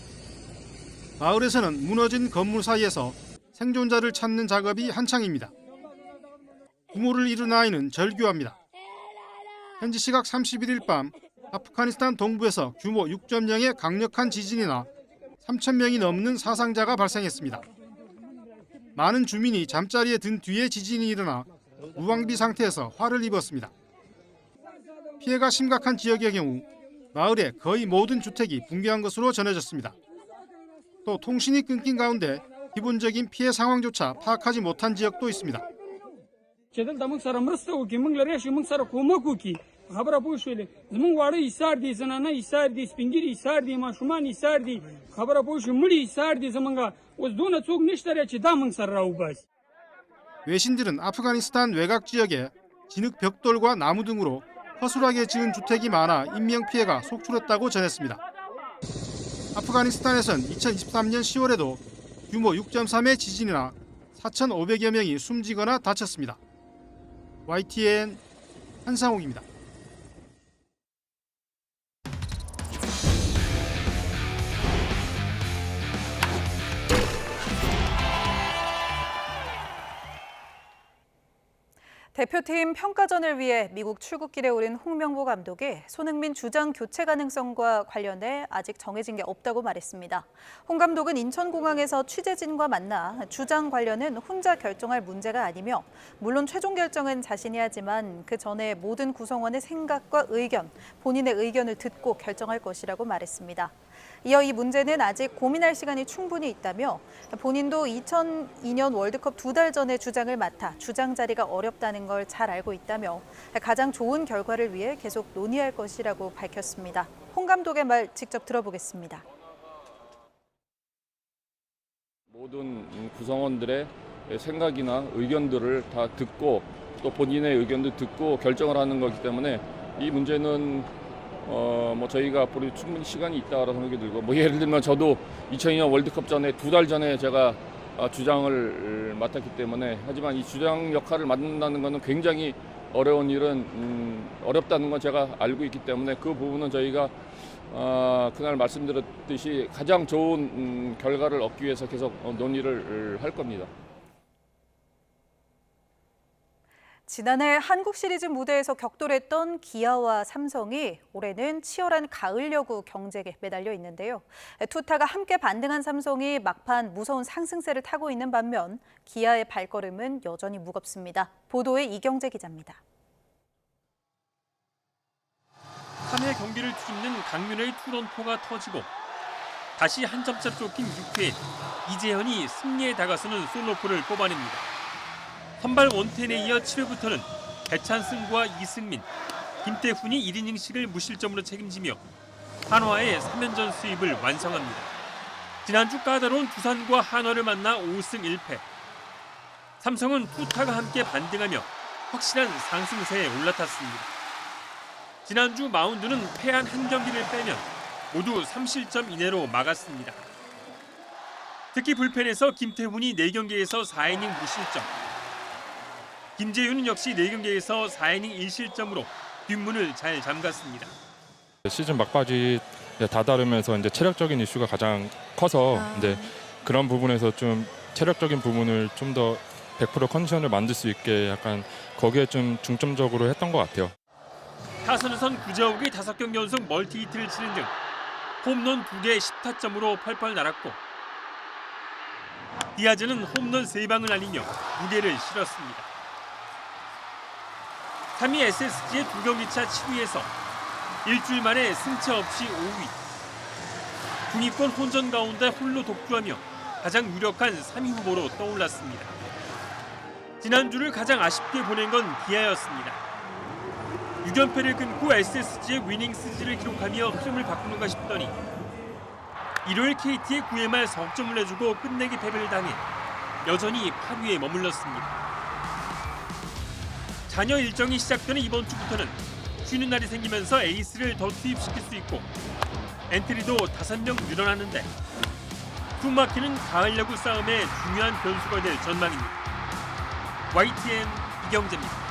마을에서는 무너진 건물 사이에서 생존자를 찾는 작업이 한창입니다. 부모를 잃은 아이는 절규합니다. 현지 시각 31일 밤 아프가니스탄 동부에서 규모 6.0의 강력한 지진이나 3,000명이 넘는 사상자가 발생했습니다. 많은 주민이 잠자리에 든 뒤에 지진이 일어나 무방비 상태에서 화를 입었습니다. 피해가 심각한 지역의 경우 마을의 거의 모든 주택이 붕괴한 것으로 전해졌습니다. 또 통신이 끊긴 가운데 기본적인 피해 상황조차 파악하지 못한 지역도 있습니다. 외신들은 아프가니스탄 외곽 지역에 진흙 벽돌과 나무 등으로 허술하게 지은 주택이 많아 인명피해가 속출했다고 전했습니다. 아프가니스탄에선 2023년 10월에도 규모 6.3의 지진이나 4,500여 명이 숨지거나 다쳤습니다. YTN 한상욱입니다. 대표팀 평가전을 위해 미국 출국길에 오른 홍명보 감독이 손흥민 주장 교체 가능성과 관련해 아직 정해진 게 없다고 말했습니다. 홍 감독은 인천공항에서 취재진과 만나 주장 관련은 혼자 결정할 문제가 아니며 물론 최종 결정은 자신이 하지만 그 전에 모든 구성원의 생각과 의견, 본인의 의견을 듣고 결정할 것이라고 말했습니다. 이어 이 문제는 아직 고민할 시간이 충분히 있다며 본인도 2002년 월드컵 2달 전에 주장을 맡아 주장 자리가 어렵다는 걸 잘 알고 있다며 가장 좋은 결과를 위해 계속 논의할 것이라고 밝혔습니다. 홍 감독의 말 직접 들어보겠습니다. 모든 구성원들의 생각이나 의견들을 다 듣고 또 본인의 의견도 듣고 결정을 하는 거기 때문에 이 문제는 저희가 앞으로 충분히 시간이 있다라고 생각이 들고 예를 들면 저도 2002년 월드컵 전에 2달 전에 제가 주장을 맡았기 때문에 하지만 이 주장 역할을 맡는다는 것은 굉장히 어려운 일은 어렵다는 건 제가 알고 있기 때문에 그 부분은 저희가 그날 말씀드렸듯이 가장 좋은 결과를 얻기 위해서 계속 논의를 할 겁니다. 지난해 한국 시리즈 무대에서 격돌했던 기아와 삼성이 올해는 치열한 가을 야구 경쟁에 매달려 있는데요. 투타가 함께 반등한 삼성이 막판 무서운 상승세를 타고 있는 반면 기아의 발걸음은 여전히 무겁습니다. 보도에 이경재 기자입니다. 3회 경기를 뒤집는 강민호의 투런포가 터지고 다시 한 점차 쫓긴 6회엔 이재현이 승리에 다가서는 솔로포를 뽑아냅니다. 선발 원텐에 이어 7회부터는 배찬승과 이승민, 김태훈이 1이닝씩을 무실점으로 책임지며 한화의 3연전 수입을 완성합니다. 지난주 까다로운 두산과 한화를 만나 5승 1패. 삼성은 투타가 함께 반등하며 확실한 상승세에 올라탔습니다. 지난주 마운드는 패한 한 경기를 빼면 모두 3실점 이내로 막았습니다. 특히 불펜에서 김태훈이 4경기에서 4이닝 무실점. 김재윤은 역시 4경기에서 4이닝 1실점으로 뒷문을 잘 잠갔습니다. 시즌 막바지 다다르면서 이제 체력적인 이슈가 가장 커서 이제 그런 부분에서 좀 체력적인 부분을 좀 더 100% 컨디션을 만들 수 있게 약간 거기에 좀 중점적으로 했던 것 같아요. 타선에선 구자욱이 5경기 연속 멀티히트를 치는 등 홈런 2개 10타점으로 펄펄 날았고 디아즈는 홈런 3방을 날리며 무게를 실었습니다. 3위 SSG의 2경기차 7위에서 일주일 만에 승차 없이 5위. 중위권 혼전 가운데 홀로 독주하며 가장 유력한 3위 후보로 떠올랐습니다. 지난주를 가장 아쉽게 보낸 건 기아였습니다. 6연패를 끊고 SSG의 위닝 시리즈를 기록하며 흐름을 바꾸는가 싶더니 일요일 KT의 9회 말 석점을 내주고 끝내기 패배를 당해 여전히 8위에 머물렀습니다. 잔여 일정이 시작되는 이번 주부터는 쉬는 날이 생기면서 에이스를 더 투입시킬 수 있고 엔트리도 5명 늘어나는데 숨막히는 가을 야구 싸움의 중요한 변수가 될 전망입니다. YTN 이경재입니다.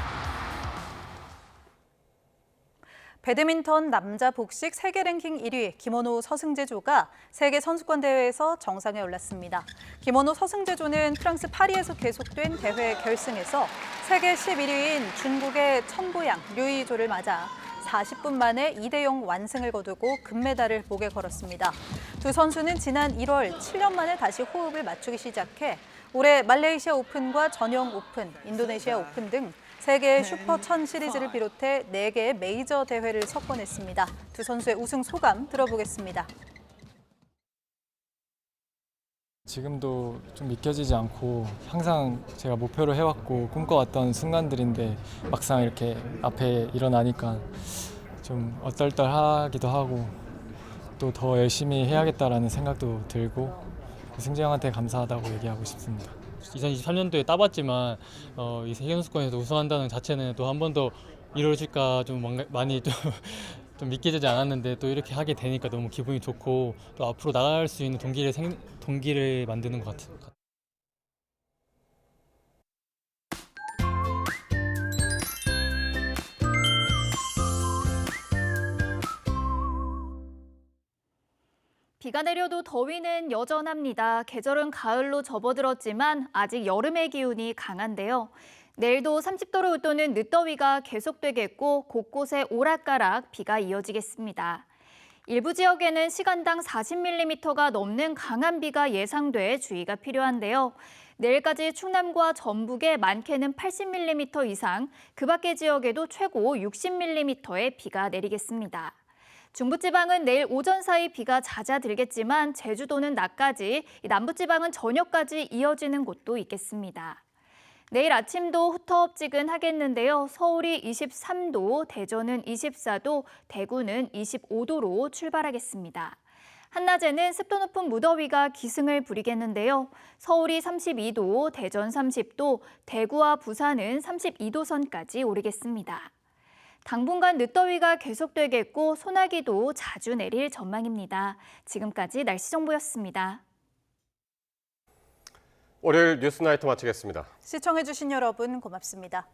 배드민턴 남자 복식 세계 랭킹 1위 김원호 서승재조가 세계 선수권 대회에서 정상에 올랐습니다. 김원호 서승재조는 프랑스 파리에서 계속된 대회 결승에서 세계 11위인 중국의 천보양 류이조를 맞아 40분 만에 2대0 완승을 거두고 금메달을 목에 걸었습니다. 두 선수는 지난 1월 7년 만에 다시 호흡을 맞추기 시작해 올해 말레이시아 오픈과 전용 오픈, 인도네시아 오픈 등 세계 슈퍼 1000 시리즈를 비롯해 4개의 메이저 대회를 석권했습니다. 두 선수의 우승 소감 들어보겠습니다. 지금도 좀 믿겨지지 않고 항상 제가 목표로 해왔고 꿈꿔왔던 순간들인데 막상 이렇게 앞에 일어나니까 좀 얼떨떨하기도 하고 또 더 열심히 해야겠다라는 생각도 들고 승재 형한테 감사하다고 얘기하고 싶습니다. 2023년도에 따봤지만 이 세계선수권에서 우승한다는 자체는 또 한 번 더 이루어질까 좀 많이 좀 믿기지 않았는데 또 이렇게 하게 되니까 너무 기분이 좋고 또 앞으로 나갈 수 있는 동기를 만드는 것 같아요. 비가 내려도 더위는 여전합니다. 계절은 가을로 접어들었지만 아직 여름의 기운이 강한데요. 내일도 30도를 웃도는 늦더위가 계속되겠고 곳곳에 오락가락 비가 이어지겠습니다. 일부 지역에는 시간당 40mm가 넘는 강한 비가 예상돼 주의가 필요한데요. 내일까지 충남과 전북에 많게는 80mm 이상, 그 밖의 지역에도 최고 60mm의 비가 내리겠습니다. 중부지방은 내일 오전 사이 비가 잦아들겠지만 제주도는 낮까지, 남부지방은 저녁까지 이어지는 곳도 있겠습니다. 내일 아침도 후텁지근하겠는데요. 서울이 23도, 대전은 24도, 대구는 25도로 출발하겠습니다. 한낮에는 습도 높은 무더위가 기승을 부리겠는데요. 서울이 32도, 대전 30도, 대구와 부산은 32도 선까지 오르겠습니다. 당분간 늦더위가 계속되겠고 소나기도 자주 내릴 전망입니다. 지금까지 날씨 정보였습니다. 월요일 뉴스나이트 마치겠습니다. 시청해주신 여러분 고맙습니다.